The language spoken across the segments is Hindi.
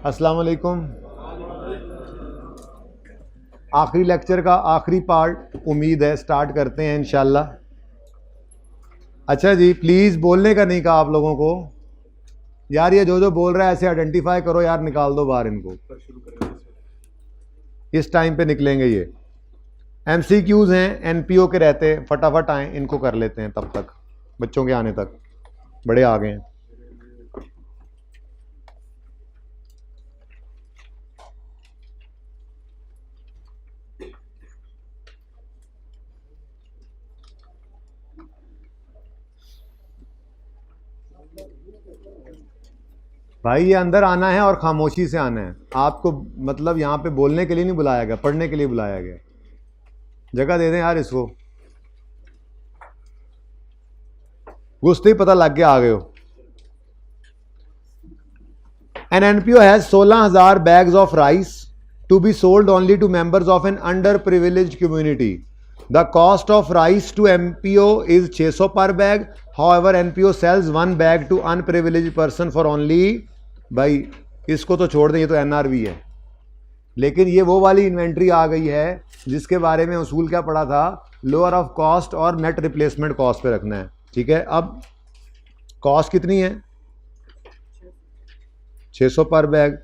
अस्सलाम वालेकुम। आखिरी लेक्चर का आखिरी पार्ट उम्मीद है स्टार्ट करते हैं इंशाल्लाह। अच्छा जी, प्लीज़ बोलने का नहीं कहा आप लोगों को यार। ये जो बोल रहा है ऐसे आइडेंटिफाई करो यार, निकाल दो बाहर इनको। इस टाइम पे निकलेंगे ये। MCQs हैं, NPO के रहते, फटाफट आए, इनको कर लेते हैं तब तक, बच्चों के आने तक। बड़े आ गए हैं। भाई ये अंदर आना है और खामोशी से आना है आपको। मतलब यहाँ पे बोलने के लिए नहीं बुलाया गया, पढ़ने के लिए बुलाया गया। जगह दे दें यार इसको। घुसते ही पता लग गया आ गए हो। An NPO has 16,000 bags of rice to be sold only to members of an underprivileged community. The cost of rice to MPO is 600 per bag. However, NPO sells one bag to unprivileged person for only, भाई इसको तो छोड़ दें, ये तो NRV है। लेकिन ये वो वाली इन्वेंट्री आ गई है जिसके बारे में उसूल क्या पड़ा था, लोअर ऑफ कॉस्ट और नेट रिप्लेसमेंट कॉस्ट पे रखना है। ठीक है, अब कॉस्ट कितनी है? 600 पर बैग,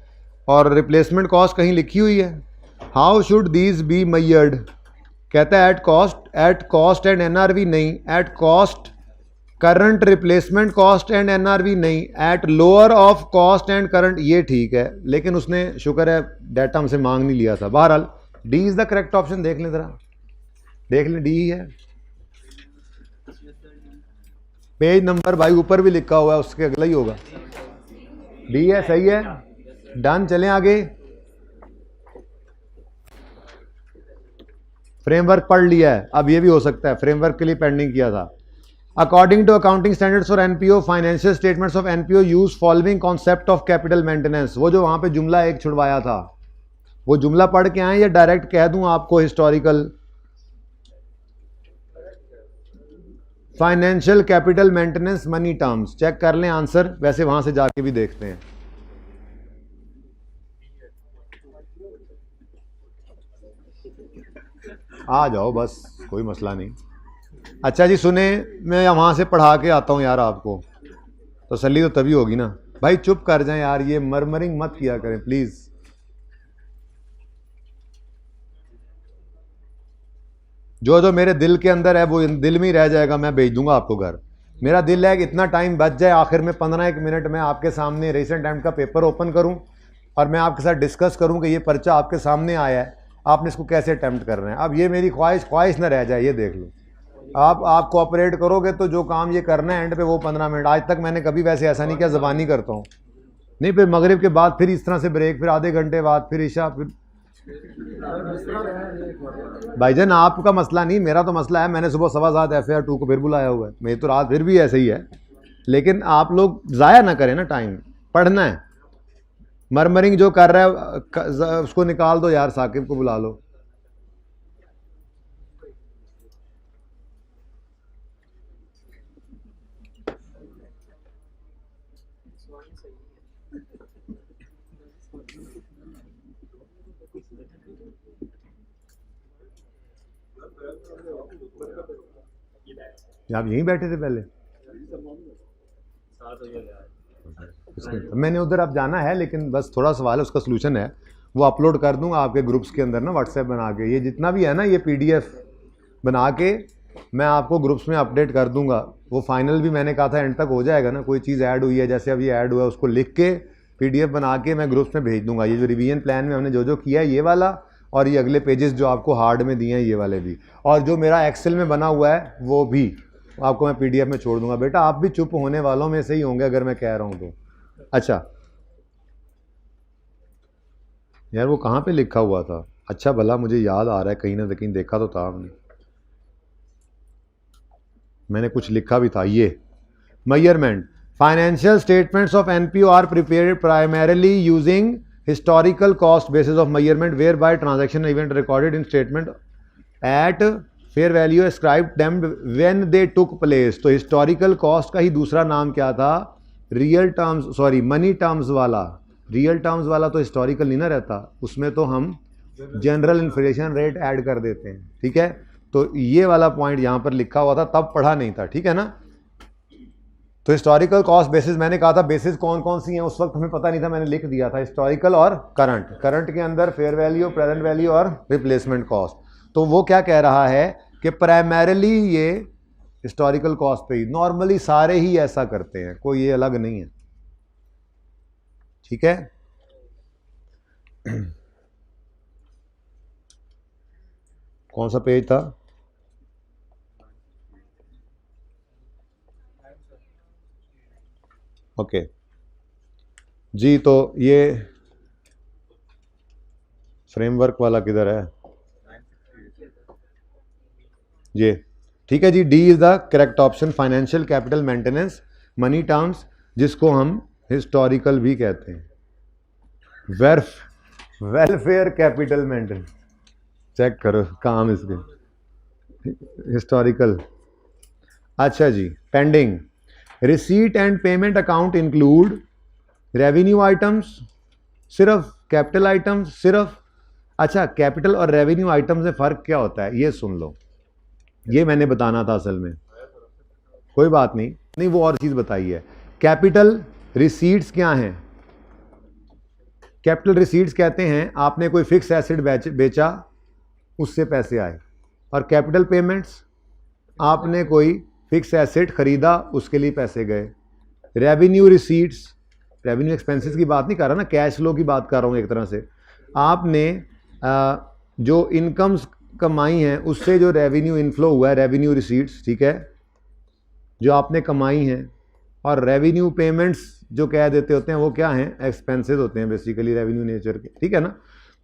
और रिप्लेसमेंट कॉस्ट कहीं लिखी हुई है। How should these be measured? कहता है एट कॉस्ट एंड NRV नहीं, at cost current replacement cost and NRV नहीं, at lower of cost and current. ये ठीक है, लेकिन उसने शुक्र है डाटा हमसे मांग नहीं लिया था। बहरहाल D is the correct option. देख लें ज़रा, देख लें, डी ही है। पेज नंबर भाई ऊपर भी लिखा हुआ है, उसके अगला ही होगा। डी है, सही है, डन। चलें आगे। फ्रेमवर्क पढ़ लिया है, अब ये भी हो सकता है फ्रेमवर्क के लिए पेंडिंग किया था। According to accounting standards for NPO, financial statements of NPO use following concept of capital maintenance. वो जो वहां पे जुमला एक छुड़वाया था, वो जुमला पढ़ के आए या डायरेक्ट कह दूं आपको historical? Financial capital maintenance money terms. Check कर लें आंसर, वैसे वहां से जाके भी देखते हैं। आ जाओ बस, कोई मसला नहीं। अच्छा जी सुने, मैं वहां से पढ़ा के आता हूं यार, आपको तसल्ली तो तभी होगी ना। भाई चुप कर जाएं यार, ये मरमरिंग मत किया करें प्लीज। जो जो मेरे दिल के अंदर है वो दिल में ही रह जाएगा, मैं भेज दूंगा आपको घर। मेरा दिल है कि इतना टाइम बच जाए, आखिर में 15-1 मिनट में आपके सामने रिसेंट टाइम का पेपर ओपन करूं और मैं आपके साथ डिस्कस करूं कि ये पर्चा आपके सामने आया है, आपने इसको कैसे अटेम्प्ट कर रहे हैं। अब ये मेरी ख्वाहिश ना रह जाए, ये देख लो। आप कोऑपरेट करोगे तो जो काम ये करना है एंड पे वो 15 मिनट। आज तक मैंने कभी वैसे ऐसा नहीं किया, ज़बानी करता हूँ नहीं, फिर मगरिब के बाद फिर इस तरह से ब्रेक, फिर आधे घंटे बाद फिर ईशा, फिर भाईजान आपका मसला नहीं, मेरा तो मसला है। मैंने सुबह 7:15 FAR 2 को फिर बुलाया हुआ है, मेरी तो रात फिर भी ऐसे ही है। लेकिन आप लोग ज़ाया ना करें ना टाइम, पढ़ना है। मरमरिंग जो कर रहा है उसको निकाल दो यार, साकिब को बुला लो। आप यहीं बैठे थे पहले? मैंने उधर अब जाना है, लेकिन बस थोड़ा सवाल है, उसका सलूशन है, वो अपलोड कर दूंगा आपके ग्रुप्स के अंदर ना, व्हाट्सएप बना के। ये जितना भी है ना, ये PDF बना के मैं आपको ग्रुप्स में अपडेट कर दूंगा। वो फाइनल भी मैंने कहा था एंड तक हो जाएगा ना। कोई चीज़ ऐड हुई है, जैसे अब ये ऐड हुआ है, उसको लिख के PDF बना के मैं ग्रुप्स में भेज दूंगा। ये जो रिवीजन प्लान में हमने जो किया है ये वाला, और ये अगले पेजेस जो आपको हार्ड में दिए हैं ये वाले भी, और जो मेरा एक्सेल में बना हुआ है वो भी आपको मैं PDF में छोड़ दूंगा। बेटा आप भी चुप होने वालों में से ही होंगे अगर मैं कह रहा हूं तो। अच्छा यार वो कहाँ पे लिखा हुआ था? अच्छा भला मुझे याद आ रहा है, कहीं ना कहीं देखा तो था हमने, मैंने कुछ लिखा भी था। ये measurement, financial statements of NPO are prepared primarily using historical cost basis of measurement whereby transaction event recorded in statement at fair value ascribed them when they took place. तो हिस्टोरिकल कॉस्ट का ही दूसरा नाम क्या था? Real terms, sorry money terms वाला रियल टर्म्स वाला तो हिस्टोरिकल नहीं ना रहता, उसमें तो हम जनरल इन्फ्लेशन रेट ऐड कर देते हैं, ठीक है। तो ये वाला पॉइंट यहाँ पर लिखा हुआ था, तब पढ़ा नहीं था, ठीक है ना। तो हिस्टोरिकल कॉस्ट बेसिस मैंने कहा था, बेसिस कौन कौन सी हैं उस वक्त हमें पता नहीं था, मैंने लिख दिया था हिस्टोरिकल और करंट। करंट के अंदर फेयर वैल्यू, प्रेजेंट वैल्यू और रिप्लेसमेंट कॉस्ट। तो वो क्या कह रहा है कि प्राइमरीली ये हिस्टोरिकल कॉस्ट पे ही, नॉर्मली सारे ही ऐसा करते हैं, कोई ये अलग नहीं है, ठीक है। कौन सा पेज था? ओके जी, तो ये फ्रेमवर्क वाला किधर है? ये ठीक है जी। D is the correct option, financial capital maintenance, money terms, जिसको हम हिस्टोरिकल भी कहते हैं। वेलफेयर कैपिटल मेंटेनेंस, चेक करो काम इसके, हिस्टोरिकल। अच्छा जी, pending receipt and payment account include revenue items, सिर्फ कैपिटल आइटम्स, सिर्फ। अच्छा, कैपिटल और रेवेन्यू आइटम्स में फ़र्क क्या होता है ये सुन लो, ये मैंने बताना था असल में, कोई बात नहीं, नहीं वो और चीज़ बताई है। कैपिटल रिसीट्स क्या हैं? कैपिटल रिसीट्स कहते हैं आपने कोई फिक्स एसेट बेचा, उससे पैसे आए। और कैपिटल पेमेंट्स, आपने कोई फिक्स एसेट खरीदा, उसके लिए पैसे गए। रेवेन्यू रिसीट्स, रेवेन्यू एक्सपेंसेस की बात नहीं कर रहा ना, कैश फ्लो की बात कर रहा हूँ एक तरह से। आपने जो इनकम्स कमाई हैं उससे जो रेवेन्यू इनफ्लो हुआ है, रेवेन्यू रिसीट्स, ठीक है, जो आपने कमाई हैं। और रेवेन्यू पेमेंट्स जो कह देते होते हैं वो क्या हैं? एक्सपेंसेस होते हैं बेसिकली रेवेन्यू नेचर के, ठीक है ना।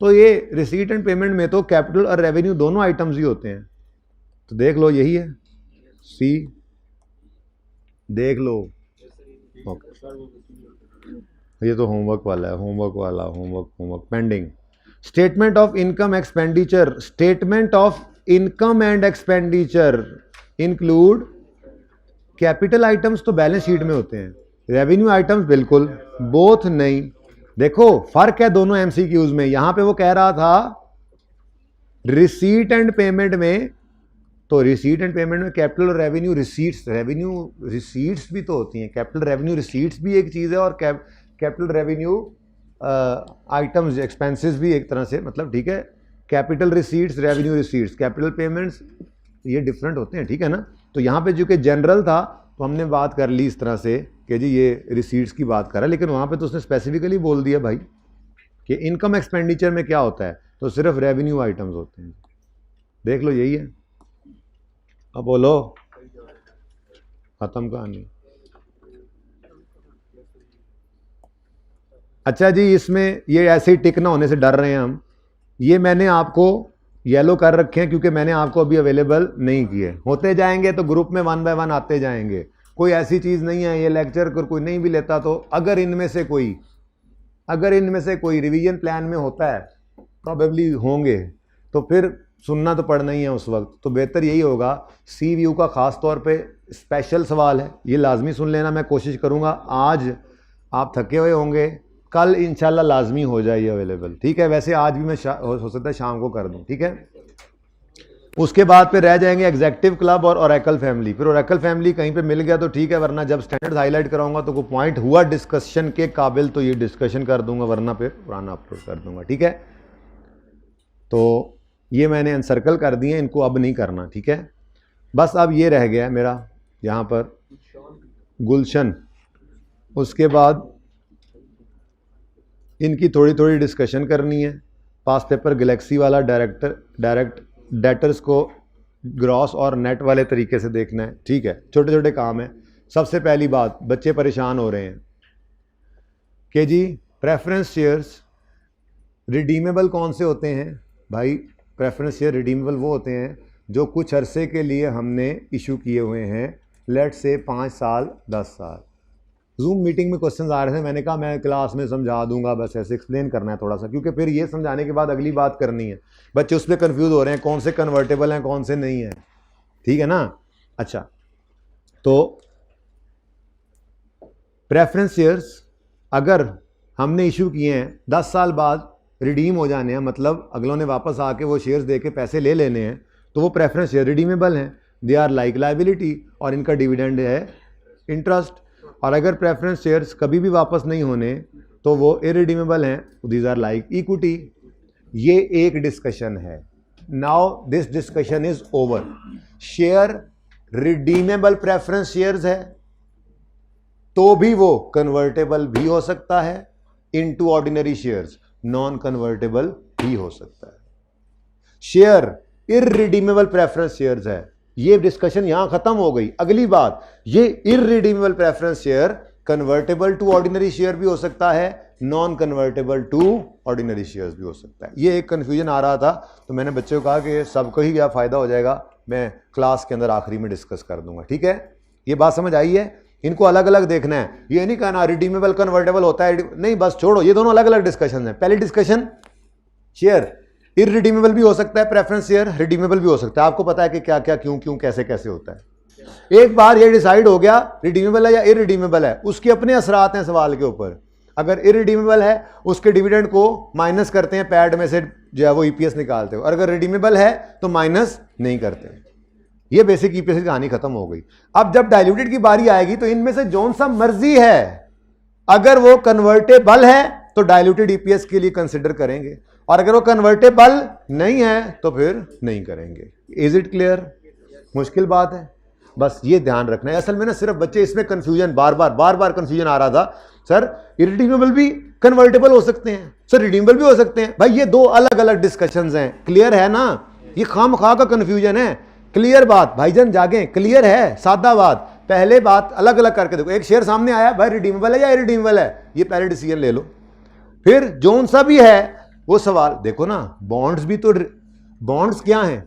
तो ये रिसीट एंड पेमेंट में तो कैपिटल और रेवेन्यू दोनों आइटम्स ही होते हैं। तो देख लो, यही है सी, देख लो। ये तो होमवर्क वाला है, homework pending. Statement of income expenditure, statement of income and expenditure include capital items तो बैलेंस शीट में होते हैं, रेवेन्यू आइटम्स बिल्कुल बोथ नहीं। देखो फर्क है दोनों एमसीक्यूज में। यहां पे वो कह रहा था रिसीट एंड पेमेंट में, तो रिसीट एंड पेमेंट में कैपिटल और रेवेन्यू रिसीट्स, रेवेन्यू रिसीट्स भी तो होती हैं, कैपिटल रेवेन्यू रिसीट्स भी एक चीज़ है और कैपिटल रेवेन्यू आइटम्स एक्सपेंसेस भी एक तरह से, मतलब ठीक है। Capital receipts, revenue receipts, capital payments ये डिफरेंट होते हैं, ठीक है ना। तो यहाँ पे जो कि जनरल था तो हमने बात कर ली इस तरह से कि जी ये रिसीट्स की बात कर रहा है, लेकिन वहाँ पे तो उसने स्पेसिफिकली बोल दिया भाई कि इनकम एक्सपेंडिचर में क्या होता है, तो सिर्फ रेवेन्यू आइटम्स होते हैं। देख लो, यही है। अब बोलो, खत्म कहानी। अच्छा जी, इसमें ये ऐसे ही टिक ना होने से डर रहे हैं हम, ये मैंने आपको येलो कर रखे हैं क्योंकि मैंने आपको अभी अवेलेबल नहीं किए। होते जाएंगे तो ग्रुप में 1 बाय 1 आते जाएंगे, कोई ऐसी चीज़ नहीं है। ये लेक्चर अगर कोई नहीं भी लेता तो अगर इनमें से कोई रिवीजन प्लान में होता है, प्रॉबेबली होंगे, तो फिर सुनना तो पड़ना ही है उस वक्त। तो बेहतर यही होगा, सी व्यू का ख़ास तौर पे स्पेशल सवाल है, ये लाजमी सुन लेना। मैं कोशिश करूँगा, आज आप थके हुए होंगे, कल इंशाल्लाह लाजमी हो जाए ये अवेलेबल, ठीक है। वैसे आज भी मैं हो सकता है शाम को कर दूं, ठीक है। उसके बाद पे रह जाएंगे एग्जेक्टिव क्लब और ओरेकल फैमिली। फिर ओरेकल फैमिली कहीं पे मिल गया तो ठीक है, वरना जब स्टैंडर्ड हाईलाइट कराऊंगा तो कोई पॉइंट हुआ डिस्कशन के काबिल तो ये डिस्कशन कर दूंगा, वरना फिर पुराना अपलोड कर दूंगा, ठीक है। तो ये मैंने अनसर्कल कर दिए, इनको अब नहीं करना, ठीक है। बस अब ये रह गया मेरा यहाँ पर गुलशन। उसके बाद इनकी थोड़ी थोड़ी डिस्कशन करनी है। पास पेपर गैलेक्सी वाला डायरेक्ट डेटर्स को ग्रॉस और नेट वाले तरीके से देखना है, ठीक है। छोटे छोटे काम है। सबसे पहली बात, बच्चे परेशान हो रहे हैं कि जी प्रेफरेंस शेयर्स रिडीमेबल कौन से होते हैं? भाई प्रेफरेंस शेयर रिडीमेबल वो होते हैं जो कुछ अरसे के लिए हमने इशू किए हुए हैं, लेट से 5 साल 10 साल। जूम मीटिंग में क्वेश्चंस आ रहे थे, मैंने कहा मैं क्लास में समझा दूंगा, बस ऐसे एक्सप्लेन करना है थोड़ा सा, क्योंकि फिर ये समझाने के बाद अगली बात करनी है। बच्चे उस पर कन्फ्यूज़ हो रहे हैं कौन से कन्वर्टेबल हैं कौन से नहीं हैं, ठीक है ना। अच्छा, तो प्रेफरेंस शेयर्स अगर हमने इशू किए हैं, 10 साल बाद रिडीम हो जाने हैं, मतलब अगलों ने वापस आके वो शेयर्स दे के पैसे ले लेने हैं, तो वो प्रेफरेंस शेयर रिडीमेबल हैं, दे आर लाइक लाइबिलिटी, और इनका डिविडेंड है इंटरेस्ट। और अगर प्रेफरेंस शेयर्स कभी भी वापस नहीं होने तो वो इरिडीमेबल हैं, दीज आर लाइक इक्विटी। ये एक डिस्कशन है। Now this discussion is over. Share redeemable preference shares है तो भी वो कन्वर्टेबल भी हो सकता है into ordinary shares, non convertible भी हो सकता है। शेयर इररिडीमेबल प्रेफरेंस शेयर्स है, ये डिस्कशन यहां खत्म हो गई। अगली बात, ये irredeemable preference share convertible to ordinary share भी हो सकता है, non convertible to ordinary shares भी हो सकता है। ये एक कंफ्यूजन आ रहा था, तो मैंने बच्चों को कहा कि सबको ही क्या फायदा हो जाएगा, मैं क्लास के अंदर आखिरी में डिस्कस कर दूंगा। ठीक है, ये बात समझ आई है? इनको अलग अलग देखना है, ये नहीं कहना रिडीमेबल कन्वर्टेबल होता है, नहीं, बस छोड़ो, ये दोनों अलग अलग डिस्कशन है। पहली डिस्कशन, शेयर इररिडीमेबल भी हो सकता है, प्रेफरेंस शेयर रिडीमेबल भी हो सकता है। आपको पता है कि क्या क्या क्यों क्यों कैसे कैसे होता है। एक बार ये डिसाइड हो गया रिडीमेबल है या इररिडीमेबल है, उसके अपने असरात हैं सवाल के ऊपर। अगर इररिडीमेबल है उसके डिविडेंड को माइनस करते हैं, पैड में से जो है वो ईपीएस निकालते हो, और अगर रिडीमेबल है तो माइनस नहीं करते। ये बेसिक ईपीएस की कहानी खत्म हो गई। अब जब डाइल्यूटेड की बारी आएगी तो इनमें से जौन सा मर्जी है, अगर वो कन्वर्टेबल है तो डाइल्यूटेड ईपीएस के लिए कंसिडर करेंगे, और अगर वो कन्वर्टेबल नहीं है तो फिर नहीं करेंगे। Is it clear? मुश्किल बात है, बस ये ध्यान रखना है। असल में ना सिर्फ बच्चे इसमें कंफ्यूजन बार बार कंफ्यूजन आ रहा था, सर इरिडीमेबल भी कन्वर्टेबल हो सकते हैं, सर रिडीमेबल भी हो सकते हैं। भाई ये दो अलग अलग डिस्कशंस हैं, क्लियर है ना? ये खामखा का कंफ्यूजन है। क्लियर बात भाईजान, जागे, क्लियर है, सादा बात। पहले बात अलग अलग करके देखो, एक शेयर सामने आया, भाई रिडीमेबल है या इरिडीमेबल है, ये पहले डिसीजन ले लो। फिर जोन सा भी है वो सवाल देखो ना, बॉन्ड्स भी तो, बॉन्ड्स क्या हैं,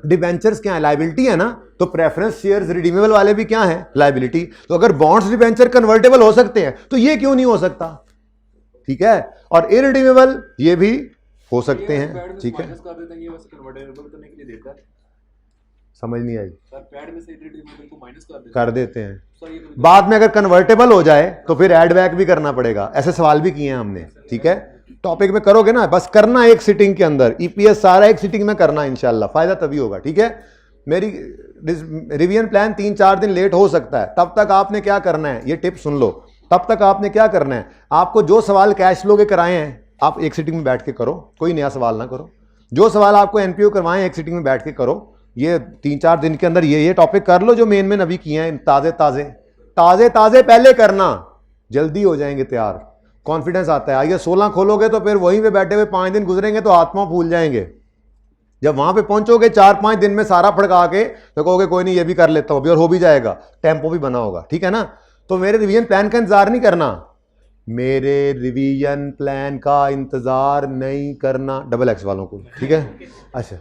डिबेंचर्स क्या है, लाइबिलिटी है ना, तो प्रेफरेंस शेयर्स रिडीमेबल वाले भी क्या है, लाइबिलिटी। तो अगर बॉन्ड्स डिबेंचर कन्वर्टेबल हो सकते हैं तो ये क्यों नहीं हो सकता? ठीक है, और इरिडीमेबल ये भी हो सकते हैं। ठीक है, समझ नहीं आई? पैड में से इरिडीमेबल को माइनस कर देते हैं। बाद में अगर कन्वर्टेबल हो जाए तो फिर एड बैक भी करना पड़ेगा। ऐसे सवाल भी किए हैं हमने। ठीक है, टॉपिक में करोगे ना, बस करना एक सिटिंग के अंदर, ईपीएस सारा एक सिटिंग में करना, इंशाल्लाह फायदा तभी होगा। ठीक है, मेरी रिवीजन प्लान 3-4 दिन लेट हो सकता है, तब तक आपने क्या करना है, ये टिप सुन लो। तब तक आपने क्या करना है, आपको जो सवाल कैश फ्लो के कराए हैं आप एक सिटिंग में बैठ के करो, कोई नया सवाल ना करो। जो सवाल आपको एनपीओ करवाएं एक सिटिंग में बैठ के करो। ये 3-4 दिन के अंदर ये टॉपिक कर लो जो मेन में नबी किए हैं, ताजे पहले करना, जल्दी हो जाएंगे तैयार। कॉन्फिडेंस आता है। आइए 16 खोलोगे तो फिर वहीं पे बैठे हुए 5 दिन गुजरेंगे तो आत्मा भूल जाएंगे। जब वहां पे पहुंचोगे 4-5 दिन में सारा फड़का के तो कहोगे कोई नहीं ये भी कर लेता हूं, और हो भी जाएगा, टेम्पो भी बना होगा। ठीक है ना? तो मेरे रिवीजन प्लान का इंतजार नहीं करना, मेरे रिवीजन प्लान का इंतजार नहीं करना, डबल एक्स वालों को। ठीक है, अच्छा,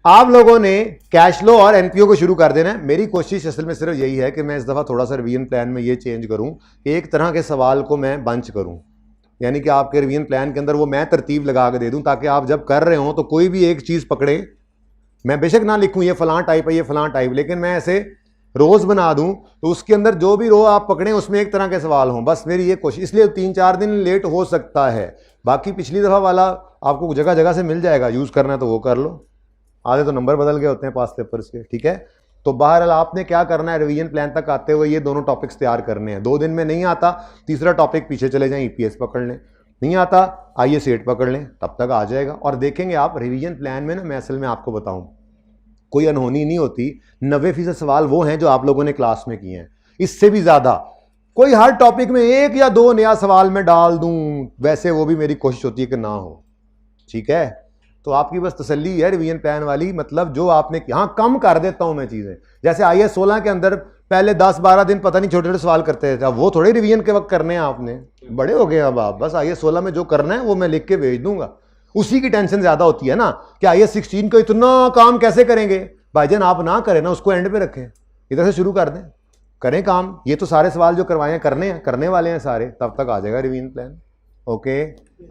आप लोगों ने कैश फ्लो और एनपीओ को शुरू कर देना है। मेरी कोशिश असल में सिर्फ यही है कि मैं इस दफ़ा थोड़ा सा रिवीजन प्लान में ये चेंज करूं कि एक तरह के सवाल को मैं बंच करूं, यानी कि आपके रिवीजन प्लान के अंदर वो मैं तरतीब लगा के दे दूं, ताकि आप जब कर रहे हो तो कोई भी एक चीज़ पकड़े। मैं बेशक ना लिखूं ये फलां टाइप है, ये फलां टाइप, लेकिन मैं ऐसे रोज़ बना दूं तो उसके अंदर जो भी रो आप पकड़ें उसमें एक तरह के सवाल हों। बस मेरी ये कोशिश, इसलिए 3-4 दिन लेट हो सकता है। बाकी पिछली दफ़ा वाला आपको जगह जगह से मिल जाएगा, यूज़ करना है तो वो कर लो। आधे तो नंबर बदल गए होते हैं पास पेपर्स के। ठीक है, तो बहरहाल आपने क्या करना है, रिवीजन प्लान तक आते हुए ये दोनों टॉपिक्स तैयार करने हैं। 2 दिन में नहीं आता, तीसरा टॉपिक पीछे चले जाएं, ईपीएस पकड़ लें, नहीं आता आइए सेट पकड़ लें, तब तक आ जाएगा। और देखेंगे आप रिवीजन प्लान में ना, मैं असल में आपको बताऊं कोई अनहोनी नहीं होती। 90% सवाल वो हैं जो आप लोगों ने क्लास में किए हैं, इससे भी ज़्यादा। कोई हर टॉपिक में 1 या 2 नया सवाल मैं डाल दूं, वैसे वो भी मेरी कोशिश होती है कि ना हो। ठीक है, तो आपकी बस तसल्ली है रिवीजन प्लान वाली, मतलब जो आपने, हाँ कम कर देता हूं मैं चीज़ें। जैसे IAS 16 के अंदर पहले 10-12 दिन पता नहीं छोटे छोटे सवाल करते थे, अब वो थोड़े रिवीजन के वक्त करने हैं, आपने बड़े हो गए अब आप। बस IAS 16 में जो करना है वो मैं लिख के भेज दूंगा। उसी की टेंशन ज़्यादा होती है ना कि IAS 16 को इतना काम कैसे करेंगे। भाईजान आप ना करें ना, उसको एंड पे रखें, इधर से शुरू कर दें, करें काम। ये तो सारे सवाल जो करवाए हैं करने वाले हैं सारे, तब तक आ जाएगा रिवीजन प्लान। ओके,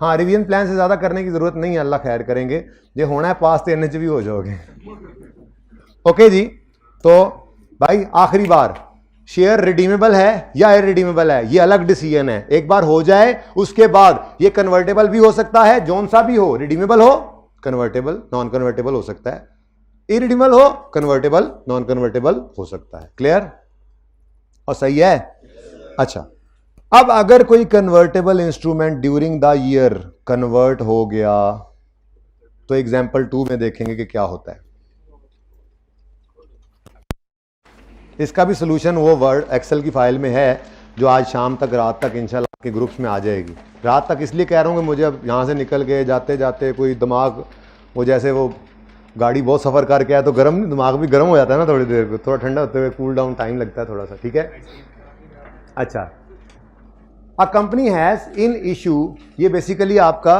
हाँ रिवीजन प्लान से ज़्यादा करने की ज़रूरत नहीं है, अल्लाह खैर करेंगे। जो होना है पास तो NH भी हो जाओगे। ओके जी, तो भाई आखिरी बार शेयर रिडीमेबल है या इरिडीमेबल है, ये अलग डिसीजन है। एक बार हो जाए उसके बाद ये कन्वर्टेबल भी हो सकता है, जोन सा भी हो, रिडीमेबल हो, कन्वर्टेबल, नॉन कन्वर्टेबल हो सकता है, इरिडीमेबल हो, कन्वर्टेबल, नॉन कन्वर्टेबल हो सकता है। क्लियर और सही है? अच्छा, अब अगर कोई convertible instrument during the year convert हो गया तो एग्जांपल 2 में देखेंगे कि क्या होता है। इसका भी सोल्यूशन वो वर्ड एक्सेल की फाइल में है जो आज शाम तक, रात तक इंशाल्लाह आपके ग्रुप्स में आ जाएगी। रात तक इसलिए कह रहा हूँ कि मुझे अब यहाँ से निकल के जाते जाते कोई दिमाग, वो जैसे वो गाड़ी बहुत सफ़र करके आया तो गर्म, दिमाग भी गर्म हो जाता है ना थोड़ी देर, थोड़ा ठंडा होते हुए कूल डाउन टाइम लगता है थोड़ा सा। ठीक है, अच्छा, a company has in issue, ये बेसिकली आपका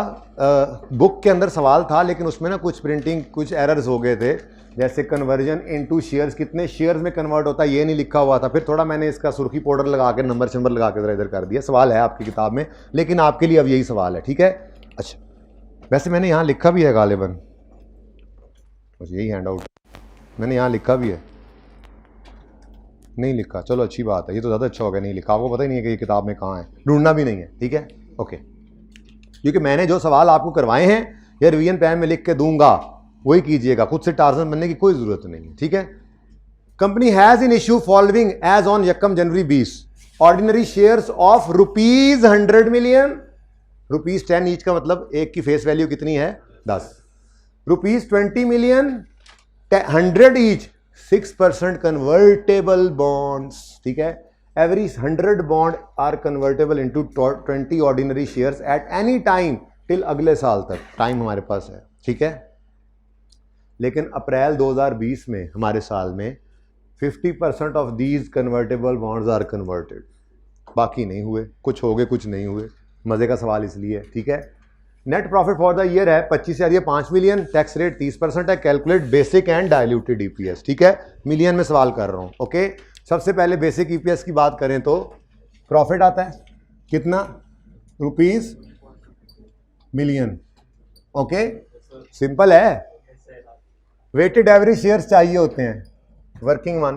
बुक के अंदर सवाल था, लेकिन उसमें ना कुछ प्रिंटिंग, कुछ एरर्स हो गए थे, जैसे कन्वर्जन इनटू शेयर्स, कितने शेयर्स में कन्वर्ट होता है ये नहीं लिखा हुआ था। फिर थोड़ा मैंने इसका सुर्खी पाउडर लगा के, नंबर शंबर लगा के इधर कर दिया। सवाल है आपकी किताब में, लेकिन आपके लिए अब यही सवाल है। ठीक है, अच्छा, वैसे मैंने यहाँ लिखा भी है गालिबन, बस यही हैंड आउट मैंने यहाँ लिखा भी है, नहीं लिखा, चलो अच्छी बात है, ये तो ज़्यादा अच्छा हो गया, नहीं लिखा, आपको पता ही नहीं है कि ये किताब में कहाँ है, ढूंढना भी नहीं है। ठीक है, ओके, क्योंकि मैंने जो सवाल आपको करवाए हैं ये रिवीजन प्लान में लिख के दूंगा, वही कीजिएगा, खुद से टार्जन बनने की कोई ज़रूरत नहीं है। ठीक है, company has in issue following as on 1 January 20 ordinary shares of ₹100 million, ₹10 each का मतलब एक की फेस वैल्यू कितनी है 10, ₹20 मिलियन 100 ईच, 6% कन्वर्टेबल बॉन्ड्स। ठीक है, every 100 bond are convertible into 20 ordinary shares at any time till अगले साल तक, टाइम हमारे पास है। ठीक है, लेकिन अप्रैल 2020 में हमारे साल में 50% of these convertible bonds are converted, बाकी नहीं हुए, कुछ हो गए कुछ नहीं हुए, मजे का सवाल इसलिए। ठीक है, net profit for the year है 25 से 5 मिलियन, टैक्स रेट 30% है, calculate basic and diluted EPS. ठीक है, मिलियन में सवाल कर रहा हूं। ओके, सबसे पहले बेसिक ईपीएस की बात करें तो प्रॉफिट आता है कितना, ₹, मिलियन। ओके, सिंपल है, वेटेड एवरेज शेयर्स चाहिए होते हैं, वर्किंग वन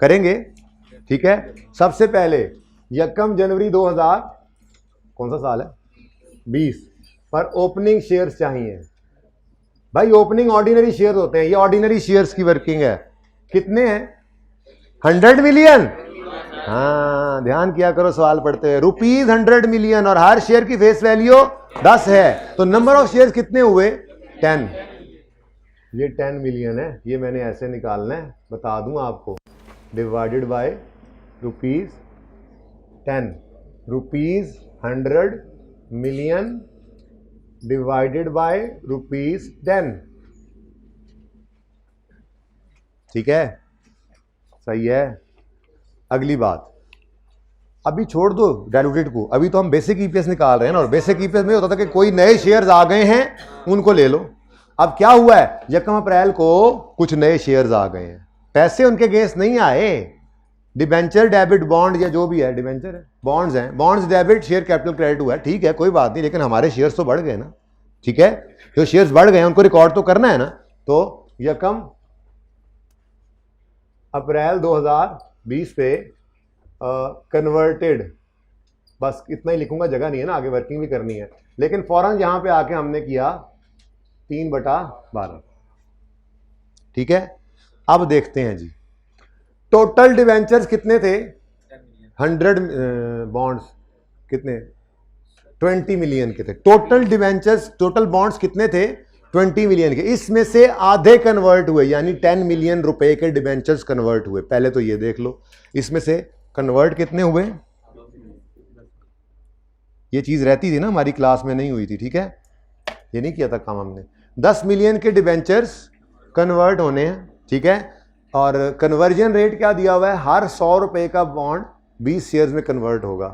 करेंगे। ठीक है, सबसे पहले 1 जनवरी 2000 कौन सा साल है 20 पर ओपनिंग शेयर्स चाहिए भाई, ओपनिंग ऑर्डिनरी शेयर होते हैं, ये ऑर्डिनरी शेयर्स की वर्किंग है, कितने हैं 100 मिलियन। हाँ, ध्यान किया करो सवाल पढ़ते हुए, ₹100 मिलियन और हर शेयर की फेस वैल्यू 10 है, तो नंबर ऑफ शेयर कितने हुए 10, ये 10 मिलियन है, ये मैंने ऐसे निकालना है, बता दूं आपको, divided by ₹10, ₹100 million divided by ₹10। ठीक है, सही है। अगली बात, अभी छोड़ दो डायलूटेड को, अभी तो हम बेसिक ईपीएस निकाल रहे हैं ना, और बेसिक ईपीएस में होता था कि कोई नए शेयर्स आ गए हैं उनको ले लो। अब क्या हुआ है, 1 अप्रैल को कुछ नए शेयर्स आ गए हैं, पैसे उनके अगेंस्ट नहीं आए, डिबेंचर डेबिट बॉन्ड या जो भी है, डिबेंचर है, बॉन्ड्स हैं, bonds debit share capital credit हुआ है, ठीक है कोई बात नहीं, लेकिन हमारे शेयर्स तो बढ़ गए ना। ठीक है, जो शेयर्स बढ़ गए हैं उनको रिकॉर्ड तो करना है ना। तो 1 अप्रैल 2020 पे कन्वर्टेड, बस इतना ही लिखूंगा, जगह नहीं है ना, आगे वर्किंग भी करनी है, लेकिन फौरन यहां पे आके हमने किया 3/12। ठीक है, अब देखते हैं जी, टोटल डिवेंचर्स कितने थे 100 बॉन्ड्स कितने 20 मिलियन के थे, टोटल डिवेंचर्स, टोटल बॉन्ड्स कितने थे 20 मिलियन के, इसमें से आधे कन्वर्ट हुए, यानी 10 मिलियन रुपए के डिवेंचर्स कन्वर्ट हुए। पहले तो ये देख लो, इसमें से कन्वर्ट कितने हुए, ये चीज रहती थी ना हमारी क्लास में, नहीं हुई थी। ठीक है, ये नहीं किया था काम हमने, 10 मिलियन के डिवेंचर्स कन्वर्ट होने हैं। ठीक है, और कन्वर्जन रेट क्या दिया हुआ है, हर 100 रुपए का बॉन्ड 20 शेयर्स में कन्वर्ट होगा।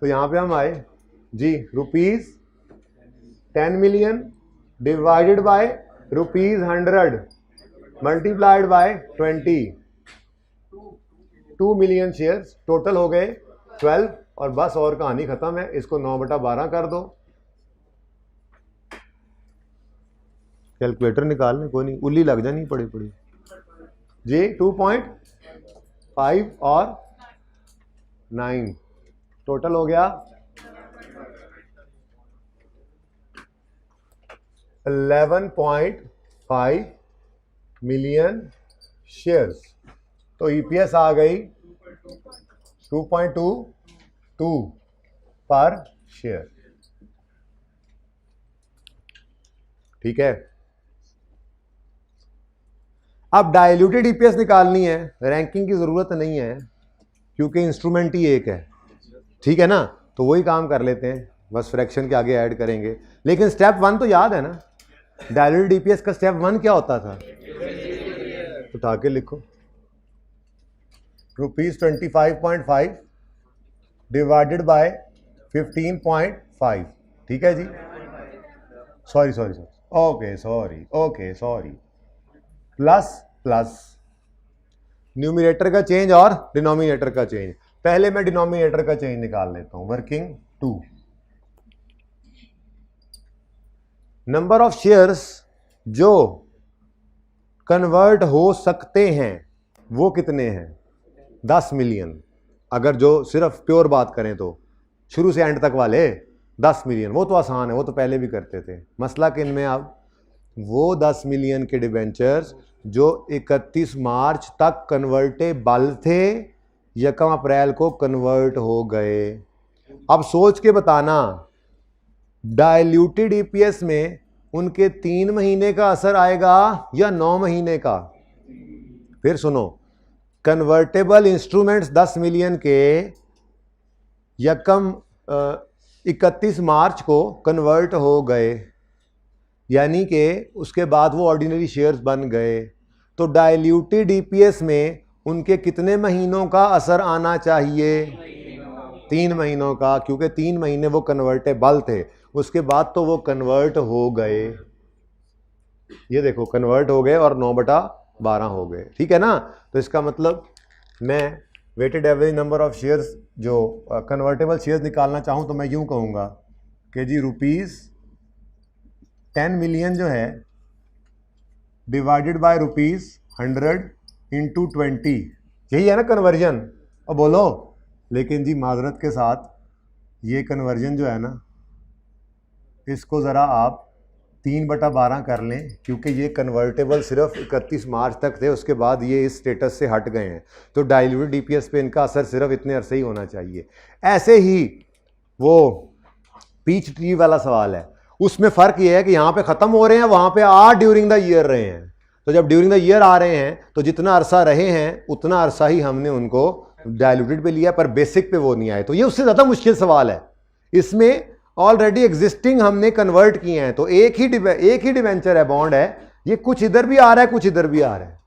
तो यहां पे हम आए जी, ₹10 million divided by ₹100 multiplied by 20, 2 million shares total हो गए 12, और बस और कहानी खत्म है, इसको 9/12 कर दो, कैलकुलेटर निकालने कोई नहीं, उल्ली लग जानी पड़ी पड़ी, जी 2.5 और 9 टोटल हो गया 11.5 मिलियन शेयर्स। तो ईपीएस आ गई 2.22 पर शेयर। ठीक है, अब डाइल्यूटेड ईपीएस निकालनी है, रैंकिंग की जरूरत नहीं है क्योंकि इंस्ट्रूमेंट ही एक है। ठीक है ना, तो वही काम कर लेते हैं, बस फ्रैक्शन के आगे ऐड करेंगे। लेकिन स्टेप 1 तो याद है ना, डाइल्यूटेड ईपीएस का स्टेप 1 क्या होता था? उठा के लिखो, ₹25.5 डिवाइडेड बाय 15.5। ठीक है जी, सॉरी प्लस न्यूमरेटर का चेंज और डिनोमिनेटर का चेंज। पहले मैं डिनोमिनेटर का चेंज निकाल लेता हूं, वर्किंग 2। नंबर ऑफ शेयर्स जो कन्वर्ट हो सकते हैं वो कितने हैं? 10 मिलियन। अगर जो सिर्फ प्योर बात करें तो शुरू से एंड तक वाले 10 मिलियन, वो तो आसान है, वो तो पहले भी करते थे। मसला किन में? अब वो 10 मिलियन के डिबेंचर्स जो 31 मार्च तक कन्वर्टेबल थे, 1 अप्रैल को कन्वर्ट हो गए। अब सोच के बताना, डाइल्यूटेड ईपीएस में उनके 3 महीने का असर आएगा या 9 महीने का? फिर सुनो, कन्वर्टेबल इंस्ट्रूमेंट्स 10 मिलियन के 31 मार्च को कन्वर्ट हो गए, यानी कि उसके बाद वो ऑर्डिनरी शेयर्स बन गए। तो डाइल्यूटेड ईपीएस में उनके कितने महीनों का असर आना चाहिए? 3 महीनों का, क्योंकि 3 महीने वो कन्वर्टेबल थे, उसके बाद तो वो कन्वर्ट हो गए। ये देखो, कन्वर्ट हो गए और 9/12 हो गए। ठीक है ना, तो इसका मतलब मैं weighted average number of shares जो कन्वर्टेबल शेयर्स निकालना चाहूँ तो मैं यूँ कहूँगा कि जी ₹10 मिलियन जो है डिवाइडेड बाय ₹100 इंटू 20, यही है ना कन्वर्जन। अब बोलो, लेकिन जी माजरत के साथ ये कन्वर्जन जो है ना, इसको ज़रा आप 3/12 कर लें, क्योंकि ये कन्वर्टेबल सिर्फ 31 मार्च तक थे, उसके बाद ये इस स्टेटस से हट गए हैं। तो डाइल्यूटेड ईपीएस पे इनका असर सिर्फ इतने अरसे ही होना चाहिए। ऐसे ही वो पीच ट्री वाला सवाल है, उसमें फ़र्क ये है कि यहाँ पे ख़त्म हो रहे हैं, वहाँ पे आ ड्यूरिंग द ईयर रहे हैं। तो जब ड्यूरिंग द ईयर आ रहे हैं तो जितना अरसा रहे हैं उतना अरसा ही हमने उनको डाइल्यूटेड पे लिया, पर बेसिक पे वो नहीं आए। तो ये उससे ज़्यादा मुश्किल सवाल है। इसमें ऑलरेडी एग्जिस्टिंग हमने कन्वर्ट किए हैं, तो एक ही डिवेंचर है, बॉन्ड है, ये कुछ इधर भी आ रहा है कुछ इधर भी आ रहा है।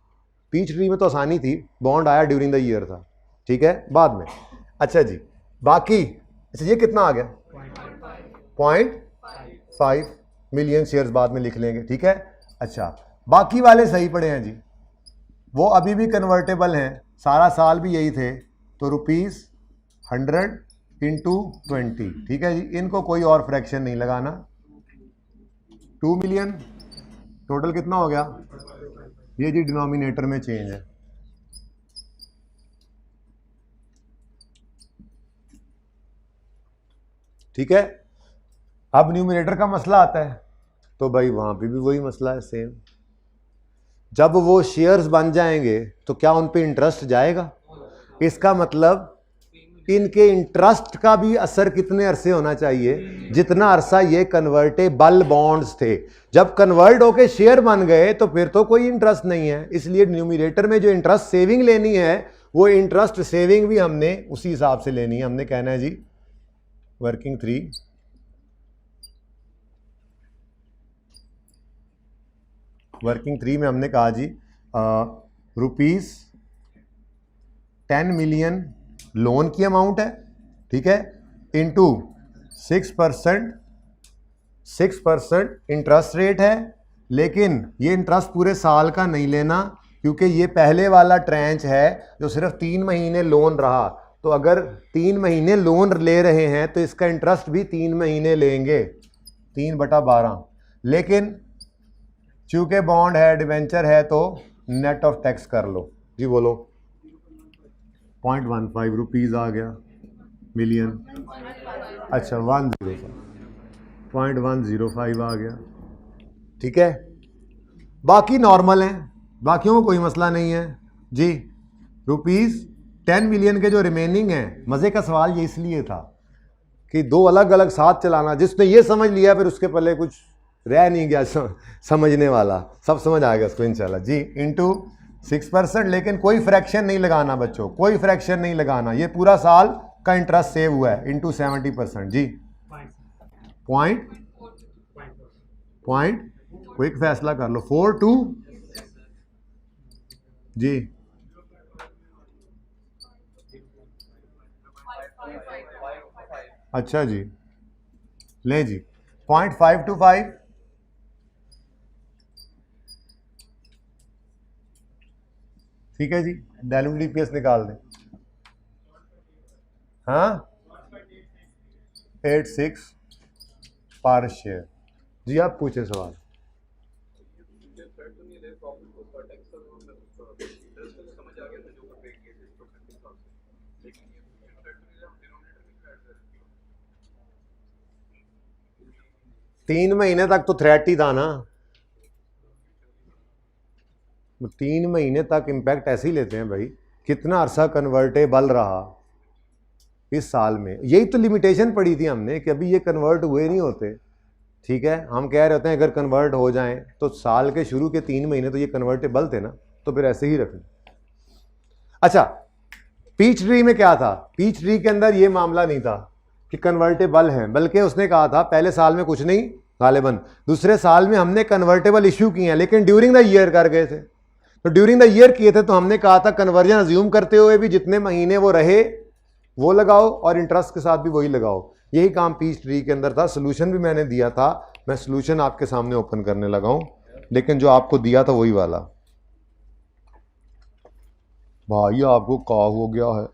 पीच ट्री में तो आसानी थी, बॉन्ड आया ड्यूरिंग द ईयर था। ठीक है, बाद में। अच्छा जी, बाकी अच्छा ये कितना आ गया? 0.5 मिलियन शेयर्स बाद में लिख लेंगे। ठीक है, अच्छा बाकी वाले सही पड़े हैं जी, वो अभी भी कन्वर्टेबल हैं, सारा साल भी यही थे। तो ₹100 इंटू 20। ठीक है जी, इनको कोई और फ्रैक्शन नहीं लगाना। 2 मिलियन टोटल कितना हो गया? ये जी डिनोमिनेटर में चेंज है। ठीक है, अब न्यूमरेटर का मसला आता है, तो भाई वहां पे भी वही मसला है सेम। जब वो शेयर्स बन जाएंगे तो क्या उन पे इंटरेस्ट जाएगा? इसका मतलब इनके इंटरेस्ट का भी असर कितने अरसे होना चाहिए? जितना अरसा ये कन्वर्टेबल बॉन्ड्स थे। जब कन्वर्ट होके शेयर बन गए तो फिर तो कोई इंटरेस्ट नहीं है, इसलिए न्यूमरेटर में जो इंटरेस्ट सेविंग लेनी है वो इंटरेस्ट सेविंग भी हमने उसी हिसाब से लेनी है। हमने कहना है जी वर्किंग 3 में हमने कहा जी ₹10 मिलियन लोन की अमाउंट है, ठीक है, इंटू 6% इंटरेस्ट रेट है। लेकिन ये इंटरेस्ट पूरे साल का नहीं लेना, क्योंकि ये पहले वाला ट्रेंच है जो सिर्फ 3 महीने लोन रहा। तो अगर 3 महीने लोन ले रहे हैं तो इसका इंटरेस्ट भी 3 महीने लेंगे, 3/12। लेकिन चूंकि बॉन्ड है, डिवेंचर है, तो नेट ऑफ टैक्स कर लो जी, बोलो। 0.15 रुपीज़ आ गया मिलियन। अच्छा 105 आ गया, ठीक है। बाकी नॉर्मल हैं, बाकियों को कोई मसला नहीं है जी। ₹10 मिलियन के जो रिमेनिंग हैं, मज़े का सवाल ये इसलिए था कि दो अलग अलग साथ चलाना, जिसने ये समझ लिया फिर उसके पहले कुछ रह नहीं गया समझने वाला, सब समझ आ गया उसको इंशाल्लाह जी। इंटू 6%, लेकिन कोई फ्रैक्शन नहीं लगाना बच्चों, कोई फ्रैक्शन नहीं लगाना, ये पूरा साल का इंटरेस्ट सेव हुआ है। इंटू 70% जी। पॉइंट क्विक फैसला कर लो, 42 जी। अच्छा जी, ले जी 0.525, ठीक है जी। डायलूटेड ईपीएस निकाल दें, हाँ 86 पर शेयर जी। आप पूछे सवाल। तीन महीने तक तो थ्रेट ही था ना, 3 महीने तक इम्पैक्ट ऐसे ही लेते हैं भाई। कितना अरसा कन्वर्टेबल रहा इस साल में, यही तो लिमिटेशन पड़ी थी हमने कि अभी ये कन्वर्ट हुए नहीं होते, ठीक है। हम कह रहे होते हैं अगर कन्वर्ट हो जाएं तो साल के शुरू के 3 महीने तो ये कन्वर्टेबल थे ना, तो फिर ऐसे ही रखें। अच्छा, पीच ट्री में क्या था? पीच ट्री के अंदर ये मामला नहीं था कि कन्वर्टेबल है, बल्कि उसने कहा था पहले साल में कुछ नहीं गालिबन, दूसरे साल में हमने कन्वर्टेबल इश्यू किए हैं, लेकिन ड्यूरिंग द ईयर कर गए थे। तो ड्यूरिंग द ईयर किए थे तो हमने कहा था कन्वर्जन अज्यूम करते हुए भी जितने महीने वो रहे वो लगाओ और इंटरेस्ट के साथ भी वही लगाओ। यही काम पीच ट्री के अंदर था। सोल्यूशन भी मैंने दिया था, मैं सोल्यूशन आपके सामने ओपन करने लगा हूं, लेकिन जो आपको दिया था वही वाला। भाई आपको क्या हो गया है?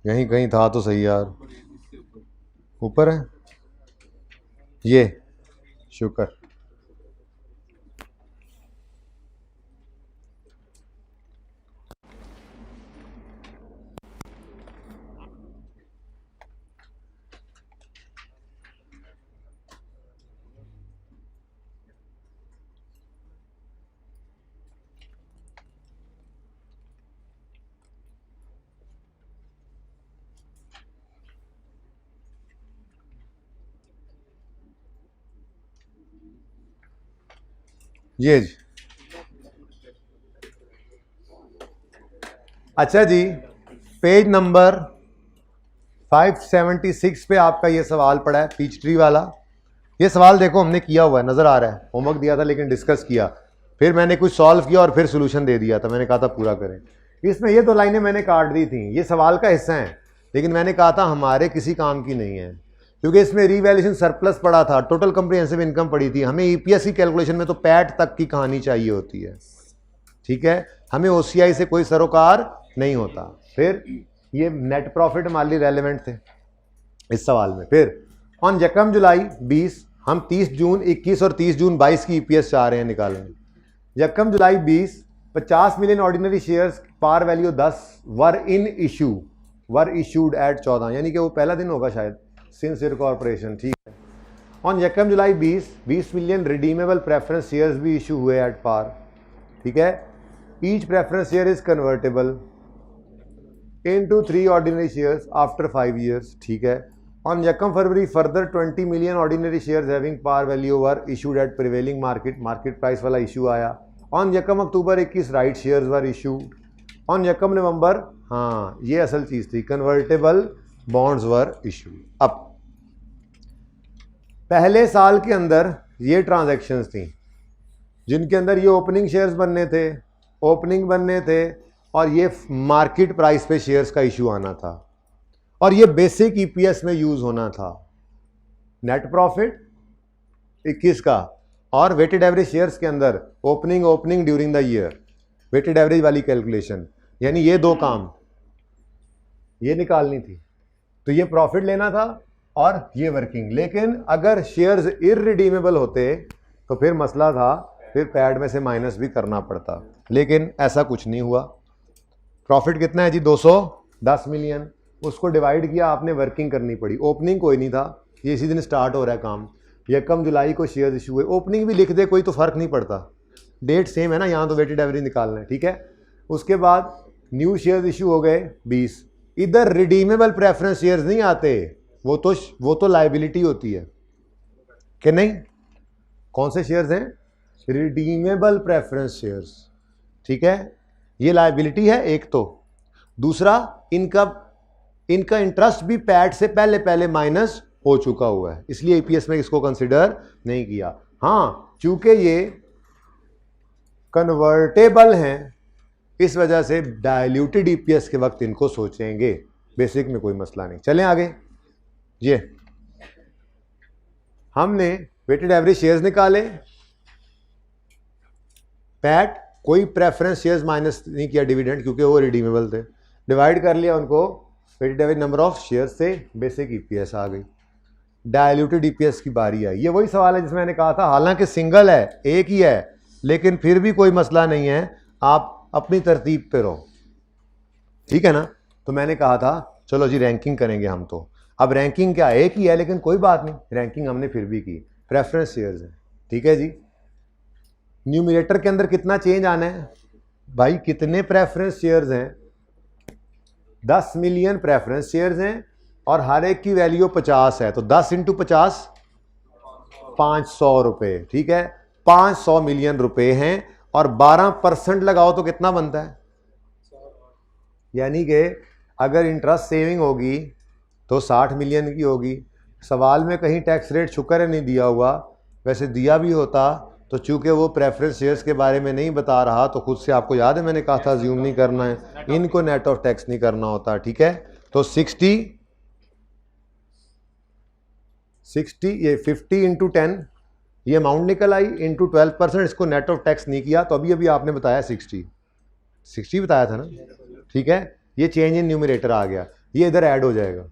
यहीं कहीं था तो सही यार, ऊपर है ये, शुक्र। ये जी, अच्छा जी, पेज नंबर 576 पे आपका ये सवाल पड़ा है, पीच ट्री वाला। ये सवाल देखो हमने किया हुआ है, नजर आ रहा है, होमवर्क दिया था लेकिन डिस्कस किया, फिर मैंने कुछ सॉल्व किया और फिर सोल्यूशन दे दिया था। मैंने कहा था पूरा करें। इसमें ये 2 लाइनें मैंने काट दी थी, ये सवाल का हिस्सा है, लेकिन मैंने कहा था हमारे किसी काम की नहीं है, क्योंकि इसमें रीवैल्यूएशन सरप्लस पड़ा था, टोटल कंप्रिहेंसिव इनकम पड़ी थी। हमें ईपीएस की कैलकुलेशन में तो पैट तक की कहानी चाहिए होती है, ठीक है। हमें ओसीआई से कोई सरोकार नहीं होता। फिर ये नेट प्रॉफिट हमारे लिए रेलिवेंट थे इस सवाल में। फिर ऑन यकम जुलाई 20, हम 30 जून 21 और 30 जून 22 की ईपीएस चाह रहे हैं निकालने। यकम जुलाई 20, 50 million ordinary shares, par value 10 were in issue, were issued at 14, यानी कि वो पहला दिन होगा शायद, सिंसियर कॉर्पोरेशन, ठीक है। ऑन यकम जुलाई 20 मिलियन रिडीमेबल प्रेफरेंस शेयर्स भी इशू हुए एट पार, ठीक है। Each preference share is convertible into 3 ordinary shares after 5 years, ठीक है। On यकम फरवरी further 20 million ordinary shares having par value were issued at prevailing market price वाला इशू आया। On यकम अक्टूबर 21 right shares were issued। On यकम नवंबर, हाँ ये असल चीज थी, कन्वर्टेबल बॉन्ड्स वर issued। अब पहले साल के अंदर ये ट्रांजैक्शंस थी जिनके अंदर ये ओपनिंग शेयर्स बनने थे, ओपनिंग बनने थे, और ये मार्केट प्राइस पे शेयर्स का इशू आना था, और ये बेसिक ईपीएस में यूज होना था। नेट प्रॉफिट 21 का और वेटेड एवरेज शेयर्स के अंदर opening during the year, weighted average वाली कैलकुलेशन, यानी ये दो काम ये निकालनी थी। तो ये प्रॉफिट लेना था और ये वर्किंग। लेकिन अगर शेयर्स इररिडीमेबल होते तो फिर मसला था, फिर पैड में से माइनस भी करना पड़ता, लेकिन ऐसा कुछ नहीं हुआ। प्रॉफिट कितना है जी? 210 मिलियन। उसको डिवाइड किया आपने, वर्किंग करनी पड़ी। ओपनिंग कोई नहीं था, ये इसी दिन स्टार्ट हो रहा है काम, 1 जुलाई को शेयर इशू हुए। ओपनिंग भी लिख दे कोई तो फर्क नहीं पड़ता, डेट सेम है ना, यहाँ तो वेटेड एवरेज निकालना है, ठीक है। उसके बाद न्यू शेयर इशू हो गए 20। इधर रिडीमेबल प्रेफरेंस शेयर्स नहीं आते, वो तो लाइबिलिटी होती है कि नहीं। कौन से शेयर्स हैं? रिडीमेबल प्रेफरेंस शेयर्स, ठीक है। ये लाइबिलिटी है एक तो। दूसरा, इनका इंटरेस्ट भी पैड से पहले माइनस हो चुका हुआ है, इसलिए ईपीएस में इसको कंसिडर नहीं किया। हाँ, चूंकि ये कन्वर्टेबल हैं, इस वजह से डाइल्यूटेड ईपीएस के वक्त इनको सोचेंगे। बेसिक में कोई मसला नहीं। चलें आगे। ये हमने वेटेड एवरेज शेयर्स निकाले, पैट कोई प्रेफरेंस शेयर्स माइनस नहीं किया डिविडेंड, क्योंकि वो रिडीमेबल थे। डिवाइड कर लिया उनको weighted average number of shares से, बेसिक ईपीएस आ गई। डाइल्यूटेड ईपीएस की बारी आई। ये वही सवाल है जिसमें मैंने कहा था, हालांकि सिंगल है, एक ही है, लेकिन फिर भी कोई मसला नहीं है, आप अपनी तरतीब पे रहो, ठीक है ना। तो मैंने कहा था चलो जी रैंकिंग करेंगे हम तो। अब रैंकिंग क्या, एक ही है, लेकिन कोई बात नहीं, रैंकिंग हमने फिर भी की। प्रेफरेंस शेयर्स है, ठीक है जी। न्यूमरेटर के अंदर कितना चेंज आना है भाई? कितने प्रेफरेंस शेयर्स हैं? 10 मिलियन प्रेफरेंस शेयर्स हैं और हर एक की वैल्यू 50 है, तो 10 × 50 500 रुपये, ठीक है। 500 मिलियन रुपए हैं और 12% लगाओ तो कितना बनता है? यानी कि अगर इंटरेस्ट सेविंग होगी तो 60 मिलियन की होगी। सवाल में कहीं टैक्स रेट शुक्र है नहीं दिया हुआ, वैसे दिया भी होता तो चूंकि वो प्रेफरेंस शेयर्स के बारे में नहीं बता रहा, तो खुद से आपको याद है मैंने कहा था ज्यूम नहीं करना है, इनको नेट ऑफ टैक्स नहीं करना होता, ठीक है। तो 60 ये 50 × 10 ये अमाउंट निकल आई, इंटू 12%, इसको नेट ऑफ टैक्स नहीं किया, तो अभी आपने बताया 60 बताया था ना, ठीक है। ये चेंज इन न्यूमरेटर आ गया, ये इधर ऐड हो जाएगा।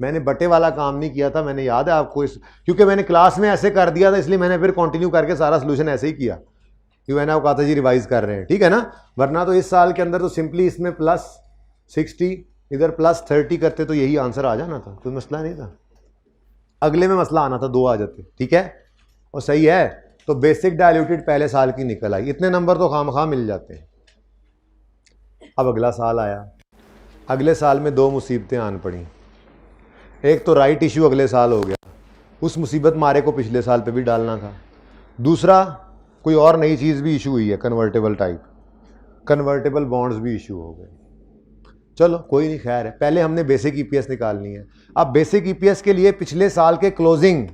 मैंने बटे वाला काम नहीं किया था, मैंने याद है आपको, क्योंकि मैंने क्लास में ऐसे कर दिया था, इसलिए मैंने फिर कंटिन्यू करके सारा सोल्यूशन ऐसे ही किया, क्योंकि मैंने आपको कहा था जी रिवाइज कर रहे हैं, ठीक है ना। वरना तो इस साल के अंदर तो सिंपली इसमें +60 इधर +30 करते तो यही आंसर आ जाना था, कोई मसला नहीं था। अगले में मसला आना था, 2 आ जाते, ठीक है। और सही है, तो बेसिक डाइल्यूटेड पहले साल की निकल आई, इतने नंबर तो खामखा मिल जाते हैं। अब अगला साल आया, अगले साल में 2 मुसीबतें आन पड़ी। एक तो राइट इशू अगले साल हो गया, उस मुसीबत मारे को पिछले साल पे भी डालना था। दूसरा, कोई और नई चीज़ भी इशू हुई है, कन्वर्टेबल टाइप, कन्वर्टेबल बॉन्ड्स भी इशू हो गए। चलो कोई नहीं, खैर है, पहले हमने बेसिक ईपीएस निकालनी है। अब बेसिक ईपीएस के लिए पिछले साल के क्लोजिंग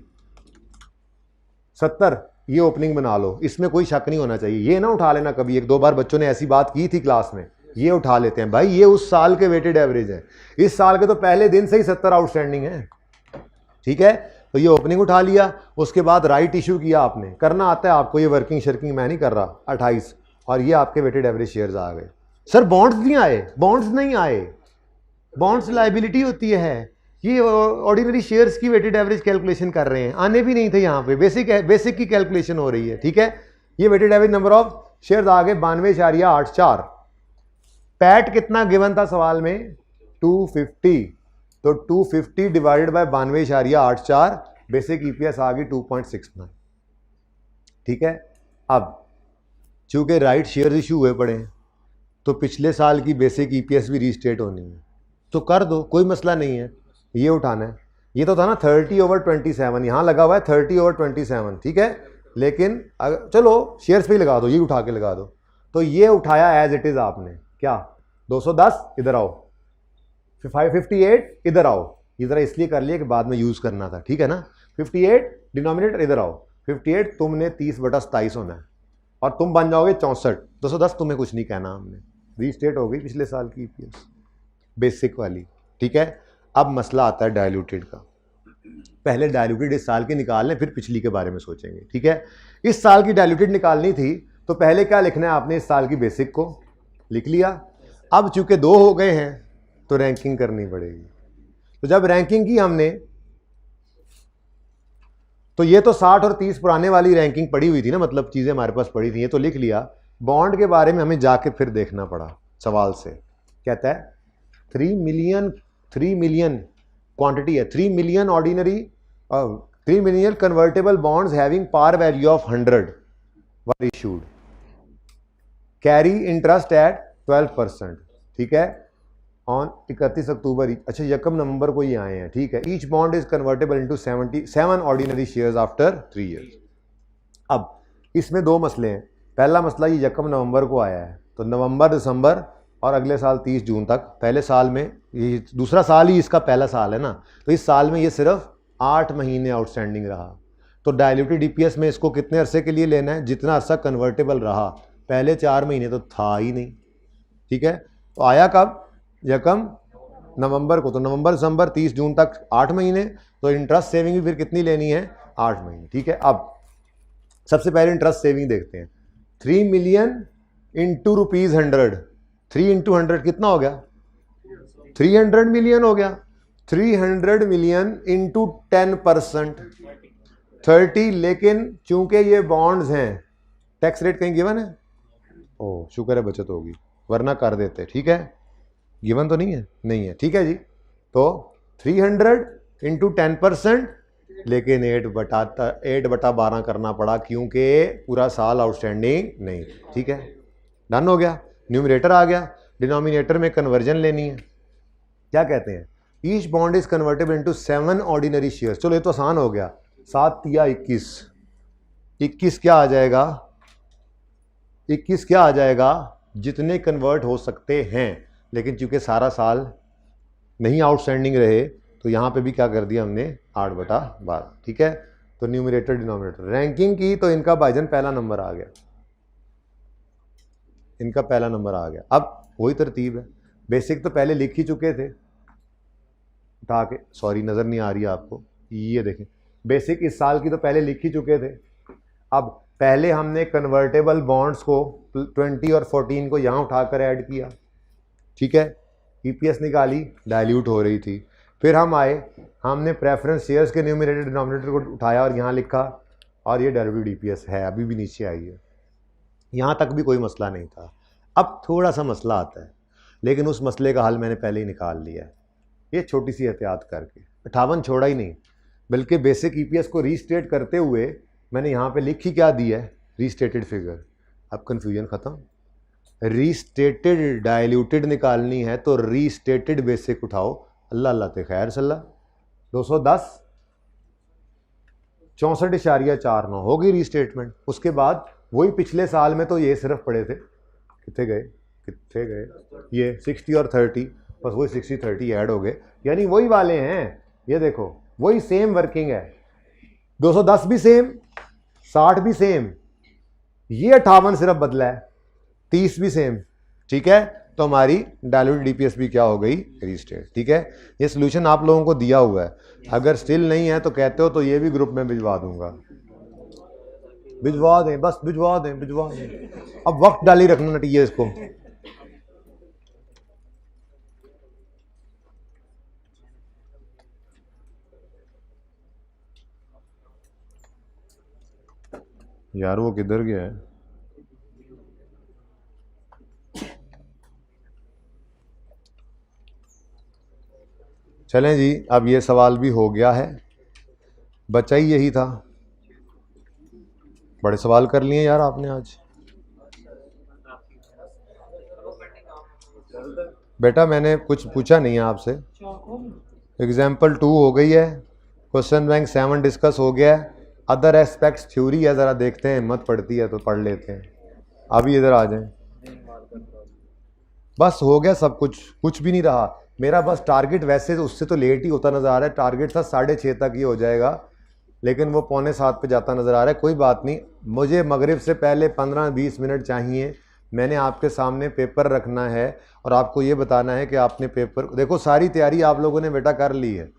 70 ये ओपनिंग बना लो, इसमें कोई शक नहीं होना चाहिए। ये ना उठा लेना कभी, 1-2 बार बच्चों ने ऐसी बात की थी क्लास में, ये उठा लेते हैं भाई, ये उस साल के वेटेड एवरेज है, इस साल के तो पहले दिन से ही 70 आउटस्टैंडिंग है, ठीक है। तो ये ओपनिंग उठा लिया, उसके बाद राइट इशू किया आपने, करना आता है आपको, ये वर्किंग शर्किंग मैं नहीं कर रहा, 28, और ये आपके वेटेड एवरेज शेयर्स आ गए। सर बॉन्ड्स नहीं आए, बॉन्ड्स नहीं आए, बॉन्ड्स लाइबिलिटी होती है, ये ऑर्डिनरी शेयर्स की वेटेड एवरेज कैलकुलेशन कर रहे हैं, आने भी नहीं थे यहाँ पे, बेसिक की कैलकुलेशन हो रही है, ठीक है। ये weighted average number of shares आ गए 92.84। पैट कितना गिवन था सवाल में? 250, तो 250 डिवाइडेड बाय 92.84, बेसिक ईपीएस आ गई 2.69, ठीक है। अब चूंकि राइट शेयर इशू हुए पड़े हैं, तो पिछले साल की बेसिक ईपीएस भी रीस्टेट होनी है, तो कर दो, कोई मसला नहीं है। ये उठाना है, ये तो था ना 30/27, यहाँ लगा हुआ है 30/27, ठीक है। लेकिन चलो शेयर्स पे ही लगा दो, ये उठा के लगा दो, तो ये उठाया एज इट इज आपने, क्या 210 इधर आओ, 558 इधर आओ, इधर इसलिए कर लिया कि बाद में यूज करना था, ठीक है ना। 58 डिनोमिनेटर इधर आओ, 58 तुमने 30/27 होना है और तुम बन जाओगे 64, 210 तुम्हें कुछ नहीं कहना, हमने रीस्टेट हो गई पिछले साल की ईपीएस बेसिक वाली, ठीक है। अब मसला आता है डाइल्यूटेड का। पहले डायल्यूटेड इस साल की निकाल लें, फिर पिछली के बारे में सोचेंगे, ठीक है। इस साल की डायल्यूटेड निकालनी थी तो पहले क्या लिखना है आपने, इस साल की बेसिक को लिख लिया। अब चूंकि 2 हो गए हैं तो रैंकिंग करनी पड़ेगी। तो जब रैंकिंग की हमने, तो ये तो 60 और 30 पुराने वाली रैंकिंग पड़ी हुई थी ना, मतलब चीज़ें हमारे पास पड़ी थी, ये तो लिख लिया। बॉन्ड के बारे में हमें जाके फिर देखना पड़ा सवाल से। कहता है 3 मिलियन क्वांटिटी है, 3 million ordinary 3 million convertible bonds having par value of 100 were issued, carry interest at 12%, ठीक है, ऑन 31 अक्टूबर। अच्छा, 1 नवंबर को ये आए हैं, ठीक है। Each bond is convertible into 77 ordinary shares after 3 years. अब इसमें 2 मसले हैं। पहला मसला ये 1 नवंबर को आया है, तो नवंबर, दिसंबर और अगले साल 30 जून तक, पहले साल में, ये दूसरा साल ही इसका पहला साल है ना, तो इस साल में ये सिर्फ 8 महीने आउटस्टैंडिंग रहा। तो डायल्यूटेड ईपीएस में इसको कितने अरसे के लिए लेना है, जितना अरसा कन्वर्टेबल रहा। पहले 4 महीने तो था ही नहीं, ठीक है। तो आया कब, 1 नवंबर को, तो नवंबर, दिसंबर, 30 जून तक 8 महीने। तो इंटरेस्ट सेविंग भी फिर कितनी लेनी है, 8 महीने, ठीक है। अब सबसे पहले इंटरेस्ट सेविंग देखते हैं। 3 मिलियन इंटू ₹100, 3 इंटू 100 कितना हो गया, 300 मिलियन हो गया। 300 मिलियन इंटू 10% 30, लेकिन चूंकि ये बॉन्ड्स हैं, टैक्स रेट कहीं गिवन है, ओ शुक्र है बचत होगी, वरना कर देते, ठीक है। गिवन तो नहीं है, नहीं है, ठीक है जी। तो 300 इंटू 10%, लेकिन 8/12 करना पड़ा क्योंकि पूरा साल आउटस्टैंडिंग नहीं, ठीक है। डन हो गया, न्यूमरेटर आ गया। डिनोमिनेटर में कन्वर्जन लेनी है। क्या कहते हैं, each bond is convertible into 7 ordinary shares. चलो ये तो आसान हो गया, 7 या 21 क्या आ जाएगा, 21 क्या आ जाएगा, जितने कन्वर्ट हो सकते हैं। लेकिन चूंकि सारा साल नहीं आउटस्टैंडिंग रहे, तो यहाँ पे भी क्या कर दिया हमने, 8/12, ठीक है। तो न्यूमरेटर डिनोमिनेटर रैंकिंग की, तो इनका भाईजान पहला नंबर आ गया, इनका पहला नंबर आ गया। अब वही तरतीब है, बेसिक तो पहले लिख ही चुके थे, उठा के, सॉरी नज़र नहीं आ रही है आपको, ये देखें, बेसिक इस साल की तो पहले लिख ही चुके थे। अब पहले हमने कन्वर्टेबल बॉन्ड्स को 20 और 14 को यहाँ उठाकर ऐड किया, ठीक है। ईपीएस निकाली, डाइल्यूट हो रही थी। फिर हम आए, हमने प्रेफरेंस शेयर्स के न्यूमरेटर डिनोमिनेटर को उठाया और यहाँ लिखा, और ये डाइल्यूटेड ईपीएस है, अभी भी नीचे आई है। यहाँ तक भी कोई मसला नहीं था। अब थोड़ा सा मसला आता है, लेकिन उस मसले का हल मैंने पहले ही निकाल लिया है, ये छोटी सी एहतियात करके। 58 छोड़ा ही नहीं, बल्कि बेसिक ईपीएस को रीस्टेट करते हुए मैंने यहाँ पे लिख ही क्या दिया है, रीस्टेटेड फिगर। अब कन्फ्यूजन ख़त्म। रीस्टेटेड डाइल्यूटेड निकालनी है तो रीस्टेटेड बेसिक उठाओ, अल्लाह अल्लाह ते खैर सल्ला, 210 64.49 होगी रीस्टेटमेंट। उसके बाद वही पिछले साल में तो ये सिर्फ पड़े थे, कितने गए ये 60 और 30, बस वही 60-30 ऐड हो गए, यानी वही वाले हैं। ये देखो वही सेम वर्किंग है, 210 भी सेम, 60 भी सेम, ये 58 सिर्फ बदला है, 30 भी सेम, ठीक है। तो हमारी डाइल्यूटेड डीपीएस भी क्या हो गई, रीस्टेट, ठीक है। ये सोल्यूशन आप लोगों को दिया हुआ है, अगर स्टिल नहीं है तो कहते हो तो ये भी ग्रुप में भिजवा दूंगा, भिजवा दें, बस भिजवा दें। अब वक्त डाली रखना नटिए इसको। यार वो किधर गया है, चलें जी। अब ये सवाल भी हो गया है, बचा ही यही था। बड़े सवाल कर लिए यार आपने आज। बेटा मैंने कुछ पूछा नहीं है आपसे। एग्जाम्पल 2 हो गई है, क्वेश्चन बैंक 7 डिस्कस हो गया है। अदर एस्पेक्ट्स थ्योरी है, ज़रा देखते हैं, हिम्मत पड़ती है तो पढ़ लेते हैं। अभी इधर आ जाएं, बस हो गया सब कुछ भी नहीं रहा। मेरा बस टारगेट वैसे तो उससे तो लेट ही होता नज़र आ रहा है, टारगेट था 6:30 तक ही हो जाएगा, लेकिन वो 6:45 पे जाता नज़र आ रहा है। कोई बात नहीं, मुझे मगरिब से पहले 15-20 मिनट चाहिए। मैंने आपके सामने पेपर रखना है और आपको ये बताना है कि आपने पेपर देखो, सारी तैयारी आप लोगों ने बेटा कर ली है।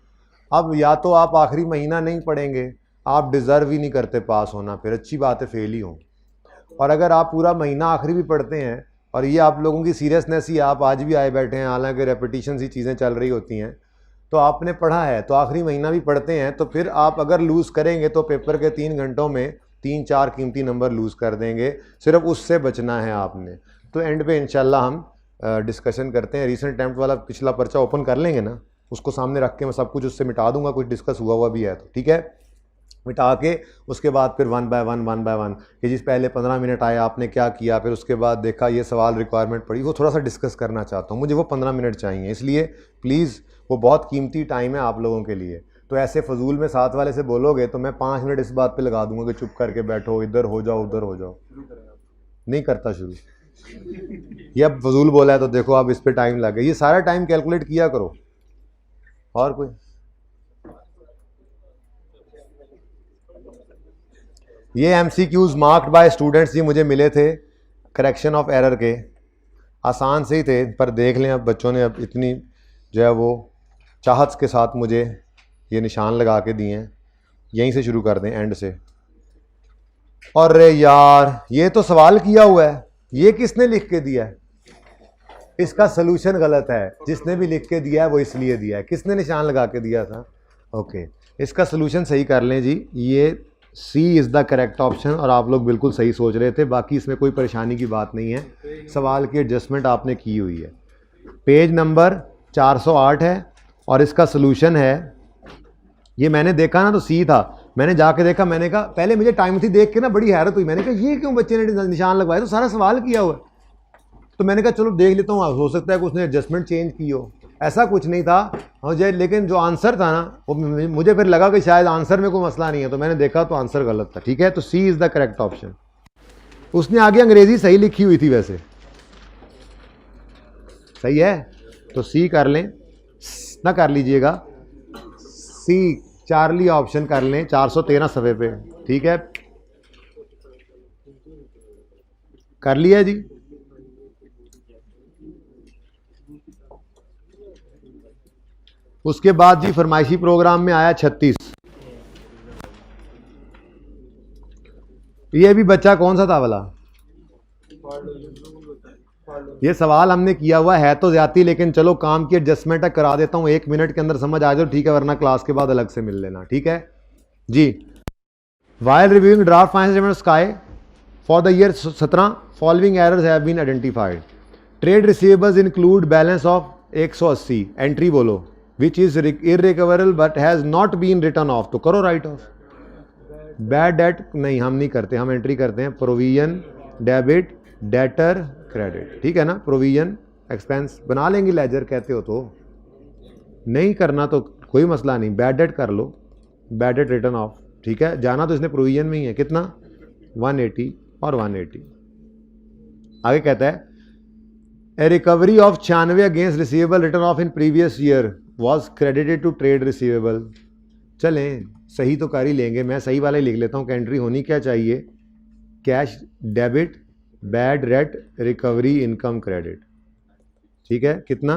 अब या तो आप आखिरी महीना नहीं पढ़ेंगे, आप डिज़र्व ही नहीं करते पास होना, फिर अच्छी बात है फेल ही हो। और अगर आप पूरा महीना आखिरी भी पढ़ते हैं, और ये आप लोगों की सीरियसनेस ही, आप आज भी आए बैठे हैं, हालांकि रेपिटेशन सी चीज़ें चल रही होती हैं, तो आपने पढ़ा है तो आखिरी महीना भी पढ़ते हैं, तो फिर आप अगर लूज़ करेंगे तो पेपर के 3 घंटों में 3-4 कीमती नंबर लूज़ कर देंगे। सिर्फ उससे बचना है आपने। तो एंड पे इंशाल्लाह हम डिस्कशन करते हैं। रीसेंट अटैम्प्ट वाला पिछला पर्चा ओपन कर लेंगे ना, उसको सामने रख के मैं सब कुछ उससे मिटा दूंगा, कुछ डिस्कस हुआ भी है तो ठीक है, मिटा के उसके बाद फिर वन बाय वन कि जिस पहले 15 मिनट आए आपने क्या किया, फिर उसके बाद देखा ये सवाल रिक्वायरमेंट पड़ी, वो थोड़ा सा डिस्कस करना चाहता हूँ। मुझे वो 15 मिनट चाहिए, इसलिए प्लीज़ वो बहुत कीमती टाइम है आप लोगों के लिए। तो ऐसे फजूल में साथ वाले से बोलोगे तो मैं 5 मिनट इस बात पे लगा दूंगा कि चुप करके बैठो, इधर हो जाओ उधर हो जाओ। नहीं करता शुरू, ये अब फजूल बोला है तो देखो आप इस पे टाइम लगे, ये सारा टाइम कैलकुलेट किया करो। और कोई ये MCQs मार्क्ड बाय स्टूडेंट्स जी मुझे मिले थे करेक्शन ऑफ एरर के, आसान से ही थे, पर देख लें अब बच्चों ने अब इतनी जो है वो चाहत के साथ मुझे ये निशान लगा के दिए हैं। यहीं से शुरू कर दें, एंड से। और रे यार ये तो सवाल किया हुआ है, ये किसने लिख के दिया है? इसका सलूशन गलत है, जिसने भी लिख के दिया है वो इसलिए दिया है, किसने निशान लगा के दिया था? ओके, इसका सलूशन सही कर लें जी, ये सी इज़ द करेक्ट ऑप्शन, और आप लोग बिल्कुल सही सोच रहे थे, बाकी इसमें कोई परेशानी की बात नहीं है, सवाल की एडजस्टमेंट आपने की हुई है। पेज नंबर 408 है और इसका सलूशन है, ये मैंने देखा ना तो सी था, मैंने जाके देखा, मैंने कहा पहले मुझे टाइम थी देख के ना बड़ी हैरत हुई, मैंने कहा ये क्यों बच्चे ने निशान लगवाए, तो सारा सवाल किया हुआ है। तो मैंने कहा चलो देख लेता हूँ, हो सकता है कि उसने एडजस्टमेंट चेंज की हो, ऐसा कुछ नहीं था मुझे। लेकिन जो आंसर था ना वो मुझे फिर लगा कि शायद आंसर में कोई मसला नहीं है, तो मैंने देखा तो आंसर गलत था। ठीक है, तो सी इज़ द करेक्ट ऑप्शन। उसने आगे अंग्रेजी सही लिखी हुई थी, वैसे सही है, तो सी कर लें ना, कर लीजिएगा सी, चार्ली ऑप्शन कर लें 413 सफ़े पे। ठीक है, कर लिया जी। उसके बाद जी फरमाइशी प्रोग्राम में आया 36, ये भी बच्चा कौन सा था वाला? ये सवाल हमने किया हुआ है तो ज्यादा, लेकिन चलो काम की एडजस्टमेंट करा देता हूं, 1 मिनट के अंदर समझ आ जाओ, ठीक है, वरना क्लास के बाद अलग से मिल लेना। ठीक है जी। While reviewing draft finance statement Sky for the year 17 following errors have been identified. Trade receivables include balance of 180, entry बोलो, which is irrecoverable but has not been written off, तो करो राइट ऑफ। बैड डेट नहीं, हम नहीं करते, हम एंट्री करते हैं प्रोविजन डेबिट डेटर क्रेडिट। ठीक है ना, प्रोविजन एक्सपेंस बना लेंगे, लेजर कहते हो तो नहीं करना तो कोई मसला नहीं, बैड डेट कर लो, बैड डेट रिटर्न ऑफ। ठीक है, जाना तो इसने प्रोविजन में ही है, कितना 180 और 180। आगे कहता है a recovery of 96 against receivable written off in previous year was credited to trade receivable. चलें सही तो कर ही लेंगे, मैं सही वाला ही लिख लेता हूँ कि एंट्री होनी क्या चाहिए, cash debit bad debt recovery income credit. ठीक है, कितना,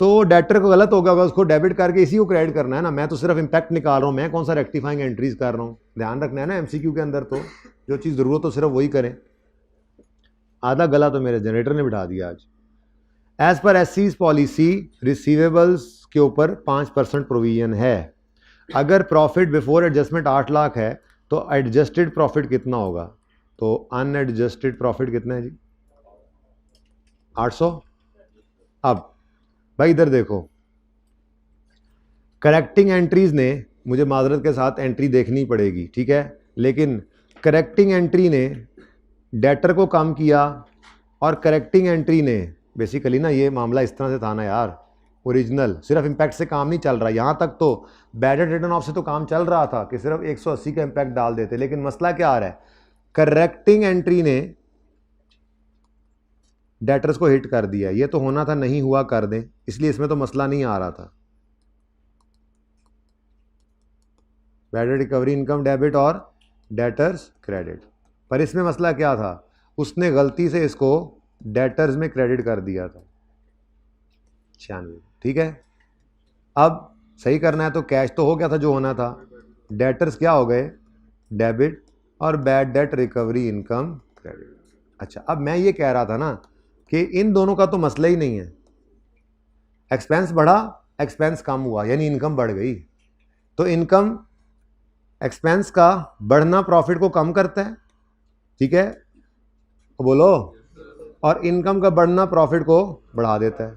तो डेटर को गलत हो गया होगा, उसको डेबिट करके इसी को क्रेडिट करना है ना, मैं तो सिर्फ इम्पैक्ट निकाल रहा हूँ, मैं कौन सा रेक्टिफाइंग एंट्रीज कर रहा हूँ, ध्यान रखना है ना MCQ के अंदर, तो जो चीज़ ज़रूरत हो सिर्फ वही करें। आधा गला तो मेरे जनरेटर ने बिठा दिया आज। As per SC's policy receivables के ऊपर 5% प्रोविजन है, अगर प्रॉफिट बिफोर एडजस्टमेंट 8 लाख है तो एडजस्टेड प्रॉफिट कितना होगा, तो अनएडजस्टेड प्रॉफिट कितना है जी 800। अब भाई इधर देखो, करेक्टिंग एंट्रीज ने, मुझे माजरत के साथ एंट्री देखनी पड़ेगी, ठीक है, लेकिन करेक्टिंग एंट्री ने डेटर को कम किया, और करेक्टिंग एंट्री ने बेसिकली ना, ये मामला इस तरह से था ना यार, ओरिजिनल सिर्फ इम्पैक्ट से काम नहीं चल रहा, यहाँ तक तो बैड डेट रिटर्न ऑफ से तो काम चल रहा था कि सिर्फ 180 का इम्पैक्ट डाल देते, लेकिन मसला क्या आ रहा है, करेक्टिंग एंट्री ने डेटर्स को हिट कर दिया, ये तो होना था नहीं हुआ कर दें, इसलिए इसमें तो मसला नहीं आ रहा था, bad debt recovery income debit और डेटर्स क्रेडिट। पर इसमें मसला क्या था, उसने गलती से इसको डेटर्स में क्रेडिट कर दिया था 96। ठीक है, अब सही करना है तो कैश तो हो गया था जो होना था, डेटर्स क्या हो गए, डेबिट, और bad debt recovery income credit. अच्छा, अब मैं ये कह रहा था ना कि इन दोनों का तो मसला ही नहीं है, एक्सपेंस बढ़ा एक्सपेंस कम हुआ यानी इनकम बढ़ गई, तो इनकम एक्सपेंस का बढ़ना प्रॉफिट को कम करता है, ठीक है, तो बोलो, और इनकम का बढ़ना प्रॉफिट को बढ़ा देता है।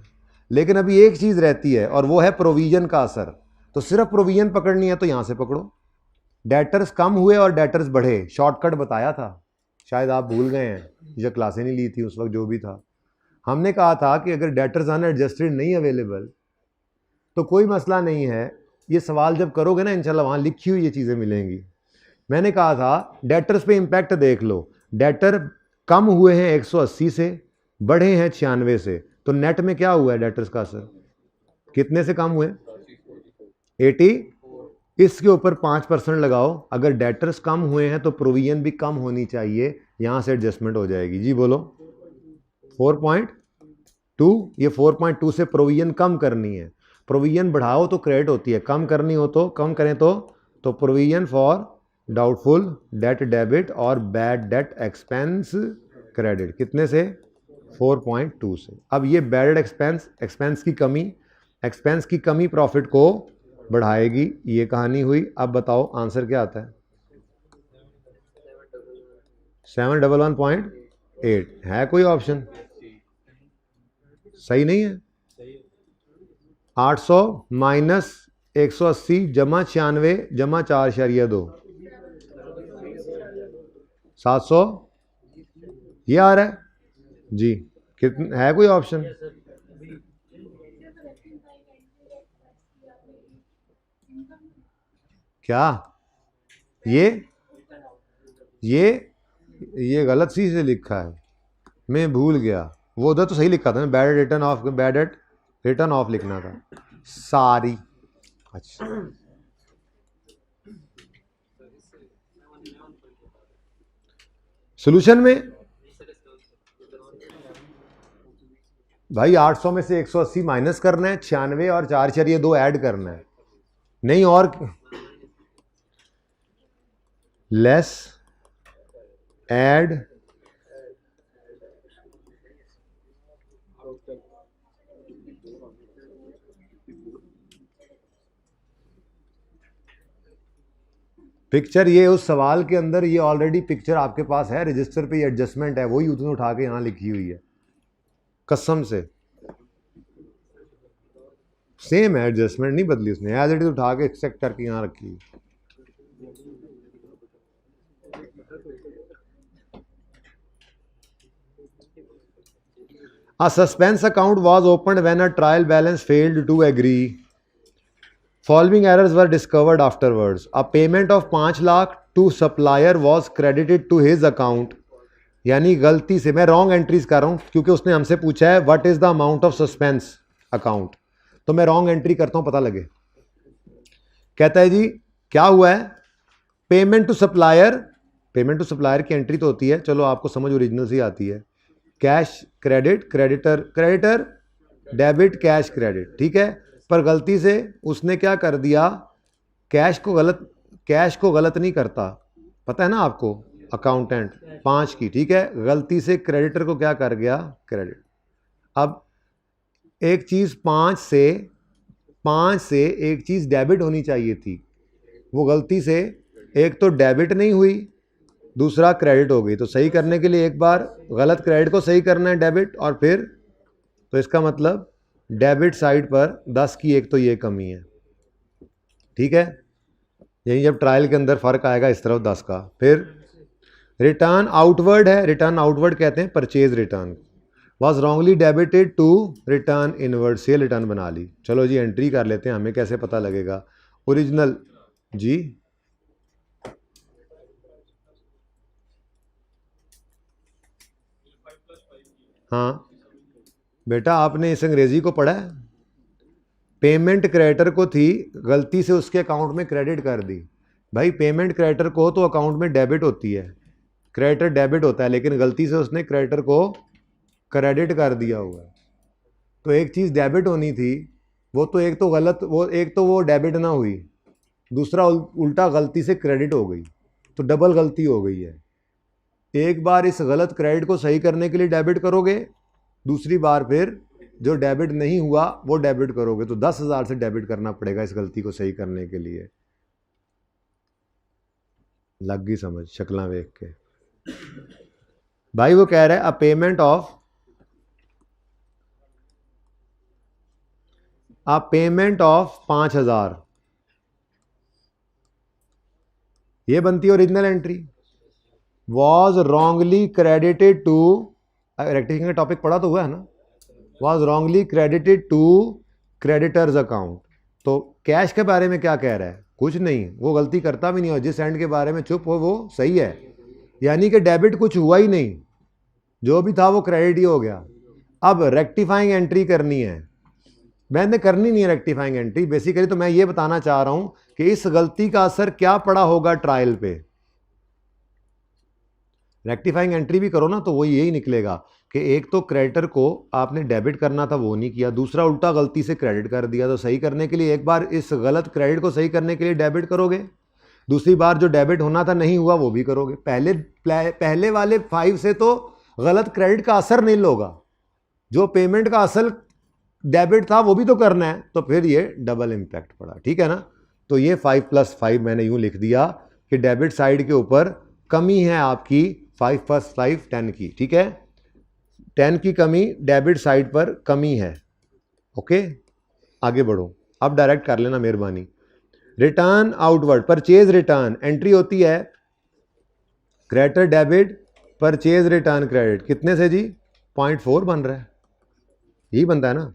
लेकिन अभी एक चीज़ रहती है और वो है प्रोविजन का असर। तो सिर्फ प्रोविजन पकड़नी है तो यहाँ से पकड़ो, डेटर्स कम हुए और डेटर्स बढ़े, शॉर्टकट बताया था, शायद आप भूल गए हैं या क्लासें नहीं ली थी उस वक्त, जो भी था हमने कहा था कि अगर डेटर्स अनएडजस्टेड नहीं अवेलेबल तो कोई मसला नहीं है, ये सवाल जब करोगे ना इंशाल्लाह वहाँ लिखी हुई ये चीज़ें मिलेंगी। मैंने कहा था डेटर्स पे इम्पैक्ट देख लो, डेटर कम हुए हैं 180 से, बढ़े हैं 96 से, तो नेट में क्या हुआ है डेटर्स का असर, कितने से कम हुए, 80, इसके ऊपर 5% लगाओ, अगर डेटर्स कम हुए हैं तो प्रोविजन भी कम होनी चाहिए, यहां से एडजस्टमेंट हो जाएगी। जी बोलो, 4.2, ये 4.2 से प्रोविजन कम करनी है, प्रोविजन बढ़ाओ तो क्रेडिट होती है, कम करनी हो तो कम करें तो provision for doubtful debt debit और बैड डेट एक्सपेंस क्रेडिट, कितने से, 4.2 से। अब ये बैड एक्सपेंस की कमी प्रॉफिट को बढ़ाएगी, ये कहानी हुई। अब बताओ आंसर क्या आता है, 711.8 है कोई ऑप्शन, सही नहीं है, 800 माइनस 180 जमा 96 जमा 4.2, 700, ये आ रहा है जी, कितना है कोई ऑप्शन, क्या ये गलत सी से लिखा है, मैं भूल गया, वो उधर तो सही लिखा था ना, बैड रिटर्न ऑफ लिखना था, सारी। अच्छा, सॉल्यूशन में भाई 800 में से 180 माइनस करना है, 96 और 4.2 ऐड करना है, नहीं और लेस ऐड पिक्चर, ये उस सवाल के अंदर ये ऑलरेडी पिक्चर आपके पास है, रजिस्टर पे ये एडजस्टमेंट है, वही उसने उठा के यहां लिखी हुई है, कसम से सेम है, एडजस्टमेंट नहीं बदली उसने, एज इट इज उठा के एक्सेप्ट करके यहां रखी है। A suspense account was opened when a trial balance failed to agree. Following errors were discovered afterwards. A payment of 5 lakh to supplier was credited to his account. यानी गलती से, मैं रॉन्ग एंट्रीज कर रहा हूं क्योंकि उसने हमसे पूछा है what is the amount of suspense account, तो मैं रॉन्ग एंट्री करता हूं, पता लगे। कहता है जी क्या हुआ है, पेमेंट टू सप्लायर की एंट्री तो होती है, चलो आपको समझ ओरिजिनल से आती है, cash credit, creditor debit cash credit, ठीक है, पर गलती से उसने क्या कर दिया, कैश को गलत नहीं करता, पता है ना आपको, अकाउंटेंट 5 की, ठीक है, गलती से क्रेडिटर को क्या कर गया, क्रेडिट। अब एक चीज़ 5 से एक चीज़ डेबिट होनी चाहिए थी, वो गलती से एक तो डेबिट नहीं हुई, दूसरा क्रेडिट हो गई, तो सही करने के लिए एक बार गलत क्रेडिट को सही करना है डेबिट, और फिर तो इसका मतलब डेबिट साइड पर 10 की एक तो ये कमी है, ठीक है, यही जब ट्रायल के अंदर फर्क आएगा इस तरफ 10 का। फिर रिटर्न आउटवर्ड है, रिटर्न आउटवर्ड कहते हैं purchase return, was wrongly debited to return inward, sale return बना ली। चलो जी एंट्री कर लेते हैं, हमें कैसे पता लगेगा ओरिजिनल जी, हाँ बेटा आपने इस अंग्रेजी को पढ़ा है, पेमेंट क्रेडिटर को थी, गलती से उसके अकाउंट में क्रेडिट कर दी, भाई पेमेंट क्रेडिटर को तो अकाउंट में डेबिट होती है, क्रेडिटर डेबिट होता है, लेकिन गलती से उसने क्रेडिटर को क्रेडिट कर दिया हुआ है, तो एक चीज़ डेबिट होनी थी वो तो एक तो गलत, वो डेबिट ना हुई, दूसरा उल्टा गलती से क्रेडिट हो गई, तो डबल गलती हो गई है। एक बार इस गलत क्रेडिट को सही करने के लिए डेबिट करोगे, दूसरी बार फिर जो डेबिट नहीं हुआ वो डेबिट करोगे, तो 10,000 से डेबिट करना पड़ेगा इस गलती को सही करने के लिए। लग गई समझ शक्लां देख के? भाई वो कह रहा है अ पेमेंट ऑफ 5,000, ये बनती है original entry. Was wrongly credited to, rectification का टॉपिक पढ़ा तो हुआ है ना, was wrongly credited to creditors account. तो कैश के बारे में क्या कह रहा है? कुछ नहीं, वो गलती करता भी नहीं, और जिस एंड के बारे में चुप हो वो सही है, यानी कि डेबिट कुछ हुआ ही नहीं, जो भी था वो क्रेडिट ही हो गया। अब रेक्टिफाइंग एंट्री करनी है, मैंने करनी नहीं है रेक्टिफाइंग एंट्री, बेसिकली तो मैं ये बताना चाह रहा हूं कि इस गलती का असर क्या पड़ा होगा ट्रायल पे। रेक्टिफाइंग एंट्री भी करो ना तो वो यही निकलेगा कि एक तो क्रेडिटर को आपने डेबिट करना था वो नहीं किया, दूसरा उल्टा गलती से क्रेडिट कर दिया। तो सही करने के लिए एक बार इस गलत क्रेडिट को सही करने के लिए डेबिट करोगे, दूसरी बार जो डेबिट होना था नहीं हुआ वो भी करोगे। पहले वाले 5 से तो गलत क्रेडिट का असर नहीं लोगा, जो पेमेंट का असल डेबिट था वो भी तो करना है, तो फिर ये डबल इंपैक्ट पड़ा, ठीक है ना। तो ये 5+5 मैंने यूं लिख दिया कि डेबिट साइड के ऊपर कमी है आपकी 5+5 10 की, ठीक है, 10 की कमी डेबिट साइड पर कमी है। ओके, आगे बढ़ो, अब डायरेक्ट कर लेना मेहरबानी। Return outward, purchase return entry होती है creditor debit, purchase return credit, कितने से जी? 0.4 बन रहा है, यही बनता है ना।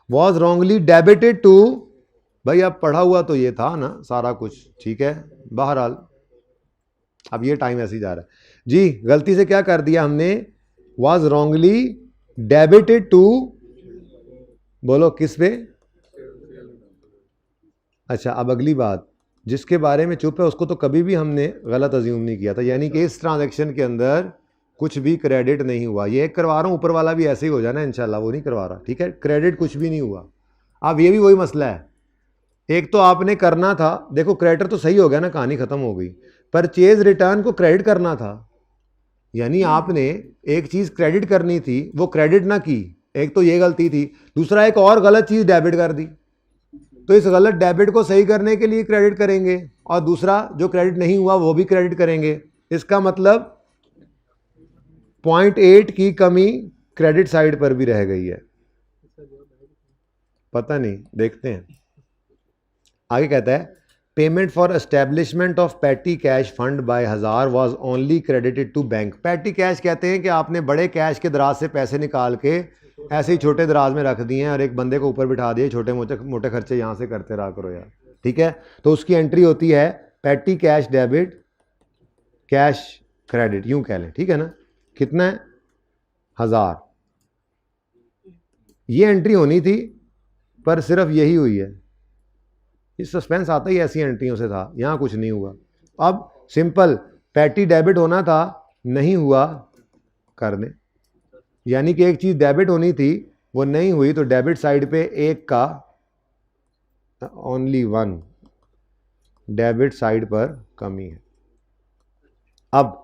वॉज रॉन्गली डेबिटेड टू, भाई अब पढ़ा हुआ तो ये था ना सारा कुछ, ठीक है, बहरहाल अब ये टाइम ऐसे ही जा रहा है जी। गलती से क्या कर दिया हमने? वॉज रॉन्गली डेबिटेड टू, बोलो किस पे? अच्छा, अब अगली बात, जिसके बारे में चुप है उसको तो कभी भी हमने गलत अज्यूम नहीं किया था, यानी कि इस ट्रांजैक्शन के अंदर कुछ भी क्रेडिट नहीं हुआ। ये एक करवा रहा हूं, ऊपर वाला भी ऐसे ही हो जाना इंशाल्लाह, वो नहीं करवा रहा, ठीक है, क्रेडिट कुछ भी नहीं हुआ। अब ये भी वही मसला है, एक तो आपने करना था, देखो क्रेडिटर तो सही हो गया ना, कहानी खत्म हो गई, परचेज रिटर्न को क्रेडिट करना था, यानी आपने एक चीज क्रेडिट करनी थी वो क्रेडिट ना की, एक तो ये गलती थी, दूसरा एक और गलत चीज डेबिट कर दी, तो इस गलत डेबिट को सही करने के लिए क्रेडिट करेंगे, और दूसरा जो क्रेडिट नहीं हुआ वो भी क्रेडिट करेंगे। इसका मतलब 0.8 की कमी क्रेडिट साइड पर भी रह गई है, पता नहीं, देखते हैं। आगे कहता है payment for establishment of petty cash fund by 1000 was only credited to bank. Petty cash कहते हैं कि आपने बड़े कैश के दराज से पैसे निकाल के ऐसे ही छोटे दराज में रख दिए हैं और एक बंदे को ऊपर बिठा दिए, छोटे मोटे खर्चे यहाँ से करते रहा करो यार, ठीक है। तो उसकी एंट्री होती है petty cash debit cash credit, यूं कह लें, ठीक है ना। कितना है? 1000। ये एंट्री होनी थी पर सिर्फ यही हुई है, इस सस्पेंस आता ही ऐसी एंट्रियों से था, यहां कुछ नहीं हुआ। अब सिंपल पैटी डेबिट होना था, नहीं हुआ, कर दें, यानी कि एक चीज डेबिट होनी थी वो नहीं हुई, तो डेबिट साइड पे एक का ओनली 1 डेबिट साइड पर कमी है। अब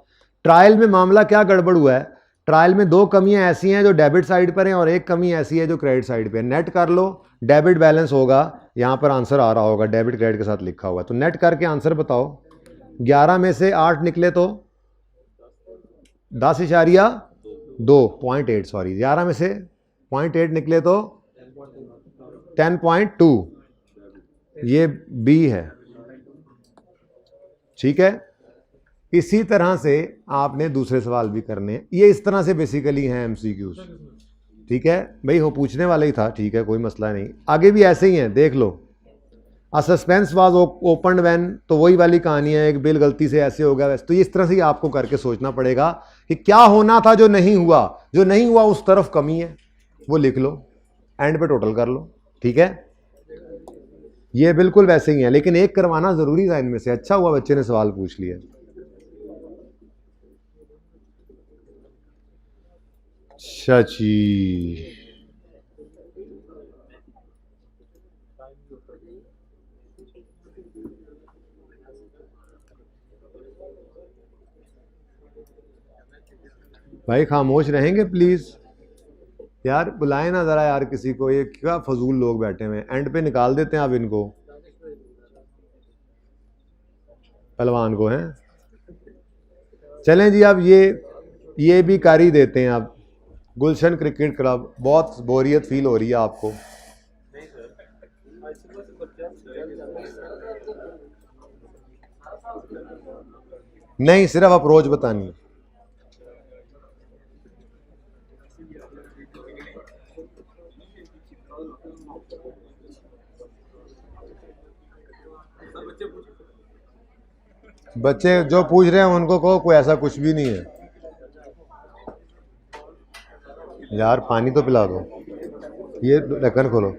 ट्रायल में मामला क्या गड़बड़ हुआ है? ट्रायल में 2 कमियां ऐसी हैं जो डेबिट साइड पर हैं और एक कमी ऐसी है जो क्रेडिट साइड पे है। नेट कर लो, डेबिट बैलेंस होगा, यहां पर आंसर आ रहा होगा डेबिट क्रेडिट के साथ लिखा हुआ है, तो नेट करके आंसर बताओ। 11 में से 8 निकले तो 10.2 0.8, सॉरी 11 में से 0.8 निकले तो 10.2, ये बी है, ठीक है। इसी तरह से आपने दूसरे सवाल भी करने हैं, ये इस तरह से बेसिकली हैं एमसीक्यूज, ठीक है भाई, हो पूछने वाला ही था, ठीक है, कोई मसला नहीं। आगे भी ऐसे ही हैं, देख लो। A suspense was opened when, तो वही वाली कहानी है, एक बिल गलती से ऐसे हो गया वैसे, तो इस तरह से ही आपको करके सोचना पड़ेगा कि क्या होना था जो नहीं हुआ, जो नहीं हुआ उस तरफ कमी है, वो लिख लो, एंड पे टोटल कर लो, ठीक है। ये बिल्कुल वैसे ही है, लेकिन एक करवाना जरूरी था इनमें से, अच्छा हुआ बच्चे ने सवाल पूछ लिया। अच्छा जी, भाई खामोश रहेंगे प्लीज़ यार, बुलाए ना ज़रा यार किसी को, ये क्या फजूल लोग बैठे हुए हैं, एंड पे निकाल देते हैं आप इनको, पहलवान को हैं। चलें जी, अब ये भी कर ही देते हैं आप। गुलशन क्रिकेट क्लब, बहुत बोरियत फील हो रही है आपको? नहीं, सिर्फ अप्रोच बतानी है। बच्चे जो पूछ रहे हैं उनको कहो कोई ऐसा कुछ भी नहीं है। यार पानी तो पिला दो, ये ढक्कन खोलो।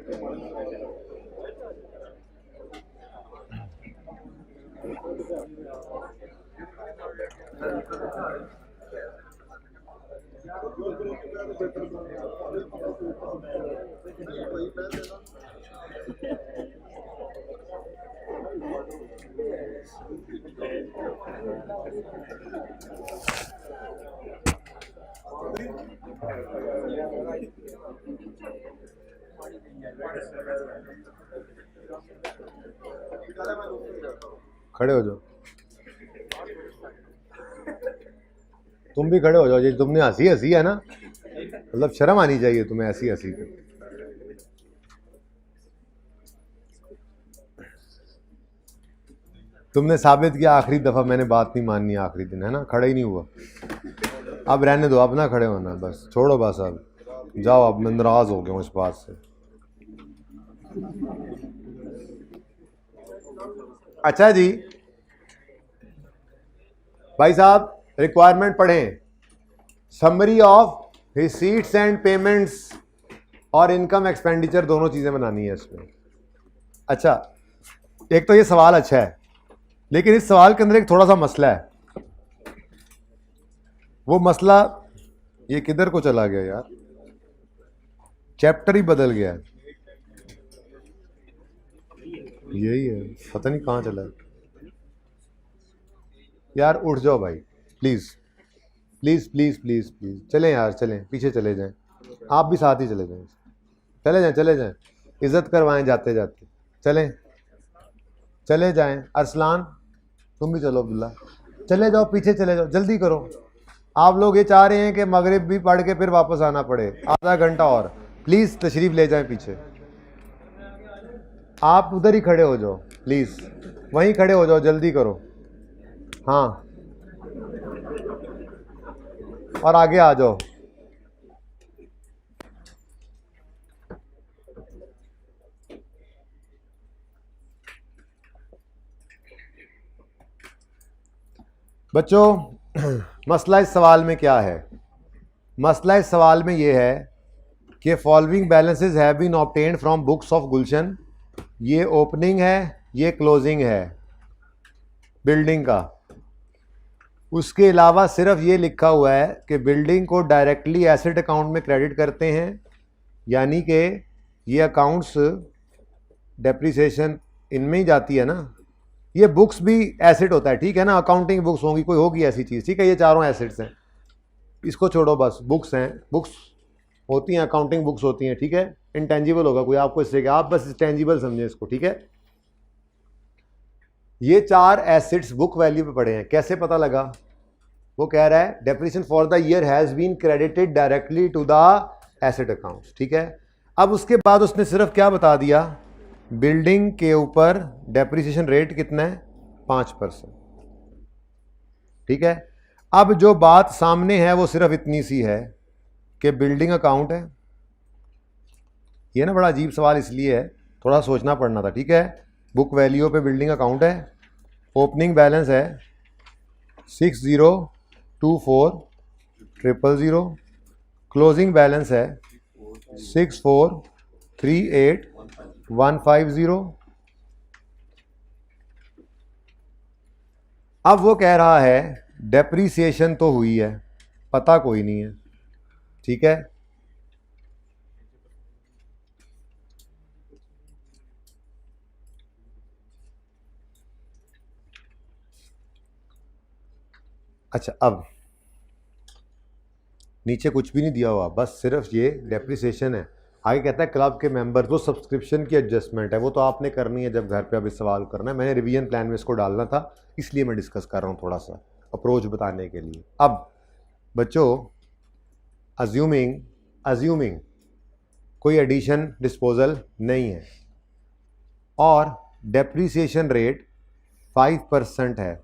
खड़े हो जाओ, तुम भी खड़े हो जाओ। ये तुमने हंसी हंसी है ना, मतलब शर्म आनी चाहिए तुम्हें ऐसी हंसी पे। तुमने साबित किया आखिरी दफा, मैंने बात नहीं माननी आखिरी दिन, है ना, खड़े ही नहीं हुआ। अब रहने दो, अब ना खड़े होना, बस छोड़ो, बस अब जाओ, अब मैं नाराज हो गया हूँ इस बात से। अच्छा जी भाई साहब, रिक्वायरमेंट पढ़ें। Summary of receipts and payments और इनकम एक्सपेंडिचर, दोनों चीज़ें बनानी है इसमें। अच्छा, एक तो ये सवाल अच्छा है, लेकिन इस सवाल के अंदर एक थोड़ा सा मसला है। वो मसला, ये किधर को चला गया यार, चैप्टर ही बदल गया है। यही है, पता नहीं कहाँ चला है। यार उठ जाओ भाई, please please please please please, चलें यार, चलें, पीछे चले जाएं, आप भी साथ ही चले जाएं, चले जाएं, चले जाएं, इज्जत करवाएं जाते जाते, चलें, चले जाएं। अरसलान तुम भी चलो, अब्दुल्ला चले जाओ, पीछे चले जाओ, जल्दी करो। आप लोग ये चाह रहे हैं कि मगरिब भी पढ़ के फिर वापस आना पड़े, आधा घंटा और, प्लीज़ तशरीफ़ ले जाएं पीछे। आप उधर ही खड़े हो जाओ प्लीज़, वहीं खड़े हो जाओ, जल्दी करो। हाँ, और आगे आ जाओ। बच्चों, मसला इस सवाल में क्या है? मसला इस सवाल में ये है कि following balances have been obtained from books of Gulshan. ये ओपनिंग है, ये क्लोजिंग है बिल्डिंग का। उसके अलावा सिर्फ ये लिखा हुआ है कि बिल्डिंग को डायरेक्टली एसेट अकाउंट में क्रेडिट करते हैं, यानी कि ये अकाउंट्स डेप्रिसिएशन इनमें ही जाती है ना। ये बुक्स भी एसेट होता है, ठीक है ना, अकाउंटिंग बुक्स होंगी, कोई होगी ऐसी चीज़, ठीक है, ये चारों एसेट्स हैं, इसको छोड़ो, बस बुक्स हैं, बुक्स होती हैं, अकाउंटिंग बुक्स होती हैं, ठीक है। इंटेंजिबल होगा कोई आपको इससे, आप बस टेंजिबल समझें इसको, ठीक है। ये चार एसेट्स बुक वैल्यू पे पड़े हैं, कैसे पता लगा? वो कह रहा है depreciation for the year has been credited directly to the asset accounts, ठीक है। अब उसके बाद उसने सिर्फ क्या बता दिया, बिल्डिंग के ऊपर डेप्रिसिएशन रेट कितना है, 5%, ठीक है। अब जो बात सामने है वो सिर्फ इतनी सी है कि बिल्डिंग अकाउंट है। ये ना बड़ा अजीब सवाल इसलिए है, थोड़ा सोचना पड़ना था, ठीक है। बुक वैल्यू पे बिल्डिंग अकाउंट है, ओपनिंग बैलेंस है 60240000, क्लोजिंग बैलेंस है 6438150। अब वो कह रहा है डेप्रीसिएशन तो हुई है, पता कोई नहीं है, ठीक है। अच्छा, अब नीचे कुछ भी नहीं दिया हुआ, बस सिर्फ ये डेप्रिसिएशन है। आगे कहता है क्लब के मेंबर, वो सब्सक्रिप्शन की एडजस्टमेंट है, वो तो आपने करनी है जब घर पे अभी सवाल करना है। मैंने रिवीजन प्लान में इसको डालना था, इसलिए मैं डिस्कस कर रहा हूँ थोड़ा सा अप्रोच बताने के लिए। अब बच्चों, अज्यूमिंग कोई एडिशन डिस्पोजल नहीं है और डेप्रीसिएशन रेट 5% है,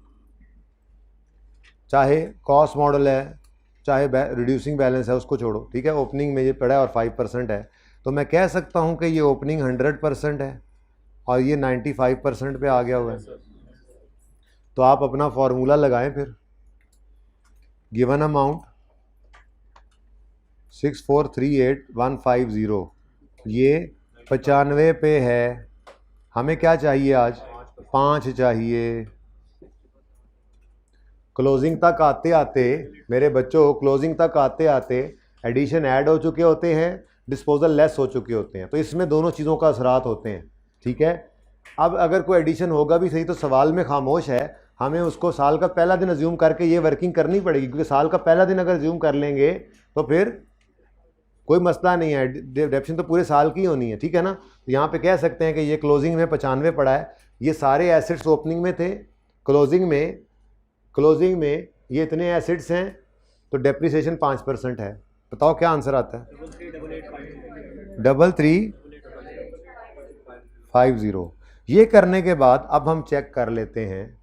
चाहे कॉस्ट मॉडल है चाहे रिड्यूसिंग बैलेंस है, उसको छोड़ो, ठीक है। ओपनिंग में ये पड़ा है और 5% है, तो मैं कह सकता हूँ कि ये ओपनिंग 100% है और ये 95% पे आ गया हुआ है। तो आप अपना फॉर्मूला लगाएं फिर। गिवन अमाउंट 6438150, ये 95 पे है, हमें क्या चाहिए आज? 5 चाहिए। क्लोजिंग तक आते आते मेरे बच्चों, क्लोजिंग तक आते आते एडिशन ऐड हो चुके होते हैं, डिस्पोजल लेस हो चुके होते हैं, तो इसमें दोनों चीज़ों का असरात होते हैं, ठीक है। अब अगर कोई एडिशन होगा भी सही तो सवाल में खामोश है, हमें उसको साल का पहला दिन अज्यूम करके ये वर्किंग करनी पड़ेगी, क्योंकि साल का पहला दिन अगर अज्यूम कर लेंगे तो फिर कोई मसला नहीं है, डेप्शन तो पूरे साल की होनी है, ठीक है ना। तो यहाँ पे कह सकते हैं कि ये क्लोजिंग में 95 पड़ा है, ये सारे एसेट्स ओपनिंग में थे, क्लोजिंग में ये इतने एसेट्स हैं, तो डेप्रिसिएशन 5% है। बताओ क्या आंसर आता है? 3350। ये करने के बाद अब हम चेक कर लेते हैं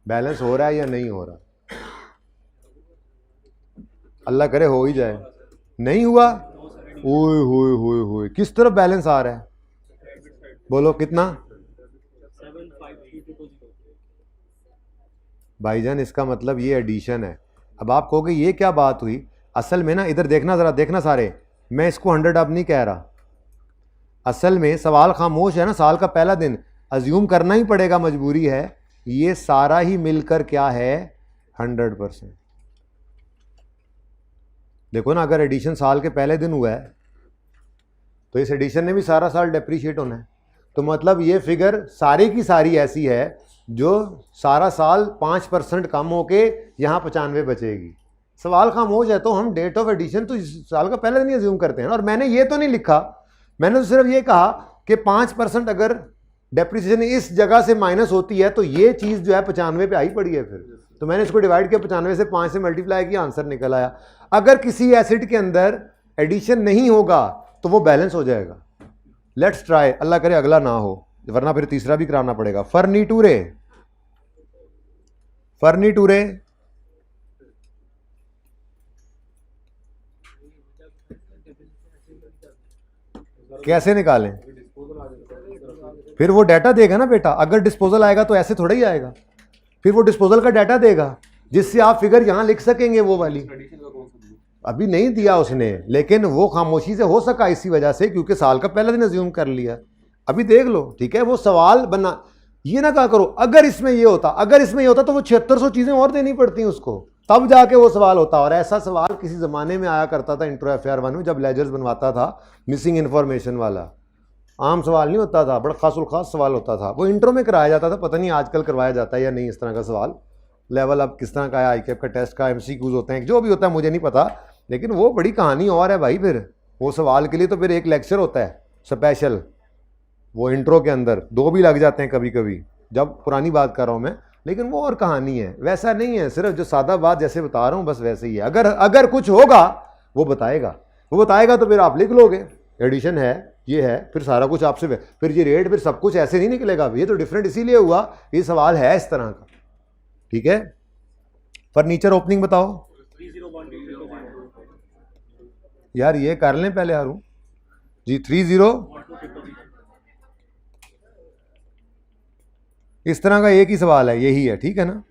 बैलेंस हो रहा है या नहीं हो रहा। अल्लाह करे हो ही जाए। नहीं हुआ? ओए होए होए होए, किस तरफ बैलेंस आ रहा है? बोलो कितना? भाईजान इसका मतलब ये एडिशन है। अब आप कहोगे ये क्या बात हुई? असल में ना, इधर देखना, ज़रा देखना सारे, मैं इसको 100 अब नहीं कह रहा। असल में सवाल खामोश है ना, साल का पहला दिन अज्यूम करना ही पड़ेगा, मजबूरी है। ये सारा ही मिलकर क्या है? 100%। देखो ना, अगर एडिशन साल के पहले दिन हुआ है तो इस एडिशन ने भी सारा साल डेप्रीशिएट होना है, तो मतलब ये फिगर सारी की सारी ऐसी है जो सारा साल 5% कम होके यहाँ 95 बचेगी। सवाल खामोश है तो हम डेट ऑफ एडिशन तो इस साल का पहले दिन अज्यूम करते हैं। और मैंने ये तो नहीं लिखा, मैंने तो सिर्फ ये कहा कि 5% अगर डेप्रिसिएशन इस जगह से माइनस होती है तो ये चीज़ जो है 95 पे आई पड़ी है। फिर तो मैंने इसको डिवाइड किया, 95 से 5 से मल्टीप्लाई किया, आंसर निकल आया। अगर किसी एसिड के अंदर एडिशन नहीं होगा तो वो बैलेंस हो जाएगा। लेट्स ट्राई, अल्लाह करे अगला ना हो, वरना फिर तीसरा भी कराना पड़ेगा। फर्नीटूरे कैसे निकालें? फिर वो डाटा देगा ना बेटा, अगर डिस्पोजल आएगा तो ऐसे थोड़ा ही आएगा, फिर वो डिस्पोजल का डाटा देगा जिससे आप फिगर यहां लिख सकेंगे। वो वाली अभी नहीं दिया उसने, लेकिन वो खामोशी से हो सका इसी वजह से क्योंकि साल का पहला दिन अज्यूम कर लिया। अभी देख लो, ठीक है। वो सवाल बना, ये ना कहा करो अगर इसमें ये होता, अगर इसमें ये होता तो वो 7600 चीजें और देनी पड़ती उसको, तब जाके वो सवाल होता। और ऐसा सवाल किसी ज़माने में आया करता था इंट्रो FR 1 में, जब लेजर्स बनवाता था, मिसिंग इन्फॉर्मेशन वाला। आम सवाल नहीं होता था, बड़ा खास सवाल होता था, वो इंट्रो में कराया जाता था। पता नहीं आजकल करवाया जाता है या नहीं इस तरह का सवाल। लेवल अब किस तरह का है, ICAP का टेस्ट का MCQs होते हैं, जो भी होता है मुझे नहीं पता, लेकिन वो बड़ी कहानी और है भाई। फिर वो सवाल के लिए तो फिर एक लेक्चर होता है स्पेशल, वो इंट्रो के अंदर 2 भी लग जाते हैं कभी कभी, जब पुरानी बात कर रहा हूँ मैं, लेकिन वो और कहानी है। वैसा नहीं है, सिर्फ जो सादा बात जैसे बता रहा हूँ बस वैसे ही है। अगर कुछ होगा वो बताएगा तो फिर आप लिख लोगे एडिशन है, ये है, फिर सारा कुछ आपसे, फिर ये रेट, फिर सब कुछ ऐसे नहीं निकलेगा। ये तो डिफरेंट इसीलिए हुआ, ये सवाल है इस तरह का, ठीक है। फर्नीचर ओपनिंग बताओ यार, ये कर लें पहले हारू जी। 30 इस तरह का एक ही सवाल है, यही है, ठीक है ना।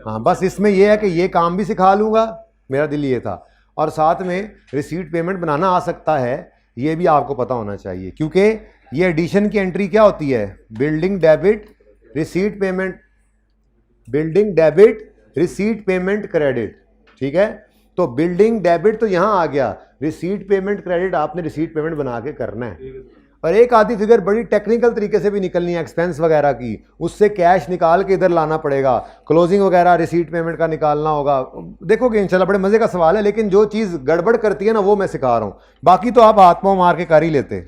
हाँ, बस इसमें यह है कि ये काम भी सिखा लूँगा, मेरा दिल ये था, और साथ में रिसीट पेमेंट बनाना आ सकता है, ये भी आपको पता होना चाहिए, क्योंकि ये एडिशन की एंट्री क्या होती है? Building debit receipt payment, building debit receipt payment credit, ठीक है। तो बिल्डिंग डेबिट तो यहाँ आ गया, रिसीट पेमेंट क्रेडिट आपने रिसीट पेमेंट बना के करना है। पर एक आधी फिगर बड़ी टेक्निकल तरीके से भी निकलनी है एक्सपेंस वगैरह की, उससे कैश निकाल के इधर लाना पड़ेगा, क्लोजिंग वगैरह रिसीट पेमेंट का निकालना होगा। देखोगे इंशाल्लाह बड़े मज़े का सवाल है, लेकिन जो चीज़ गड़बड़ करती है ना वो मैं सिखा रहा हूँ, बाकी तो आप हाथ पाँव मार के कर ही लेते,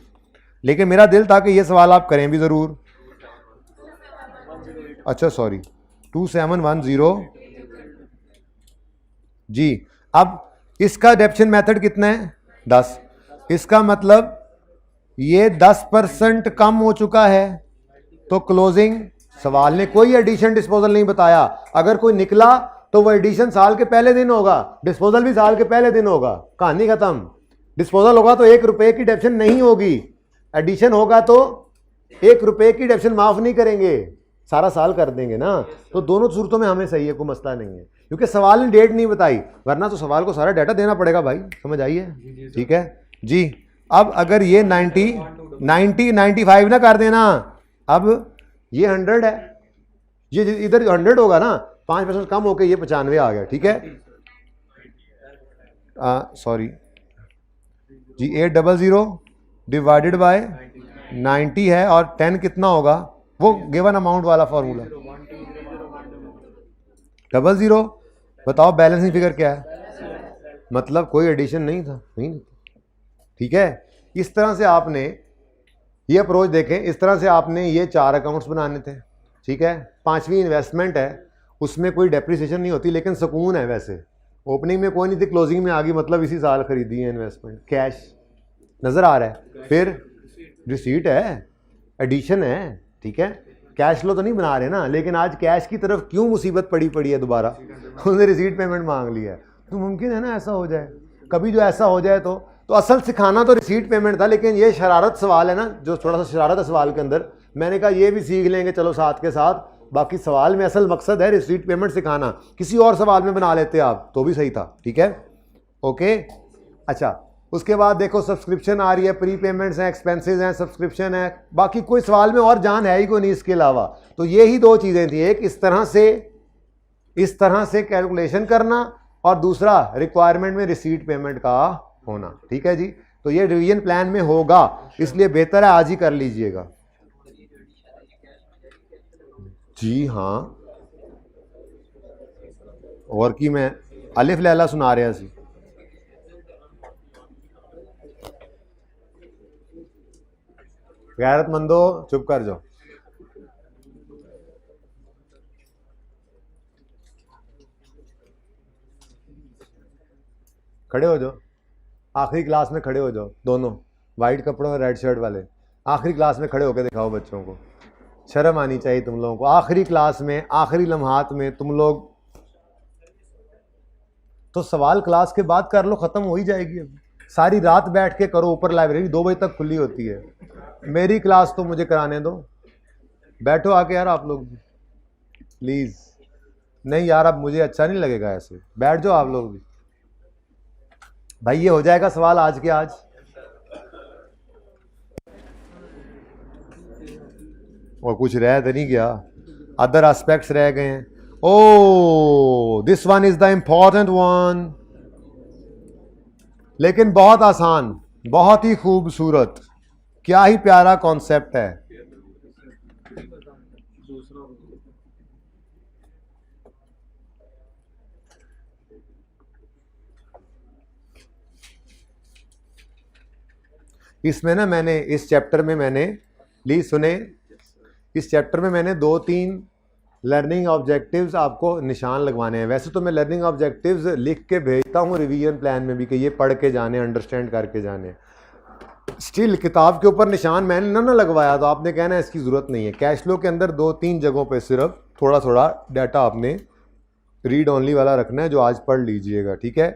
लेकिन मेरा दिल था कि ये सवाल आप करें भी ज़रूर। अच्छा सॉरी 2710 जी। अब इसका डेप्शन मेथड कितना है 10, इसका मतलब ये 10% कम हो चुका है, तो क्लोजिंग, सवाल ने कोई एडिशन डिस्पोजल नहीं बताया, अगर कोई निकला तो वो एडिशन साल के पहले दिन होगा, डिस्पोजल भी साल के पहले दिन होगा, कहानी खत्म। डिस्पोजल होगा तो 1 रुपए की डेप्शन नहीं होगी, एडिशन होगा तो 1 रुपए की डेप्शन माफ नहीं करेंगे, सारा साल कर देंगे ना। तो दोनों सूरतों में हमें सही है, कोई मसला नहीं है, क्योंकि सवाल ने डेट नहीं बताई, वरना तो सवाल को सारा डाटा देना पड़ेगा भाई, समझ आई है? ठीक है जी। अब अगर ये 95 ना कर देना, अब ये 100 है, ये इधर 100 होगा ना, 5% कम होकर ये 95 आ गया, ठीक है सॉरी जी। 800 डिवाइडेड बाय 90 है, और 10 कितना होगा, वो गिवन अमाउंट वाला फॉर्मूला 00। बताओ बैलेंसिंग फिगर क्या है, मतलब कोई एडिशन नहीं था, नहीं, ठीक है। इस तरह से आपने ये अप्रोच देखें, इस तरह से आपने ये 4 अकाउंट्स बनाने थे, ठीक है। 5वीं इन्वेस्टमेंट है, उसमें कोई डेप्रिसिएशन नहीं होती, लेकिन सुकून है, वैसे ओपनिंग में कोई नहीं थी, क्लोजिंग में आ गई, मतलब इसी साल खरीदी है इन्वेस्टमेंट, कैश नज़र आ रहा है, फिर रिसीट है, एडिशन है, ठीक है, कैश फ्लो तो नहीं बना रहे ना, लेकिन आज कैश की तरफ क्यों मुसीबत पड़ी है दोबारा, उसने रिसीट पेमेंट मांग लिया है, तो मुमकिन है ना ऐसा हो जाए कभी, जो ऐसा हो जाए तो असल सिखाना तो रिसीट पेमेंट था, लेकिन ये शरारत सवाल है ना, जो थोड़ा सा शरारत है सवाल के अंदर, मैंने कहा ये भी सीख लेंगे चलो साथ के साथ, बाकी सवाल में असल मकसद है रिसीट पेमेंट सिखाना, किसी और सवाल में बना लेते आप तो भी सही था, ठीक है ओके। अच्छा उसके बाद देखो सब्सक्रिप्शन आ रही है, प्री पेमेंट्स हैं, एक्सपेंसेस हैं, सब्सक्रिप्शन है, बाकी कोई सवाल में और जान है ही कोई नहीं इसके अलावा, तो ये ही 2 चीज़ें थी, एक इस तरह से कैलकुलेशन करना, और दूसरा रिक्वायरमेंट में रिसीट पेमेंट का होना, ठीक है जी। तो ये रिवीजन प्लान में होगा, इसलिए बेहतर है आज ही कर लीजिएगा जी। हाँ और की मैं अलिफ लैला सुना रहा सी, गैरतमंदो चुप कर जाओ, खड़े हो जाओ, आखिरी क्लास में खड़े हो जाओ, दोनों वाइट कपड़ों और रेड शर्ट वाले, आखिरी क्लास में खड़े होकर दिखाओ, बच्चों को शर्म आनी चाहिए तुम लोगों को, आखिरी क्लास में आखिरी लम्हात में तुम लोग, तो सवाल क्लास के बाद कर लो, ख़त्म हो ही जाएगी, अब सारी रात बैठ के करो, ऊपर लाइब्रेरी 2 बजे तक खुली होती है, मेरी क्लास तो मुझे कराने दो, बैठो आके यार आप लोग प्लीज़, नहीं यार अब मुझे अच्छा नहीं लगेगा ऐसे, बैठ जाओ आप लोग भी भाई, ये हो जाएगा सवाल आज के आज, और कुछ रह तो नहीं गया, अदर एस्पेक्ट्स रह गए हैं। Oh this one is the important one, लेकिन बहुत आसान, बहुत ही खूबसूरत, क्या ही प्यारा कॉन्सेप्ट है। इसमें ना मैंने इस चैप्टर में मैंने प्लीज सुने, इस चैप्टर में मैंने 2-3 लर्निंग ऑब्जेक्टिव्स आपको निशान लगवाने हैं। वैसे तो मैं लर्निंग ऑब्जेक्टिव्स लिख के भेजता हूँ रिवीजन प्लान में भी कि ये पढ़ के जाने, अंडरस्टैंड करके जाने, स्टिल किताब के ऊपर निशान मैंने ना लगवाया तो आपने कहना है इसकी ज़रूरत नहीं है। कैश फ्लो के अंदर 2-3 जगहों पे सिर्फ थोड़ा थोड़ा डाटा आपने रीड ओनली वाला रखना है, जो आज पढ़ लीजिएगा, ठीक है।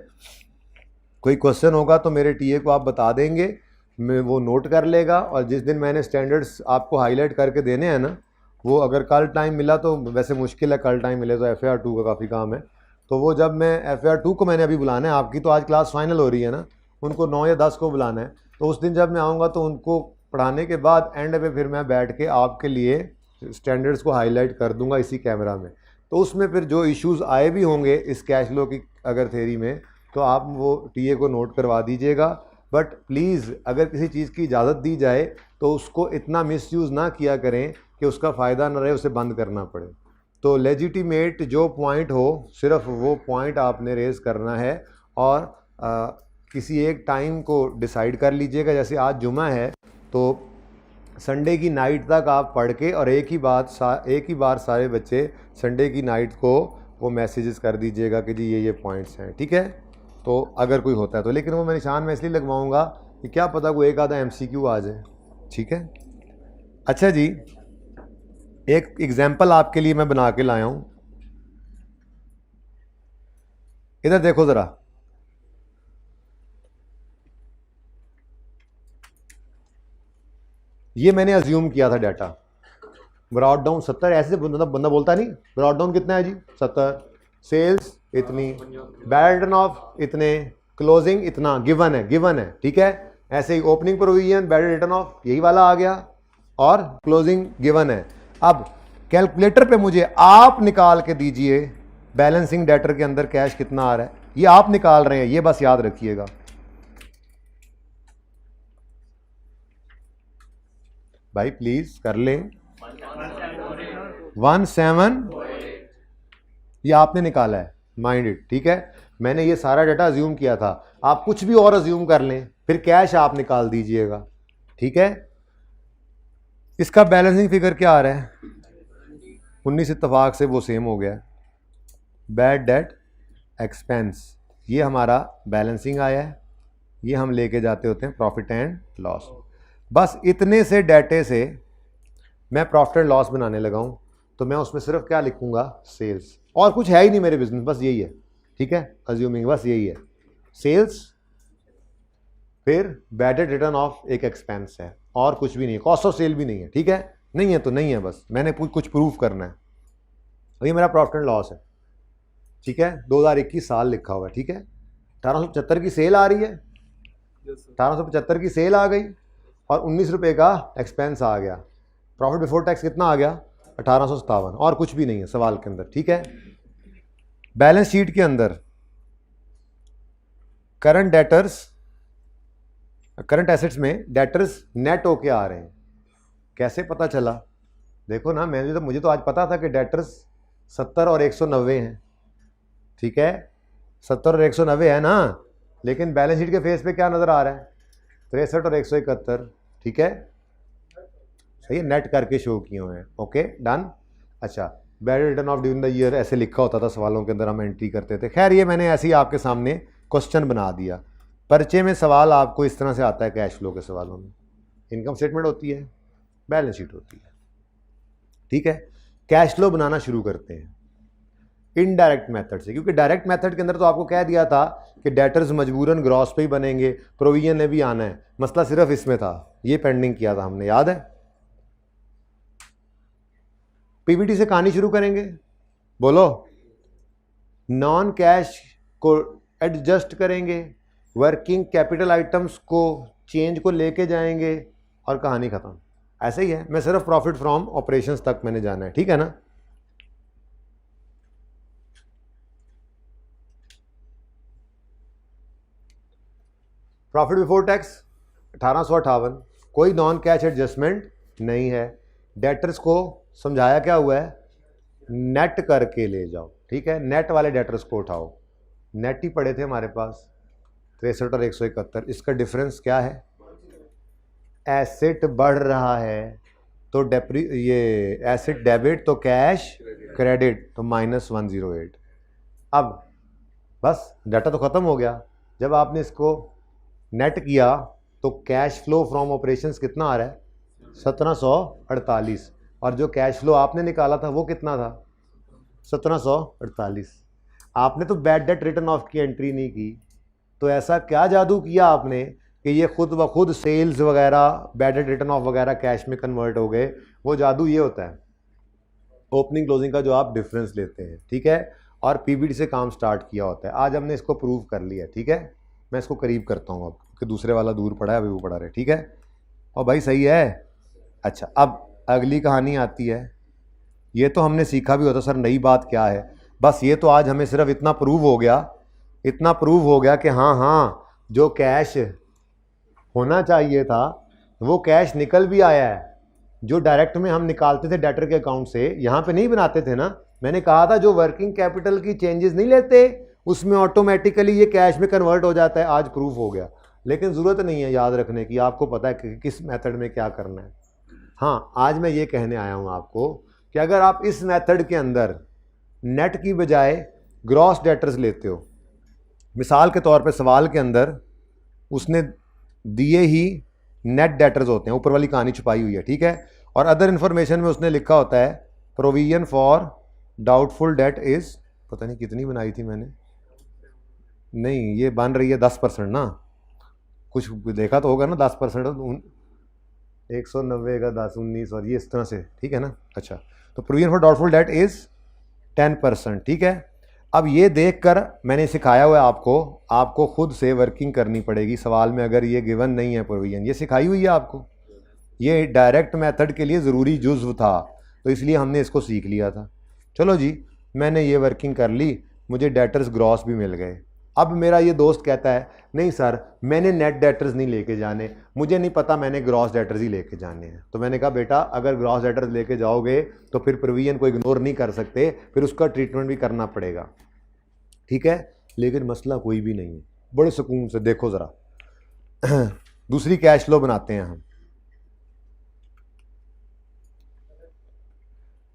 कोई क्वेश्चन होगा तो मेरे टीए को आप बता देंगे, मैं वो नोट कर लेगा, और जिस दिन मैंने स्टैंडर्ड्स आपको हाईलाइट करके देने हैं ना, वो अगर कल टाइम मिला तो वैसे मुश्किल है कल टाइम मिले, तो FAR 2 का काफ़ी काम है, तो वो जब मैं FAR 2 को मैंने अभी बुलाना है, आपकी तो आज क्लास फाइनल हो रही है ना, उनको 9 या 10 को बुलाना है, तो उस दिन जब मैं आऊँगा तो उनको पढ़ाने के बाद एंड पे फिर मैं बैठ के आपके लिए स्टैंडर्ड्स को हाईलाइट कर दूंगा इसी कैमरा में। तो उसमें फिर जो इश्यूज़ आए भी होंगे इस कैश फ्लो की अगर थ्योरी में, तो आप वो टीए को नोट करवा दीजिएगा। बट प्लीज़ अगर किसी चीज़ की इजाज़त दी जाए तो उसको इतना मिसयूज़ ना किया करें कि उसका फ़ायदा ना रहे, उसे बंद करना पड़े। तो लेजिटिमेट जो पॉइंट हो सिर्फ वो पॉइंट आपने रेज़ करना है और किसी एक टाइम को डिसाइड कर लीजिएगा। जैसे आज जुमा है तो संडे की नाइट तक आप पढ़ के और एक ही बार सारे बच्चे संडे की नाइट को वो मैसेजेस कर दीजिएगा कि जी ये पॉइंट्स हैं, ठीक है। तो अगर कोई होता है तो, लेकिन वो मैं निशान में इसलिए लगवाऊंगा कि क्या पता कोई एक आधा एमसीक्यू आ जाए, ठीक है। अच्छा जी, एक एग्जाम्पल आपके लिए मैं बना के लाया हूं, इधर देखो ज़रा। ये मैंने अज्यूम किया था डाटा, ब्रॉड डाउन 70, ऐसे बंदा बोलता नहीं ब्रॉड डाउन कितना है जी 70, सेल्स इतनी, बैड रिटर्न ऑफ इतने, क्लोजिंग इतना, गिवन है, ठीक है। ऐसे ही opening provision, bad written off यही वाला आ गया और क्लोजिंग गिवन है। अब कैलकुलेटर पे मुझे आप निकाल के दीजिए बैलेंसिंग डेटर के अंदर कैश कितना आ रहा है, ये आप निकाल रहे हैं, ये बस याद रखिएगा। भाई प्लीज कर लें, 17 ये आपने निकाला है, माइंड इट, ठीक है। मैंने ये सारा डाटा अज्यूम किया था, आप कुछ भी और अज्यूम कर लें, फिर कैश आप निकाल दीजिएगा, ठीक है। इसका बैलेंसिंग फिगर क्या आ रहा है 19, इत्तेफाक से वो सेम हो गया। बैड डेट एक्सपेंस, ये हमारा बैलेंसिंग आया है, ये हम लेके जाते होते हैं प्रॉफिट एंड लॉस। बस इतने से डाटे से मैं प्रॉफिट एंड लॉस बनाने लगा हूं, तो मैं उसमें सिर्फ क्या लिखूंगा, सेल्स, और कुछ है ही नहीं मेरे बिजनेस, बस यही है, ठीक है। अज्यूमिंग बस यही है, सेल्स, फिर बैड डेट रिटर्न ऑफ एक एक्सपेंस है, और कुछ भी नहीं है, कॉस्ट ऑफ सेल भी नहीं है, ठीक है। नहीं है तो नहीं है, बस मैंने कुछ प्रूफ करना है। ये मेरा प्रॉफिट एंड लॉस है, ठीक है। 2021 साल लिखा हुआ है, ठीक है। 1875 की सेल आ रही है, 1875 की सेल आ गई और 19 रुपये का एक्सपेंस आ गया। प्रॉफिट बिफोर टैक्स कितना आ गया 1857, और कुछ भी नहीं है सवाल के अंदर, ठीक है। बैलेंस शीट के अंदर करंट डेटर्स, करंट एसेट्स में डेटर्स नेट होके आ रहे हैं, कैसे पता चला? देखो ना, मुझे तो आज पता था कि डेटर्स 70 और 190 हैं, ठीक है। 70 और 190 है ना, लेकिन बैलेंस शीट के फेस पे क्या नज़र आ रहा है 63 और 171, ठीक है। सही है, नेट करके शो किए हुए हैं, ओके डन। अच्छा, bad written of during the year ऐसे लिखा होता था सवालों के अंदर, हम एंट्री करते थे। खैर ये मैंने ऐसे ही आपके सामने क्वेश्चन बना दिया। पर्चे में सवाल आपको इस तरह से आता है, कैश फ्लो के सवालों में इनकम स्टेटमेंट होती है, बैलेंस शीट होती है, ठीक है। कैश फ्लो बनाना शुरू करते हैं इनडायरेक्ट मेथड से, क्योंकि डायरेक्ट मेथड के अंदर तो आपको कह दिया था कि डेटर्स मजबूरन ग्रॉस पे ही बनेंगे, प्रोविजन ने भी आना है, मसला सिर्फ इसमें था, ये पेंडिंग किया था हमने, याद है। पीबीटी से कहानी शुरू करेंगे, बोलो। नॉन कैश को एडजस्ट करेंगे, वर्किंग कैपिटल आइटम्स को चेंज को लेके जाएंगे और कहानी खत्म। ऐसे ही है, मैं सिर्फ प्रॉफिट फ्रॉम ऑपरेशंस तक मैंने जाना है, ठीक है ना। प्रॉफिट बिफोर टैक्स 1858, कोई नॉन कैश एडजस्टमेंट नहीं है। डेटर्स को समझाया क्या हुआ है, नेट करके ले जाओ, ठीक है। नेट वाले डेटर्स को उठाओ, नेट ही पड़े थे हमारे पास 63 और 171। इसका डिफरेंस क्या है, एसेट बढ़ रहा है तो ये एसेट डेबिट तो कैश क्रेडिट, तो -108। अब बस डाटा तो ख़त्म हो गया। जब आपने इसको नेट किया तो कैश फ्लो फ्रॉम ऑपरेशंस कितना आ रहा है 1748, और जो कैश फ्लो आपने निकाला था वो कितना था 1748। आपने तो बैड डेट रिटर्न ऑफ की एंट्री नहीं की, तो ऐसा क्या जादू किया आपने कि ये खुद ब खुद सेल्स वगैरह बैड डेट रिटर्न ऑफ वगैरह कैश में कन्वर्ट हो गए। वो जादू ये होता है ओपनिंग क्लोजिंग का जो आप डिफरेंस लेते हैं, ठीक है, और पीबीटी से काम स्टार्ट किया होता है। आज हमने इसको प्रूव कर लिया, ठीक है। मैं इसको करीब करता हूँ अब, क्योंकि दूसरे वाला दूर पड़ा है, अभी वो पड़ा रहे, ठीक है। और भाई सही है। अच्छा, अब अगली कहानी आती है। ये तो हमने सीखा भी होता सर, नई बात क्या है, बस ये तो आज हमें सिर्फ इतना प्रूव हो गया कि हाँ जो कैश होना चाहिए था, वो कैश निकल भी आया है जो डायरेक्ट में हम निकालते थे डेटर के अकाउंट से, यहाँ पे नहीं बनाते थे ना। मैंने कहा था जो वर्किंग कैपिटल की चेंजेस नहीं लेते उसमें ऑटोमेटिकली ये कैश में कन्वर्ट हो जाता है। आज प्रूफ हो गया, लेकिन ज़रूरत नहीं है याद रखने की, आपको पता है कि किस मेथड में क्या करना है। हाँ, आज मैं ये कहने आया हूँ आपको कि अगर आप इस मेथड के अंदर नेट की बजाय ग्रॉस डेटर्स लेते हो, मिसाल के तौर पे सवाल के अंदर उसने दिए ही नेट डेटर्स होते हैं, ऊपर वाली कहानी छुपाई हुई है, ठीक है, और अदर इन्फॉर्मेशन में उसने लिखा होता है provision for doubtful that is, पता नहीं कितनी बनाई थी मैंने, नहीं ये बन रही है 10% ना, कुछ देखा तो होगा ना 10%, 190 का 10 19 और ये इस तरह से, ठीक है ना। अच्छा, तो provision for doubtful that is 10%, ठीक है। अब ये देखकर मैंने सिखाया हुआ है आपको खुद से वर्किंग करनी पड़ेगी। सवाल में अगर ये गिवन नहीं है प्रोविजन, ये सिखाई हुई है आपको, ये डायरेक्ट मेथड के लिए ज़रूरी जुज़्व था, तो इसलिए हमने इसको सीख लिया था। चलो जी, मैंने ये वर्किंग कर ली, मुझे डेटर्स ग्रॉस भी मिल गए। अब मेरा ये दोस्त कहता है नहीं सर मैंने नेट डेटर्स नहीं लेके जाने, मुझे नहीं पता, मैंने ग्रॉस डेटर्स ही लेके जाने हैं। तो मैंने कहा बेटा अगर ग्रॉस डेटर्स लेके जाओगे तो फिर प्रोविजन को इग्नोर नहीं कर सकते, फिर उसका ट्रीटमेंट भी करना पड़ेगा, ठीक है। लेकिन मसला कोई भी नहीं है, बड़े सुकून से देखो ज़रा दूसरी कैश फ्लो बनाते हैं हम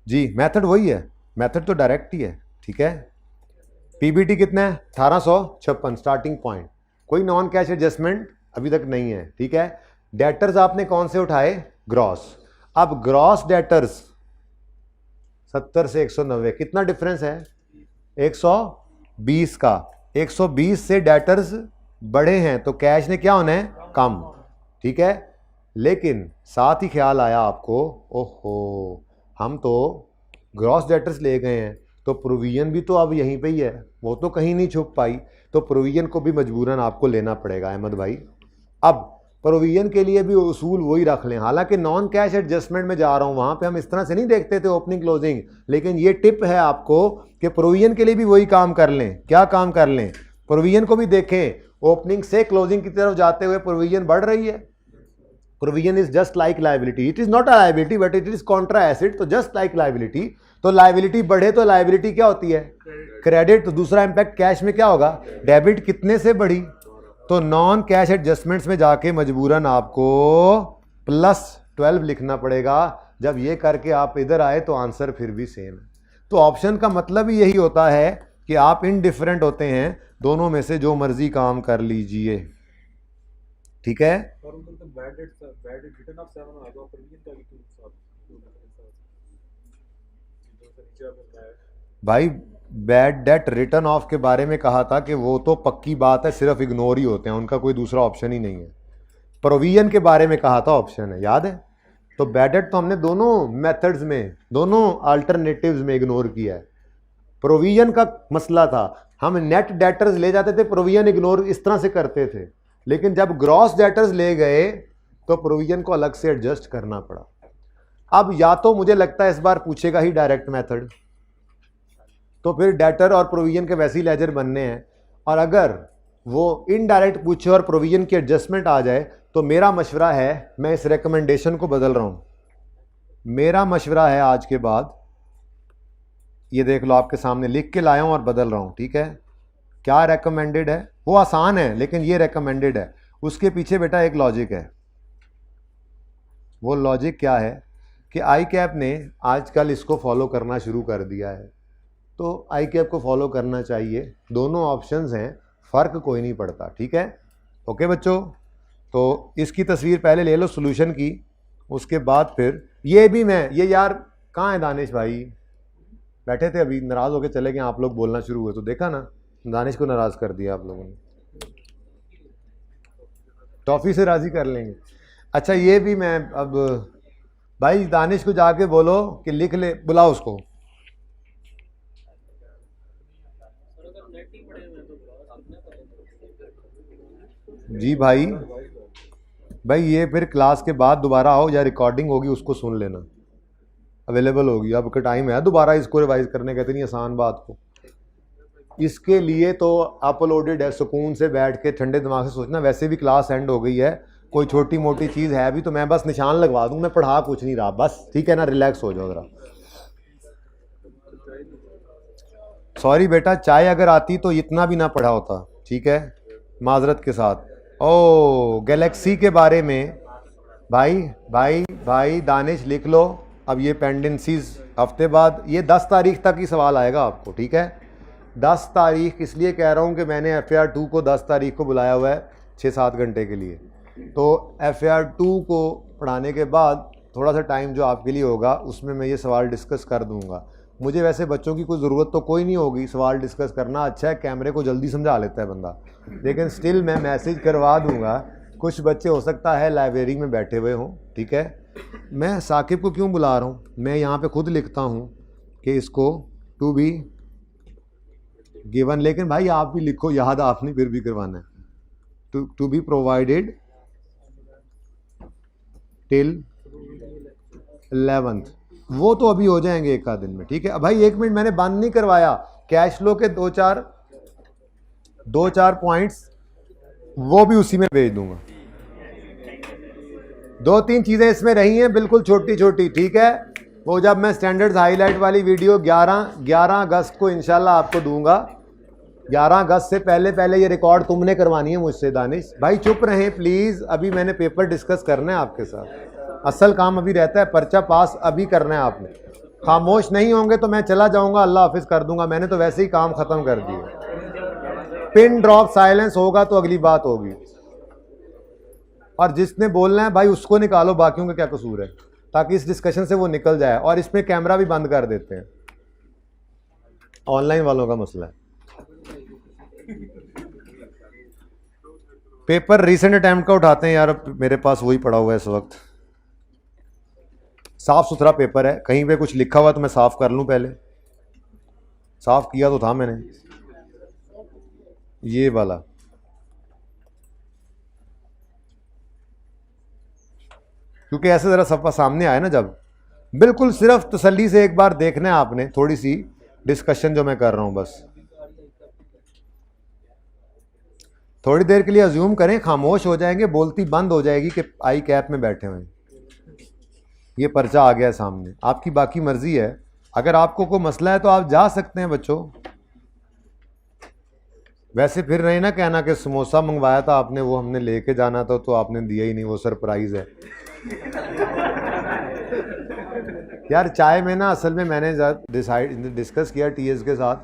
जी। मेथड वही है, मेथड तो डायरेक्ट ही है, ठीक है। पीबीटी कितना है 1856 स्टार्टिंग पॉइंट, कोई नॉन कैश एडजस्टमेंट अभी तक नहीं है, ठीक है। डेटर्स आपने कौन से उठाए, ग्रॉस। अब ग्रॉस डेटर्स 70 से 190 कितना डिफरेंस है, 120 का, 120 से डेटर्स बढ़े हैं तो कैश ने क्या होना है, कम, ठीक है। लेकिन साथ ही ख्याल आया आपको, ओहो हम तो ग्रॉस डेटर्स ले गए हैं तो प्रोविजन भी तो अब यहीं पे ही है, वो तो कहीं नहीं छुप पाई, तो प्रोविजन को भी मजबूरन आपको लेना पड़ेगा अहमद भाई। अब प्रोविजन के लिए भी उसूल वही रख लें, हालांकि नॉन कैश एडजस्टमेंट में जा रहा हूं, वहां पे हम इस तरह से नहीं देखते थे ओपनिंग क्लोजिंग, लेकिन ये टिप है आपको कि प्रोविजन के लिए भी वही काम कर लें। क्या काम कर लें, प्रोविजन को भी देखें, ओपनिंग से क्लोजिंग की तरफ जाते हुए प्रोविजन बढ़ रही है। Provision is just like liability, it is not a liability but it is Contra asset, तो जस्ट लाइक लाइबिलिटी। तो लाइबिलिटी बढ़े तो लाइबिलिटी क्या होती है, क्रेडिट, तो दूसरा इंपैक्ट कैश में क्या होगा, डेबिट कितने से बढ़ी, तो नॉन कैश एडजस्टमेंट्स में जाके मजबूरन आपको +12 लिखना पड़ेगा। जब ये करके आप इधर आए तो आंसर फिर भी सेम है। तो ऑप्शन का मतलब ही यही होता है कि आप इनडिफरेंट होते हैं, दोनों में से जो मर्जी काम कर लीजिए, ठीक है। भाई बैड डेट रिटर्न ऑफ के बारे में कहा था कि वो तो पक्की बात है, सिर्फ इग्नोर ही होते हैं, उनका कोई दूसरा ऑप्शन ही नहीं है। प्रोविजन के बारे में कहा था ऑप्शन है, याद है। तो बैड डेट तो हमने दोनों मेथड्स में, दोनों अल्टरनेटिव्स में इग्नोर किया है। प्रोविजन का मसला था, हम नेट डेटर्स ले जाते थे, प्रोविजन इग्नोर इस तरह से करते थे, लेकिन जब ग्रॉस डेटर्स ले गए तो प्रोविजन को अलग से एडजस्ट करना पड़ा। अब या तो मुझे लगता है इस बार पूछेगा ही डायरेक्ट मेथड, तो फिर डेटर और प्रोविजन के वैसे ही लेजर बनने हैं, और अगर वो इनडायरेक्ट पूछे और प्रोविजन की एडजस्टमेंट आ जाए तो मेरा मशवरा है, मैं इस रिकमेंडेशन को बदल रहा हूं। मेरा मशवरा है आज के बाद, ये देख लो आपके सामने लिख के लाया हूं और बदल रहा हूं, ठीक है। क्या रेकमेंडेड है, वो आसान है लेकिन ये रेकमेंडेड है, उसके पीछे बेटा एक लॉजिक है। वो लॉजिक क्या है कि आई कैप ने आजकल इसको फॉलो करना शुरू कर दिया है, तो आई कैप को फॉलो करना चाहिए। दोनों ऑप्शंस हैं, फ़र्क कोई नहीं पड़ता, ठीक है। ओके बच्चों, तो इसकी तस्वीर पहले ले लो सॉल्यूशन की, उसके बाद फिर ये भी मैं, ये यार कहाँ है दानिश भाई, बैठे थे अभी, नाराज़ होकर चले गए, आप लोग बोलना शुरू हुए तो देखा ना, दानिश को नाराज़ कर दिया आप लोगों ने। टॉफ़ी से राज़ी कर लेंगे। अच्छा ये भी मैं अब भाई दानिश को जाके बोलो कि लिख ले, बुलाओ उसको। जी भाई, भाई ये फिर क्लास के बाद दोबारा आओ या रिकॉर्डिंग होगी उसको सुन लेना, अवेलेबल होगी। अब का टाइम है दोबारा इसको रिवाइज करने का, इतनी आसान बात को, इसके लिए तो अपलोडेड है, सुकून से बैठ के ठंडे दिमाग से सोचना। वैसे भी क्लास एंड हो गई है, कोई छोटी मोटी चीज़ है भी तो मैं बस निशान लगवा दूँ, मैं पढ़ा कुछ नहीं रहा बस, ठीक है ना, रिलैक्स हो जाओ ज़रा। सॉरी बेटा, चाय अगर आती तो इतना भी ना पढ़ा होता, ठीक है, माजरत के साथ। ओ गैलेक्सी के बारे में भाई भाई भाई दानिश लिख लो, अब ये पेंडेंसीज हफ्ते बाद, ये 10 तारीख तक ही सवाल आएगा आपको, ठीक है। 10 तारीख इसलिए कह रहा हूँ कि मैंने FAR 2 को 10 तारीख को बुलाया हुआ है 6-7 घंटे के लिए। तो FAR 2 को पढ़ाने के बाद थोड़ा सा टाइम जो आपके लिए होगा उसमें मैं ये सवाल डिस्कस कर दूंगा। मुझे वैसे बच्चों की कोई ज़रूरत तो कोई नहीं होगी, सवाल डिस्कस करना अच्छा है, कैमरे को जल्दी समझा लेता है बंदा, लेकिन स्टिल मैं मैसेज करवा दूंगा। कुछ बच्चे हो सकता है लाइब्रेरी में बैठे हुए हों, ठीक है। मैं साकिब को क्यों बुला रहा हूँ, मैं यहाँ पे खुद लिखता हूँ कि इसको टू बी गिवन, लेकिन भाई आप भी लिखो, याद आपने फिर भी करवाना है। To be provided till 11th, वो तो अभी हो जाएंगे एक आध दिन में, ठीक है। अब भाई 1 मिनट, मैंने बंद नहीं करवाया, कैश फ्लो के दो चार पॉइंट्स वो भी उसी में भेज दूंगा। 2-3 चीज़ें इसमें रही हैं बिल्कुल छोटी छोटी, ठीक है। वो जब मैं स्टैंडर्ड्स हाईलाइट वाली वीडियो 11 अगस्त को इंशाल्लाह आपको दूंगा। 11 अगस्त से पहले ये रिकॉर्ड तुमने करवानी है मुझसे दानिश। भाई चुप रहें प्लीज़, अभी मैंने पेपर डिस्कस करना है आपके साथ, असल काम अभी रहता है, पर्चा पास अभी करना है आपने। खामोश नहीं होंगे तो मैं चला जाऊंगा, अल्लाह हाफिज़ कर दूंगा, मैंने तो वैसे ही काम ख़त्म कर दिया। पिन ड्रॉप साइलेंस होगा तो अगली बात होगी, और जिसने बोलना है भाई उसको निकालो, बाकियों का क्या कसूर है, ताकि इस डिस्कशन से वो निकल जाए। और इसमें कैमरा भी बंद कर देते हैं, ऑनलाइन वालों का मसला है। पेपर रीसेंट अटेम्प्ट का उठाते हैं यार, मेरे पास वही पड़ा हुआ है इस वक्त, साफ सुथरा पेपर है, कहीं पे कुछ लिखा हुआ तो मैं साफ कर लूं, पहले साफ किया तो था मैंने, ये वाला। क्योंकि ऐसे ज़रा सब सामने आए ना, जब बिल्कुल सिर्फ तसल्ली से एक बार देखना है आपने, थोड़ी सी डिस्कशन जो मैं कर रहा हूं, बस थोड़ी देर के लिए अज्यूम करें, खामोश हो जाएंगे, बोलती बंद हो जाएगी कि आई कैप में बैठे हुए हैं। ये पर्चा आ गया है सामने, आपकी बाकी मर्जी है, अगर आपको कोई मसला है तो आप जा सकते हैं बच्चों। वैसे फिर नहीं ना कहना कि समोसा मंगवाया था आपने, वो हमने लेके जाना था तो आपने दिया ही नहीं, वो सरप्राइज है। यार चाय में ना, असल में मैंने डिस्कस किया TS के साथ,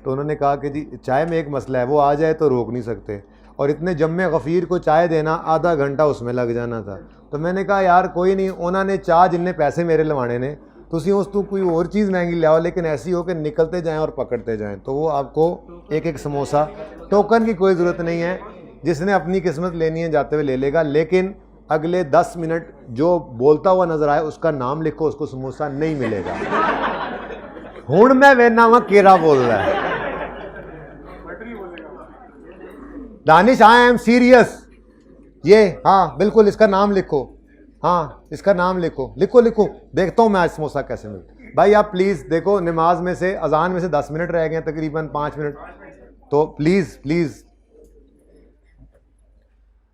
तो उन्होंने कहा कि जी चाय में एक मसला है, वो आ जाए तो रोक नहीं सकते, और इतने जम्मे गफ़ीर को चाय देना, आधा घंटा उसमें लग जाना था। तो मैंने कहा यार कोई नहीं, उन्होंने चाह जिन्ने पैसे मेरे लवाने ने, तुसी उस तो कोई और चीज़ महंगी लाओ, लेकिन ऐसी हो कि निकलते जाएं और पकड़ते जाएं। तो वो आपको एक एक समोसा, टोकन की कोई ज़रूरत नहीं है, जिसने अपनी किस्मत लेनी है जाते हुए ले लेगा, लेकिन अगले 10 मिनट जो बोलता हुआ नजर आए उसका नाम लिखो, उसको समोसा नहीं मिलेगा। हुण मैं वेना वा केरा बोल रहा है दानिश, आई एम सीरियस। ये हाँ बिल्कुल, इसका नाम लिखो, हाँ इसका नाम लिखो, लिखो लिखो, देखता हूँ मैं आज समोसा कैसे मिलता। भाई आप प्लीज़ देखो, नमाज में से, अजान में से 10 मिनट रह गए, तकरीबन 5 मिनट, तो प्लीज़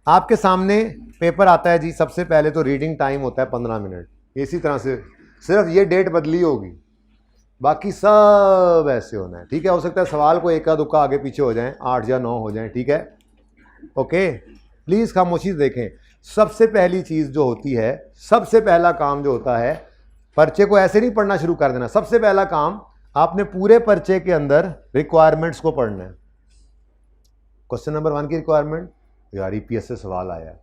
आपके सामने पेपर आता है जी। सबसे पहले तो रीडिंग टाइम होता है 15 मिनट, इसी तरह से, सिर्फ ये डेट बदली होगी, बाकी सब ऐसे होना है, ठीक है। हो सकता है सवाल को एका दुक्का आगे पीछे हो जाएं, 8 या 9 हो जाएं, ठीक है, ओके। प्लीज़ खामोशी से देखें। सबसे पहली चीज़ जो होती है, सबसे पहला काम जो होता है, पर्चे को ऐसे नहीं पढ़ना शुरू कर देना। सबसे पहला काम, आपने पूरे पर्चे के अंदर रिक्वायरमेंट्स को पढ़ना है। क्वेश्चन नंबर 1 की रिक्वायरमेंट, यार EPS से सवाल आया है,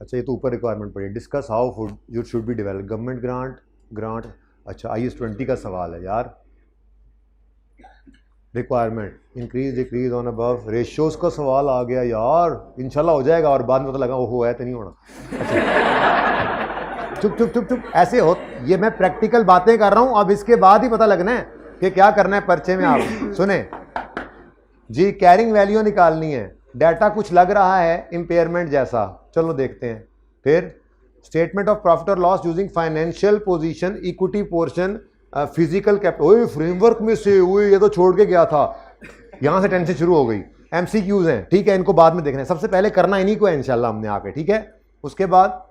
अच्छा ये तो ऊपर रिक्वायरमेंट पड़ी, discuss how food you should be develop, government grant, अच्छा IS 20 का सवाल है यार। Requirement, increase decrease on above ratios का सवाल आ गया यार, इंशाल्लाह हो जाएगा, और बाद में पता लगा वो है तो नहीं होना। अच्छा चुप चुप चुप चुप, ऐसे हो, ये मैं प्रैक्टिकल बातें कर रहा हूँ, अब इसके बाद ही पता लगना है कि क्या करना है पर्चे में। आप सुने जी, कैरिंग वैल्यू निकालनी है, डाटा कुछ लग रहा है इम्पेयरमेंट जैसा, चलो देखते हैं। फिर स्टेटमेंट ऑफ प्रॉफिट और loss using financial position, equity portion, physical capital. ओए फ्रेमवर्क में से, ओए ये तो छोड़ के गया था, यहाँ से टेंशन शुरू हो गई। MCQs हैं, ठीक है, इनको बाद में देखना है, सबसे पहले करना इन्हीं को है इंशाल्लाह हमने आके, ठीक है। उसके बाद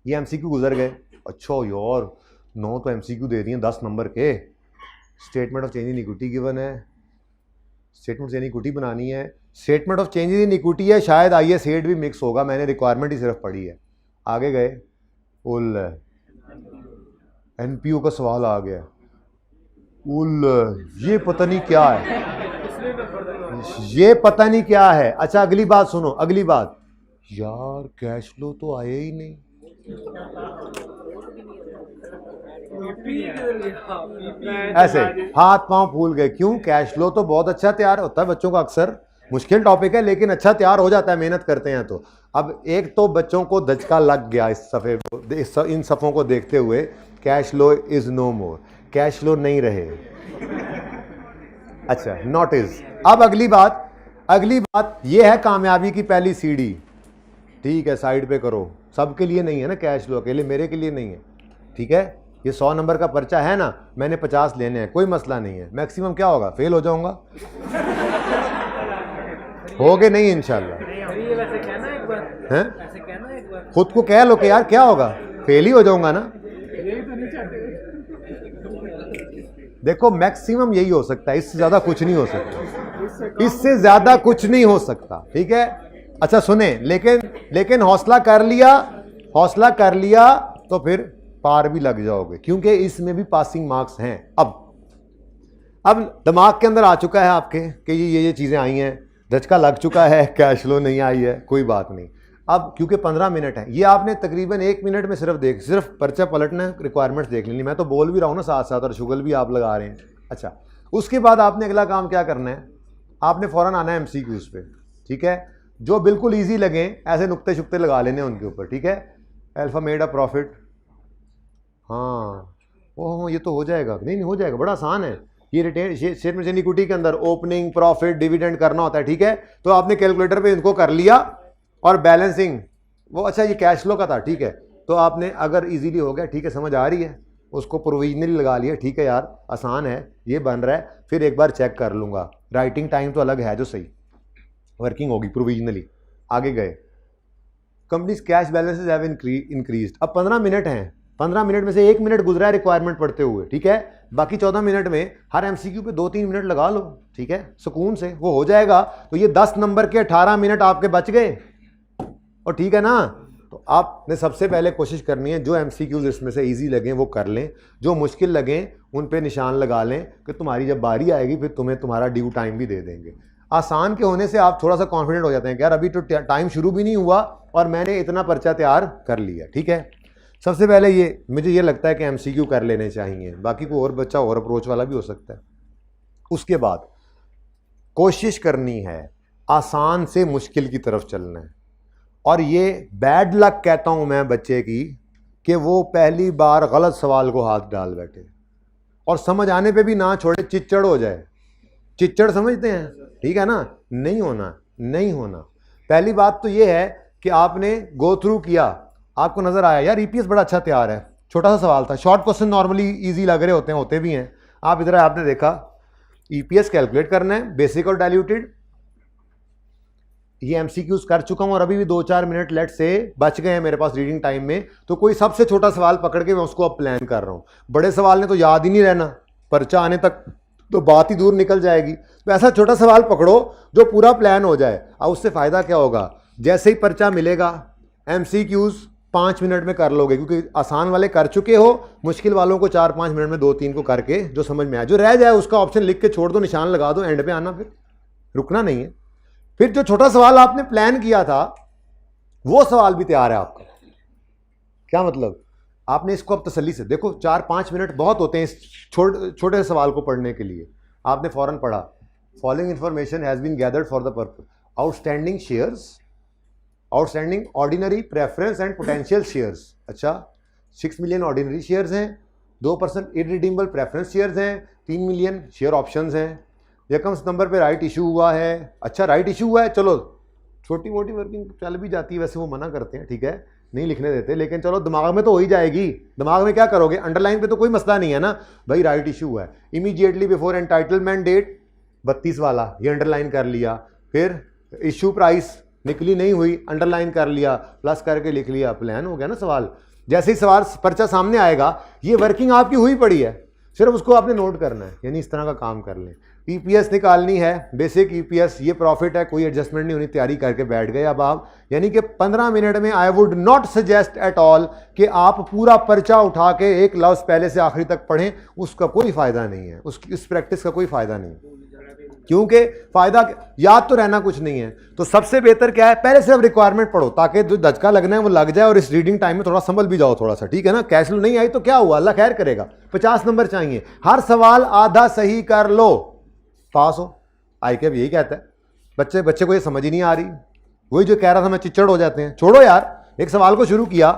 ये MCQ गुजर गए। अच्छा यार 9 तो MCQ दे दिए 10 नंबर के। Statement of change in equity given है, स्टेटमेंट चेंज इन इक्विटी बनानी है, statement of change in equity है, शायद IS 8 भी मिक्स होगा, मैंने रिक्वायरमेंट ही सिर्फ पढ़ी है। आगे गए, उल NPO का सवाल आ गया, उल ये पता नहीं क्या है, ये पता नहीं क्या है। अच्छा अगली बात सुनो, अगली बात, यार कैश फ्लो तो आया ही नहीं। ऐसे हाथ पांव फूल गए, क्यों? कैश फ्लो तो बहुत अच्छा तैयार होता है बच्चों का, अक्सर मुश्किल टॉपिक है लेकिन अच्छा तैयार हो जाता है, मेहनत करते हैं तो। अब एक तो बच्चों को धचका लग गया इस सफ़े को, इन सफ़ों को देखते हुए, cash flow is no more, cash flow नहीं रहे। अच्छा नॉट इज। अब अगली बात ये है कामयाबी की पहली सीढ़ी, ठीक है, साइड पे करो, सबके लिए नहीं है ना कैश फ्लो, अकेले मेरे के लिए नहीं है, ठीक है। ये 100 नंबर का पर्चा है ना, मैंने 50 लेने हैं, कोई मसला नहीं है, मैक्सिमम क्या होगा, फेल हो जाऊंगा, होगे नहीं इंशाल्लाह, हैं? खुद को कह लो कि यार क्या होगा, फेल ही हो जाऊंगा ना। देखो मैक्सिमम यही हो सकता है, इससे ज्यादा कुछ नहीं हो सकता, इससे ज्यादा कुछ नहीं हो सकता, ठीक है। अच्छा सुने, लेकिन हौसला कर लिया तो फिर पार भी लग जाओगे, क्योंकि इसमें भी पासिंग मार्क्स हैं। अब दिमाग के अंदर आ चुका है आपके कि ये चीजें आई हैं, धचका लग चुका है, कैश फ्लो नहीं आई है, कोई बात नहीं। अब क्योंकि 15 मिनट है, ये आपने तकरीबन 1 मिनट में सिर्फ पर्चा पलटना, रिक्वायरमेंट्स देख लेनी, मैं तो बोल भी रहा हूँ ना साथ साथ, और शुगल भी आप लगा रहे हैं। अच्छा उसके बाद आपने अगला काम क्या करना है, आपने फौरन आना है MCQs पे, ठीक है। जो बिल्कुल ईजी लगे ऐसे नुक्ते शुक्ते लगा लेने उनके ऊपर, ठीक है। अल्फा मेड अ प्रॉफिट, हाँ ओह ये तो हो जाएगा, नहीं हो जाएगा, बड़ा आसान है। ये रिटेन स्टेटमेंट ऑफ इक्विटी के अंदर ओपनिंग प्रॉफिट डिविडेंड करना होता है, ठीक है। तो आपने कैलकुलेटर पे इनको कर लिया, और बैलेंसिंग वो, अच्छा ये कैश फ्लो का था, ठीक है। तो आपने अगर इजीली हो गया, ठीक है, समझ आ रही है, उसको प्रोविजनली लगा लिया, ठीक है यार आसान है, ये बन रहा है, फिर एक बार चेक कर लूँगा, राइटिंग टाइम तो अलग है जो सही वर्किंग होगी प्रोविजनली। आगे गए, companies cash balances have increased. अब 15 मिनट हैं, 15 मिनट में से 1 मिनट गुजरा है रिक्वायरमेंट पढ़ते हुए, ठीक है। बाकी 14 मिनट में हर MCQ पे 2-3 मिनट लगा लो, ठीक है, सुकून से वो हो जाएगा। तो ये 10 नंबर के 18 मिनट आपके बच गए, और ठीक है ना। तो आपने सबसे पहले कोशिश करनी है जो MCQs इसमें से इजी लगें वो कर लें, जो मुश्किल लगें उन पे निशान लगा लें कि तुम्हारी जब बारी आएगी फिर तुम्हें तुम्हारा ड्यू टाइम भी दे देंगे। आसान के होने से आप थोड़ा सा कॉन्फिडेंट हो जाते हैं कि यार अभी तो टाइम शुरू भी नहीं हुआ और मैंने इतना पर्चा तैयार कर लिया, ठीक है। सबसे पहले मुझे ये लगता है कि MCQ कर लेने चाहिए, बाकी कोई और बच्चा और अप्रोच वाला भी हो सकता है। उसके बाद कोशिश करनी है आसान से मुश्किल की तरफ चलना है, और ये बैड लक कहता हूं मैं बच्चे की कि वो पहली बार गलत सवाल को हाथ डाल बैठे और समझ आने पे भी ना छोड़े, चिच्चड़ हो जाए। चिच्चड़ समझते हैं, ठीक है ना, नहीं होना। पहली बात तो ये है कि आपने गो थ्रू किया, आपको नजर आया यार EPS बड़ा अच्छा तैयार है, छोटा सा सवाल था, शॉर्ट क्वेश्चन नॉर्मली इजी लग रहे होते भी हैं। आप इधर आपने देखा EPS कैलकुलेट करना है, बेसिक और डाइल्यूटेड, ये MCQs कर चुका हूं, और अभी भी 2-4 मिनट लेट से बच गए हैं मेरे पास रीडिंग टाइम में। तो कोई सबसे छोटा सवाल पकड़ के मैं उसको अब प्लान कर रहा हूं। बड़े सवाल ने तो याद ही नहीं रहना, पर्चा आने तक तो बात ही दूर निकल जाएगी। तो ऐसा छोटा सवाल पकड़ो जो पूरा प्लान हो जाए। अब उससे फायदा क्या होगा, जैसे ही पर्चा मिलेगा MCQs 5 मिनट में कर लोगे, क्योंकि आसान वाले कर चुके हो, मुश्किल वालों को 4-5 मिनट में 2-3 को करके जो समझ में आए, जो रह जाए उसका ऑप्शन लिख के छोड़ दो, निशान लगा दो, एंड पे आना, फिर रुकना नहीं है। फिर जो छोटा सवाल आपने प्लान किया था वो सवाल भी तैयार है आपका। क्या मतलब, आपने इसको अब तसल्ली से देखो, 4-5 मिनट बहुत होते हैं इस छोटे सवाल को पढ़ने के लिए। आपने फौरन पढ़ा, following information has been gathered for the purpose, outstanding shares, outstanding ordinary preference and potential shares. अच्छा 6 मिलियन ऑर्डिनरी शेयर्स हैं, 2% इररिडीमेबल प्रेफरेंस शेयर्स हैं, 3 मिलियन शेयर ऑप्शंस हैं, यकम नंबर पे राइट इशू हुआ है। अच्छा राइट इशू हुआ है, चलो छोटी मोटी वर्किंग चल भी जाती है, वैसे वो मना करते हैं, ठीक है, नहीं लिखने देते, लेकिन चलो दिमाग में तो हो ही जाएगी। दिमाग में क्या करोगे, अंडरलाइन पे तो कोई मसला नहीं है ना भाई, राइट इशू हुआ है। इमीडिएटली बिफोर एंटाइटलमेंट डेट 32 वाला ये अंडरलाइन कर लिया। फिर इशू प्राइस निकली नहीं हुई, अंडरलाइन कर लिया, प्लस करके लिख लिया, प्लान हो गया ना सवाल। जैसे ही सवाल पर्चा सामने आएगा, ये वर्किंग आपकी हुई पड़ी है, सिर्फ उसको आपने नोट करना है, यानी इस तरह का काम कर लें। ईपीएस निकालनी है, बेसिक ईपीएस, ये प्रॉफिट है, कोई एडजस्टमेंट नहीं होनी, तैयारी करके बैठ गए अब आप। यानी कि 15 मिनट में I would not suggest at all कि आप पूरा पर्चा उठा के एक लफ्ज़ पहले से आखिरी तक पढ़ें, उसका कोई फ़ायदा नहीं है, इस प्रैक्टिस का कोई फ़ायदा नहीं, क्योंकि फ़ायदा याद तो रहना कुछ नहीं है। तो सबसे बेहतर क्या है, पहले सिर्फ रिक्वायरमेंट पढ़ो ताकि जो धचका लगना है वो लग जाए और इस रीडिंग टाइम में थोड़ा संभल भी जाओ थोड़ा सा, ठीक है ना। कैश फ्लो नहीं आई तो क्या हुआ, अल्लाह खैर करेगा। 50 नंबर चाहिए, हर सवाल आधा सही कर लो, पास हो। आई कैब यही कहता है। बच्चे को ये समझ ही नहीं आ रही, वही जो कह रहा था मैं, चिच्चड़ हो जाते हैं। छोड़ो यार, एक सवाल को शुरू किया,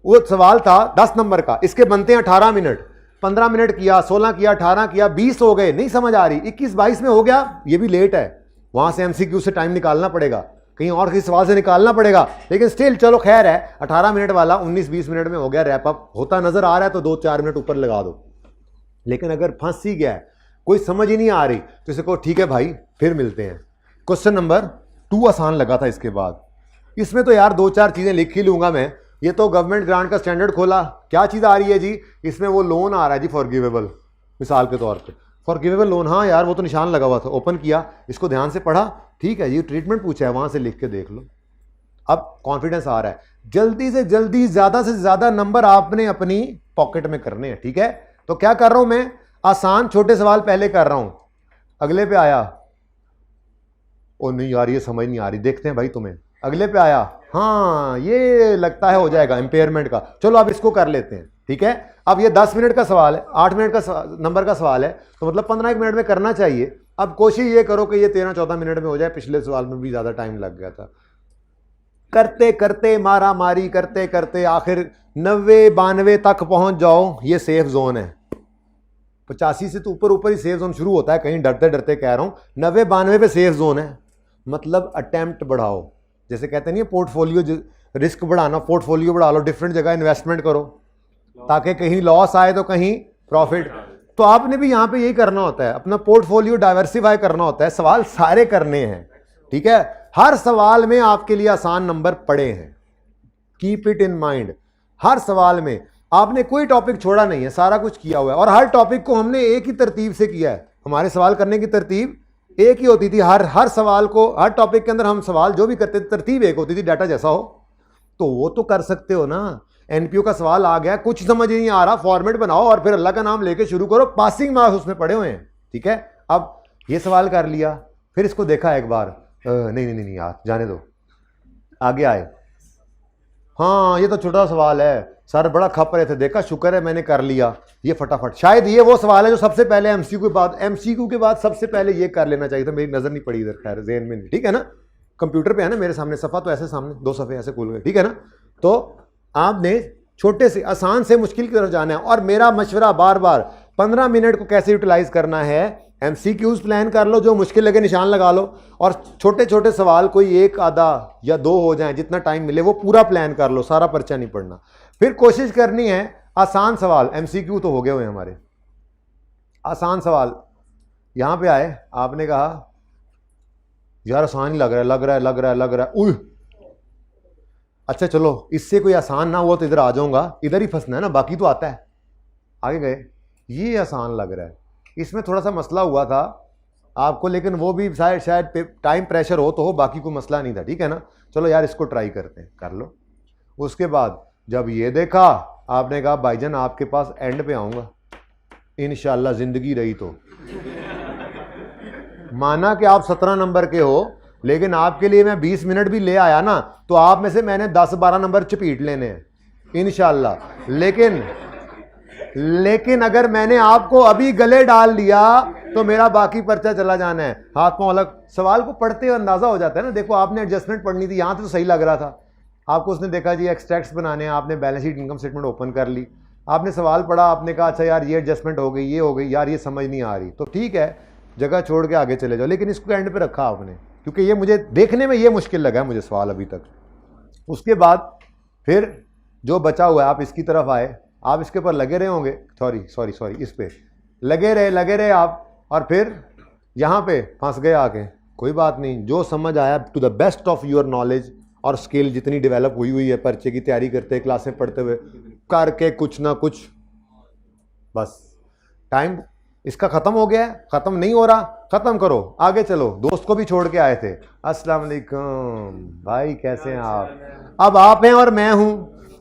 वो सवाल था 10 नंबर का, इसके बनते हैं 18 मिनट, 15 मिनट किया, 16 किया, 18 किया, 20 हो गए, नहीं समझ आ रही, 21-22 में हो गया, ये भी लेट है। वहां से एमसीक्यू से टाइम निकालना पड़ेगा, कहीं और किसी सवाल से निकालना पड़ेगा, लेकिन स्टिल चलो खैर है। 18 मिनट वाला 19-20 मिनट में हो गया, रैप अप होता नजर आ रहा है तो 2-4 मिनट ऊपर लगा दो। लेकिन अगर फंस ही गया है, कोई समझ ही नहीं आ रही, तो इसे कहो ठीक है भाई फिर मिलते हैं। क्वेश्चन नंबर 2 आसान लगा था, इसके बाद इसमें तो यार 2-4 चीजें लिख ही लूंगा मैं। ये तो गवर्नमेंट ग्रांट का स्टैंडर्ड खोला, क्या चीज़ आ रही है जी, इसमें वो लोन आ रहा है जी फॉरगिवेबल, मिसाल के तौर पे फॉरगिवेबल लोन। हाँ यार वो तो निशान लगा हुआ था, ओपन किया, इसको ध्यान से पढ़ा, ठीक है जी, ट्रीटमेंट पूछा है, वहां से लिख के देख लो। अब कॉन्फिडेंस आ रहा है, जल्दी से जल्दी ज़्यादा से ज़्यादा नंबर आपने अपनी पॉकेट में करने हैं, ठीक है। तो क्या कर रहा हूं मैं, आसान छोटे सवाल पहले कर रहा हूं, अगले पे आया, ओ नहीं यार ये समझ नहीं आ रही, देखते हैं भाई तुम्हें। अगले पे आया, हाँ ये लगता है हो जाएगा इम्पेयरमेंट का, चलो अब इसको कर लेते हैं, ठीक है। अब ये 10 मिनट का सवाल है, 8 मिनट का नंबर का सवाल है, तो मतलब 15 मिनट में करना चाहिए। अब कोशिश ये करो कि ये 13-14 मिनट में हो जाए, पिछले सवाल में भी ज़्यादा टाइम लग गया था। करते करते मारा मारी करते करते आखिर 90-92 तक पहुंच जाओ, ये सेफ जोन है। 85 से तो ऊपर ही सेफ जोन शुरू होता है, कहीं डरते डरते कह रहा हूँ, 90-92 पे सेफ जोन है। मतलब अटेम्प्ट बढ़ाओ, जैसे कहते नहीं पोर्टफोलियो, रिस्क बढ़ाना, पोर्टफोलियो बढ़ा लो, डिफरेंट जगह इन्वेस्टमेंट करो ताकि कहीं लॉस आए तो कहीं प्रॉफिट। तो आपने भी यहाँ पे यही करना होता है, अपना पोर्टफोलियो डाइवर्सिफाई करना होता है, सवाल सारे करने हैं, ठीक है। हर सवाल में आपके लिए आसान नंबर पड़े हैं, कीप इट इन माइंड। हर सवाल में आपने कोई टॉपिक छोड़ा नहीं है, सारा कुछ किया हुआ है, और हर टॉपिक को हमने एक ही तरतीब से किया है। हमारे सवाल करने की तरतीब एक ही होती थी, हर सवाल को, हर टॉपिक के अंदर हम सवाल जो भी करते थे तरतीब एक होती थी, डाटा जैसा हो। तो वो तो कर सकते हो ना। एनपीओ का सवाल आ गया, कुछ समझ नहीं आ रहा, फॉर्मेट बनाओ और फिर अल्लाह का नाम लेके शुरू करो, पासिंग मार्क्स उसमें पड़े हुए हैं, ठीक है। अब ये सवाल कर लिया, फिर इसको देखा एक बार, नहीं नहीं नहीं यार जाने दो, आगे आए, हाँ ये तो छोटा सवाल है सर, बड़ा खप रहे थे, देखा शुक्र है मैंने कर लिया, ये फटाफट। शायद ये वो सवाल है जो सबसे पहले एमसीक्यू के बाद सबसे पहले ये कर लेना चाहिए था, मेरी नजर नहीं पड़ी इधर, खैर ज़हन में नहीं, ठीक है ना। कंप्यूटर पे है ना मेरे सामने सफ़ा, तो ऐसे सामने 2 सफ़े ऐसे खुल गए, ठीक है ना। तो आपने छोटे से आसान से मुश्किल की तरफ जाना है, और मेरा मशवरा बार बार 15 मिनट को कैसे यूटिलाइज करना है, एमसीक्यूज प्लान कर लो, जो मुश्किल लगे निशान लगा लो, और छोटे छोटे सवाल कोई 1 आधा या 2 हो जाएं, जितना टाइम मिले वो पूरा प्लान कर लो, सारा पर्चा नहीं पढ़ना। फिर कोशिश करनी है आसान सवाल, एमसीक्यू तो हो गए हुए हमारे, आसान सवाल यहां पे आए, आपने कहा यार आसान ही लग रहा है, उह अच्छा चलो इससे कोई आसान ना हुआ तो इधर आ जाऊंगा, इधर ही फंसना है ना, बाकी तो आता है। आगे गए, ये आसान लग रहा है, इसमें थोड़ा सा मसला हुआ था आपको, लेकिन वो भी शायद टाइम प्रेशर हो तो हो, बाकी कोई मसला नहीं था, ठीक है ना। चलो यार इसको ट्राई करते हैं, कर लो। उसके बाद जब ये देखा, आपने कहा भाईजान आपके पास एंड पे आऊंगा इंशाल्लाह, जिंदगी रही तो। माना कि आप 17 नंबर के हो, लेकिन आपके लिए मैं 20 मिनट भी ले आया ना, तो आप में से मैंने 10-12 नंबर चपीट लेने हैं इंशाल्लाह। लेकिन अगर मैंने आपको अभी गले डाल दिया तो मेरा बाकी पर्चा चला जाना है, हाथ पांव अलग। सवाल को पढ़ते हुए अंदाजा हो जाता है ना, देखो आपने एडजस्टमेंट पढ़नी थी, यहां तो सही लग रहा था आपको, उसने देखा जी एक्सट्रैक्ट्स बनाने हैं, आपने balance sheet income statement open कर ली, आपने सवाल पढ़ा, आपने कहा अच्छा यार ये एडजस्टमेंट हो गई, ये हो गई, यार ये समझ नहीं आ रही, तो ठीक है जगह छोड़ के आगे चले जाओ, लेकिन इसको एंड पे रखा आपने, क्योंकि ये मुझे देखने में ये मुश्किल लगा है मुझे सवाल अभी तक। उसके बाद फिर जो बचा हुआ है, आप इसकी तरफ आए, आप इसके ऊपर लगे रहे होंगे, सॉरी इस पे लगे रहे आप, और फिर यहाँ पे फंस गए आके, कोई बात नहीं, जो समझ आया to the best of your knowledge और स्किल जितनी डेवलप हुई है पर्चे की तैयारी करते क्लासें पढ़ते हुए करके कुछ ना कुछ, बस टाइम इसका ख़त्म हो गया है, ख़त्म नहीं हो रहा, ख़त्म करो, आगे चलो। दोस्त को भी छोड़ के आए थे, अस्सलाम वालेकुम भाई कैसे हैं आप? अब आप हैं और मैं हूं,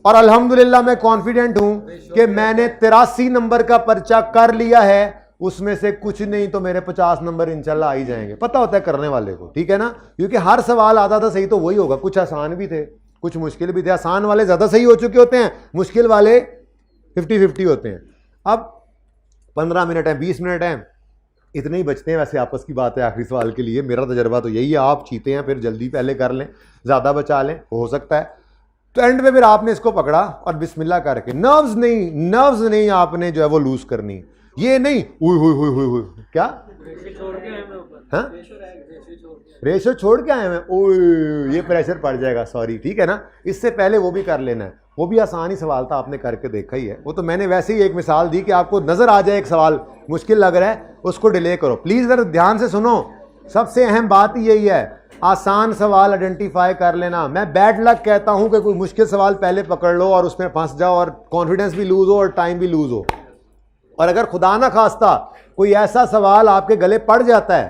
और अल्हम्दुलिल्लाह मैं कॉन्फिडेंट हूं कि मैंने 83 नंबर का पर्चा कर लिया है, उसमें से कुछ नहीं तो मेरे 50 नंबर इंशाल्लाह आ ही जाएंगे। पता होता है करने वाले को, ठीक है ना, क्योंकि हर सवाल आता था सही तो वही होगा, कुछ आसान भी थे कुछ मुश्किल भी थे। आसान वाले ज़्यादा सही हो चुके होते हैं, मुश्किल वाले 50-50 होते हैं। अब 15 मिनट है, 20 मिनट है, इतने ही बचते हैं। वैसे आपस की बात है आखिरी सवाल के लिए, मेरा तजर्बा तो यही है, आप चीते हैं फिर जल्दी पहले कर लें, ज़्यादा बचा लें, हो सकता है। तो एंड में फिर आपने इसको पकड़ा और बिस्मिल्लाह करके, नर्व्स नहीं आपने जो है वो लूज करनी, ये नहीं हुई क्या हाँ रेशो छोड़ के आए हैं, ओए ये प्रेशर पड़ जाएगा, सॉरी, ठीक है ना। इससे पहले वो भी कर लेना है, वो भी आसान ही सवाल था, आपने करके देखा ही है। वो तो मैंने वैसे ही एक मिसाल दी कि आपको नजर आ जाए एक सवाल मुश्किल लग रहा है, उसको डिले करो। प्लीज अगर ध्यान से सुनो, सबसे अहम बात ही यही है, आसान सवाल आइडेंटिफाई कर लेना। मैं बैड लक कहता हूं कि कोई मुश्किल सवाल पहले पकड़ लो और उसमें फंस जाओ और कॉन्फिडेंस भी लूज हो और टाइम भी लूज हो। और अगर खुदा ना खास्ता कोई ऐसा सवाल आपके गले पड़ जाता है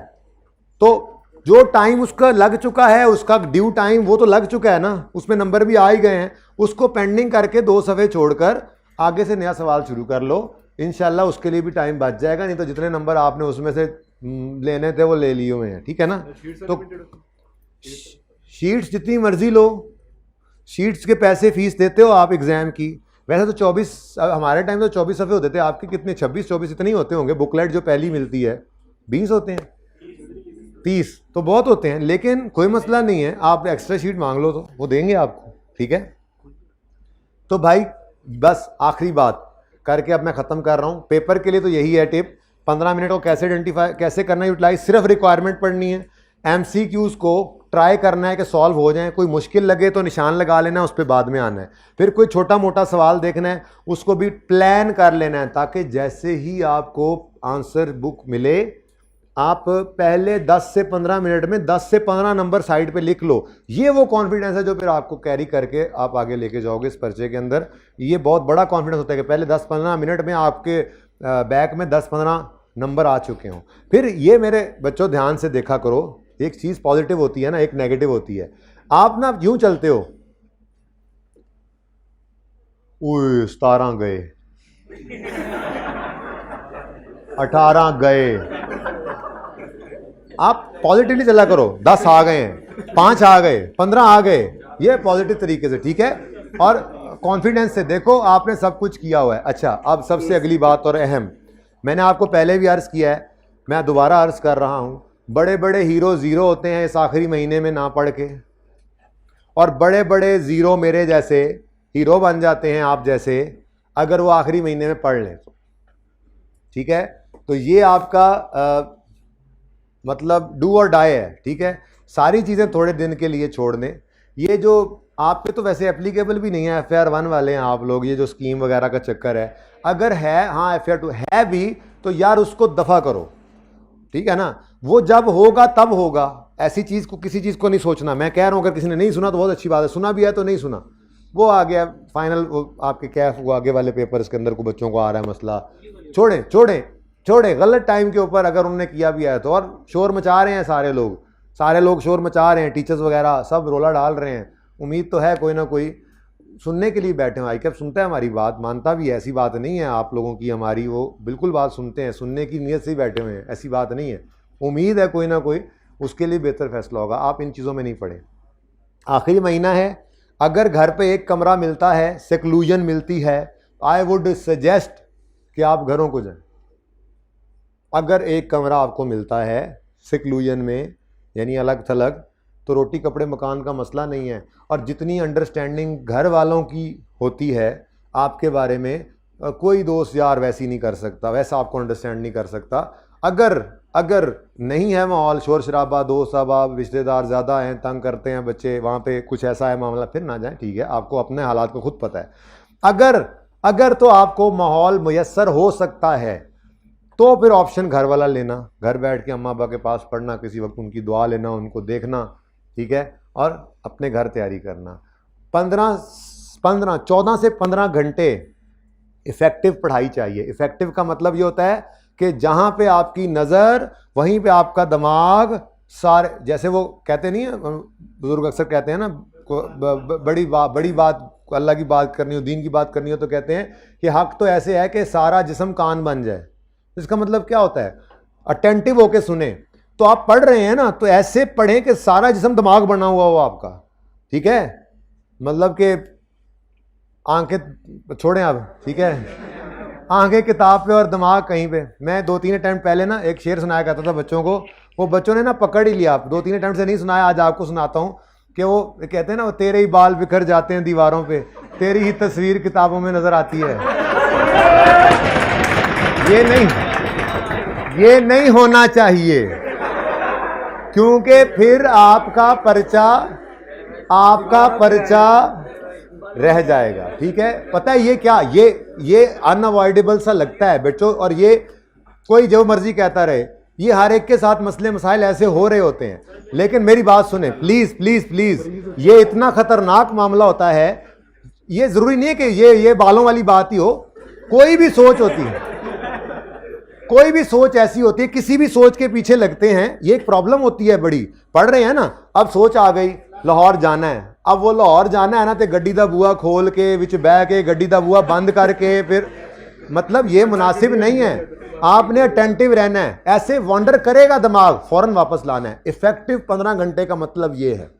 तो जो टाइम उसका लग चुका है, उसका ड्यू टाइम वो तो लग चुका है ना, उसमें नंबर भी आ ही गए हैं, उसको पेंडिंग करके 2 सफ़े छोड़कर आगे से नया सवाल शुरू कर लो, इंशाल्लाह उसके लिए भी टाइम बच जाएगा। नहीं तो जितने नंबर आपने उसमें से लेने थे वो ले लिए हुए हैं, ठीक है ना। तो शीट्स जितनी मर्जी लो, शीट्स के पैसे फीस देते हो आप एग्जाम की। वैसे तो 24, हमारे टाइम तो 24 सफ़े होते थे, आपके कितने 26-24 इतने ही होते होंगे। बुकलेट जो पहली मिलती है 20 होते हैं, 30 तो बहुत होते हैं, लेकिन कोई मसला नहीं है, आप एक्स्ट्रा शीट मांग लो तो वो देंगे आपको, ठीक है। तो भाई बस आखिरी बात करके अब मैं ख़त्म कर रहा हूँ। पेपर के लिए तो यही है टिप, 15 मिनट को कैसे करना यूटिलाइज, सिर्फ रिक्वायरमेंट पढ़नी है, MCQs को ट्राई करना है कि सॉल्व हो जाए। कोई मुश्किल लगे तो निशान लगा लेना, उस पर बाद में आना है। फिर कोई छोटा मोटा सवाल देखना है, उसको भी प्लान कर लेना है, ताकि जैसे ही आपको आंसर बुक मिले आप पहले 10 से 15 मिनट में 10 से 15 नंबर साइड पे लिख लो। ये वो कॉन्फिडेंस है जो फिर आपको कैरी करके आप आगे लेके जाओगे इस पर्चे के अंदर। ये बहुत बड़ा कॉन्फिडेंस होता है कि पहले 10-15 मिनट में आपके बैक में 10-15 नंबर आ चुके हों। फिर ये मेरे बच्चों ध्यान से देखा करो, एक चीज़ पॉजिटिव होती है ना, एक नेगेटिव होती है। आप ना यूं चलते हो, ओए 17 गए 18 गए, आप पॉजिटिवली चला करो, 10 आ गए हैं, 5 आ गए, 15 आ गए, ये पॉजिटिव तरीके से, ठीक है। और कॉन्फिडेंस से देखो आपने सब कुछ किया हुआ है। अच्छा, अब सबसे अगली बात और अहम, मैंने आपको पहले भी अर्ज़ किया है, मैं दोबारा अर्ज़ कर रहा हूँ, बड़े बड़े हीरो ज़ीरो होते हैं इस आखिरी महीने में ना पढ़ के, और बड़े बड़े ज़ीरो मेरे जैसे हीरो बन जाते हैं आप जैसे, अगर वो आखिरी महीने में पढ़ लें तो, ठीक है। तो ये आपका मतलब डू और डाई है, ठीक है। सारी चीज़ें थोड़े दिन के लिए छोड़ दें। ये जो आप पे तो वैसे एप्लीकेबल भी नहीं है, FR 1 वाले हैं आप लोग, ये जो स्कीम वगैरह का चक्कर है, अगर है, हाँ FR 2 है भी, तो यार उसको दफ़ा करो, ठीक है ना। वो जब होगा तब होगा, ऐसी चीज़ को, किसी चीज़ को नहीं सोचना। मैं कह रहा हूँ अगर किसी ने नहीं सुना तो बहुत अच्छी बात है, सुना भी है तो नहीं सुना, वो आ गया फाइनल, वो आपके कैफ, वो आगे वाले पेपर्स के अंदर को बच्चों को आ रहा है मसला, छोड़े गलत टाइम के ऊपर अगर उन्होंने किया भी है तो। और शोर मचा रहे हैं सारे लोग शोर मचा रहे हैं, टीचर्स वगैरह सब रोला डाल रहे हैं। उम्मीद तो है कोई ना कोई सुनने के लिए बैठे हैं। ICAP सुनता है हमारी बात, मानता भी है, ऐसी बात नहीं है आप लोगों की हमारी, वो बिल्कुल बात सुनते हैं, सुनने की नीयत से ही बैठे हुए हैं, ऐसी बात नहीं है। उम्मीद है कोई ना कोई उसके लिए बेहतर फैसला होगा। आप इन चीज़ों में नहीं पड़े। आखिरी महीना है, अगर घर पे एक कमरा मिलता है, सेक्लूजन मिलती है, आई वुड सजेस्ट कि आप घरों को जाएं। अगर एक कमरा आपको मिलता है सेक्लूजन में, यानी अलग थलग, तो रोटी कपड़े मकान का मसला नहीं है। और जितनी अंडरस्टैंडिंग घर वालों की होती है आपके बारे में, कोई दोस्त यार वैसी नहीं कर सकता, वैसा आपको अंडरस्टैंड नहीं कर सकता। अगर नहीं है माहौल, शोर शराबा, दोस्त अहबाब, रिश्तेदार ज़्यादा हैं, तंग करते हैं बच्चे, वहाँ पे कुछ ऐसा है मामला, फिर ना जाएं, ठीक है। आपको अपने हालात को खुद पता है। अगर तो आपको माहौल मुयस्सर हो सकता है, तो फिर ऑप्शन घर वाला लेना, घर बैठ के अम्मा अब्बा के पास पढ़ना, किसी वक्त उनकी दुआ लेना, उनको देखना, ठीक है, और अपने घर तैयारी करना। 14 से 15 घंटे इफ़ेक्टिव पढ़ाई चाहिए। इफ़ेक्टिव का मतलब ये होता है कि जहाँ पे आपकी नज़र वहीं पे आपका दिमाग सारे, जैसे वो कहते नहीं है, बुजुर्ग अक्सर कहते हैं ना, बड़ी बात अल्लाह की बात करनी हो, दीन की बात करनी हो, तो कहते हैं कि हक तो ऐसे है कि सारा जिस्म कान बन जाए। इसका मतलब क्या होता है? अटेंटिव होके सुने। तो आप पढ़ रहे हैं ना, तो ऐसे पढ़ें कि सारा जिस्म दिमाग बना हुआ हो आपका, ठीक है, मतलब कि आंखें छोड़ें आप, ठीक है, आंखें किताब पे और दिमाग कहीं पे। मैं 2-3 अटैम्प्ट पहले ना एक शेर सुनाया करता था बच्चों को, वो बच्चों ने ना पकड़ ही लिया। 2-3 अटैम्प्ट से नहीं सुनाया, आज आपको सुनाता हूँ कि वो कहते हैं ना, वो तेरे ही बाल बिखर जाते हैं दीवारों पे, तेरी ही तस्वीर किताबों में नजर आती है। ये नहीं होना चाहिए, क्योंकि फिर आपका पर्चा रह जाएगा, ठीक है। पता है ये क्या, ये अनअवॉइडेबल सा लगता है बच्चों, और ये कोई जो मर्जी कहता रहे, ये हर एक के साथ मसले मसाइल ऐसे हो रहे होते हैं। लेकिन मेरी बात सुने प्लीज प्लीज प्लीज, ये इतना खतरनाक मामला होता है। ये जरूरी नहीं है कि ये बालों वाली बात ही हो, कोई भी सोच होती है, कोई भी सोच ऐसी होती है, किसी भी सोच के पीछे लगते हैं, ये एक प्रॉब्लम होती है बड़ी। पढ़ रहे हैं ना, अब सोच आ गई लाहौर जाना है, अब वो लाहौर जाना है ना, तो गड्डी दा बुआ खोल के विच बह के गड्डी दा बुआ बंद करके फिर, मतलब ये मुनासिब नहीं है। आपने अटेंटिव रहना है, ऐसे वॉन्डर करेगा दिमाग, फौरन वापस लाना है। इफेक्टिव 15 घंटे का मतलब ये है,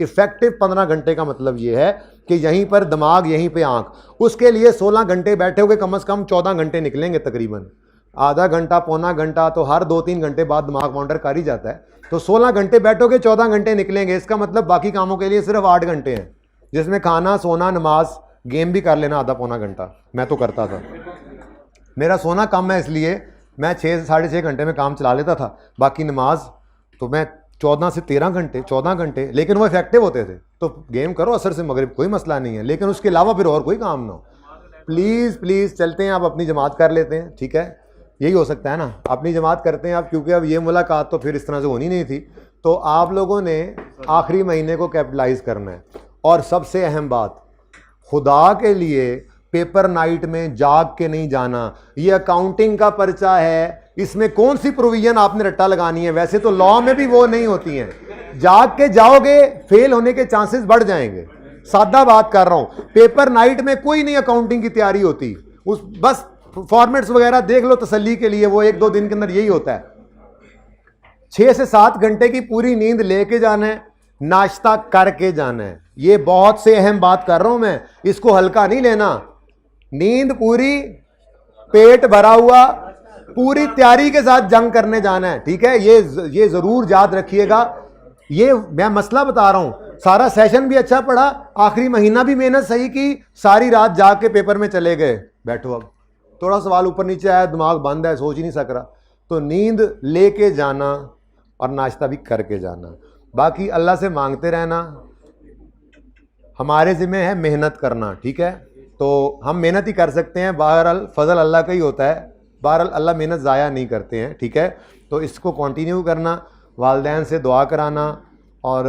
इफेक्टिव 15 घंटे का मतलब ये है कि यहीं पर दिमाग, यहीं पे आंख। उसके लिए 16 घंटे बैठे होगे, कम से कम 14 घंटे निकलेंगे तकरीबन। आधा घंटा पौना घंटा तो हर 2-3 घंटे बाद दिमाग वॉन्डर कर ही जाता है। तो 16 घंटे बैठोगे, 14 घंटे निकलेंगे। इसका मतलब बाकी कामों के लिए सिर्फ 8 घंटे हैं, जिसमें खाना, सोना, नमाज, गेम भी कर लेना आधा पौना घंटा। मैं तो करता था, मेरा सोना कम है इसलिए मैं 6 से 6.5 घंटे में काम चला लेता था। बाकी नमाज तो मैं 14 से 13 घंटे, 14 घंटे, लेकिन वो इफेक्टिव होते थे। तो गेम करो असर से मगरिब, कोई मसला नहीं है, लेकिन उसके अलावा फिर और कोई काम ना हो। प्लीज़ प्लीज़ चलते हैं, आप अपनी जमात कर लेते हैं, ठीक है, यही हो सकता है ना, अपनी जमात करते हैं आप, क्योंकि अब ये मुलाकात तो फिर इस तरह से होनी नहीं थी। तो आप लोगों ने आखिरी महीने को कैपिटलाइज करना है। और सबसे अहम बात, खुदा के लिए पेपर नाइट में जाग के नहीं जाना। ये अकाउंटिंग का पर्चा है, इसमें कौन सी प्रोविजन आपने रट्टा लगानी है? वैसे तो लॉ में भी वो नहीं होती हैं। जाग के जाओगे, फेल होने के चांसेस बढ़ जाएंगे। सादा बात कर रहा हूं, पेपर नाइट में कोई नहीं अकाउंटिंग की तैयारी होती, उस बस फॉर्मेट्स वगैरह देख लो तसल्ली के लिए, वो 1-2 दिन के अंदर यही होता है। 6 से 7 घंटे की पूरी नींद लेके जाना है, नाश्ता करके जाना है। ये बहुत से अहम बात कर रहा हूं मैं, इसको हल्का नहीं लेना। नींद पूरी, पेट भरा हुआ, पूरी तैयारी के साथ जंग करने जाना है, ठीक है। ये जरूर याद रखिएगा। ये मैं मसला बता रहा हूं, सारा सेशन भी अच्छा पढ़ा, आखिरी महीना भी मेहनत सही की, सारी रात जाग के पेपर में चले गए। बैठो, अब थोड़ा सवाल ऊपर नीचे आया, दिमाग बंद है, सोच ही नहीं सक रहा, तो नींद लेके जाना और नाश्ता भी करके जाना। बाकी अल्लाह से मांगते रहना, हमारे ज़िम्मे है मेहनत करना, ठीक है। तो हम मेहनत ही कर सकते हैं, बहरहाल फजल अल्लाह का ही होता है, बहरहाल अल्लाह मेहनत ज़ाया नहीं करते हैं, ठीक है। तो इसको कंटिन्यू करना, वालिदैन से दुआ कराना और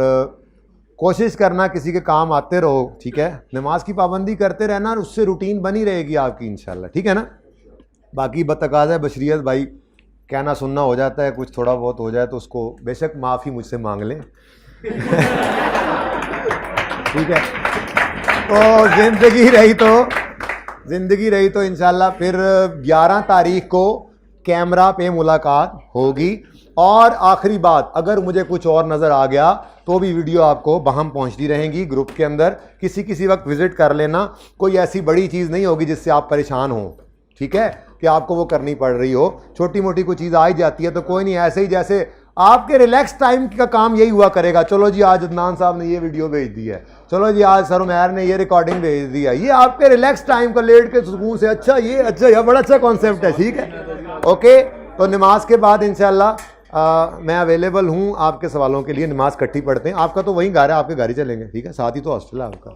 कोशिश करना किसी के काम आते रहो, ठीक है। नमाज की पाबंदी करते रहना और उससे रूटीन बनी रहेगी आपकी इंशाल्लाह, ठीक है ना। बाकी बतकाज़ा बशरियत भाई, कहना सुनना हो जाता है, कुछ थोड़ा बहुत हो जाए तो उसको बेशक माफ़ी मुझसे मांग लें ठीक है। तो ज़िंदगी रही तो इंशाल्लाह फिर 11 तारीख को कैमरा पे मुलाकात होगी। और आखिरी बात, अगर मुझे कुछ और नज़र आ गया तो भी वीडियो आपको बहम पहुंचती रहेंगी ग्रुप के अंदर, किसी वक्त विज़िट कर लेना। कोई ऐसी बड़ी चीज़ नहीं होगी जिससे आप परेशान हो, ठीक है, कि आपको वो करनी पड़ रही हो। छोटी मोटी कोई चीज़ आ ही जाती है तो कोई नहीं, ऐसे ही जैसे आपके रिलैक्स टाइम का काम यही हुआ करेगा। चलो जी आज अदनान साहब ने ये वीडियो भेज दी है, चलो जी आज सर उमैर ने ये रिकॉर्डिंग भेज दी है, ये आपके रिलैक्स टाइम का लेट के सुकून से, अच्छा ये बड़ा अच्छा कॉन्सेप्ट है, ठीक है, ओके। तो नमाज के बाद इंशाल्लाह मैं अवेलेबल हूँ आपके सवालों के लिए। नमाज इकट्ठी पढ़ते हैं, आपका तो वहीं घर है, आपके घर ही चलेंगे, ठीक है, साथ ही तो हॉस्टल है आपका।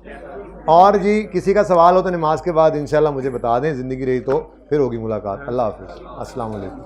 और जी किसी का सवाल हो तो नमाज के बाद इंशाल्लाह मुझे बता दें, ज़िंदगी रही तो फिर होगी मुलाकात। अल्लाह हाफ़िज़, अस्सलाम वालेकुम।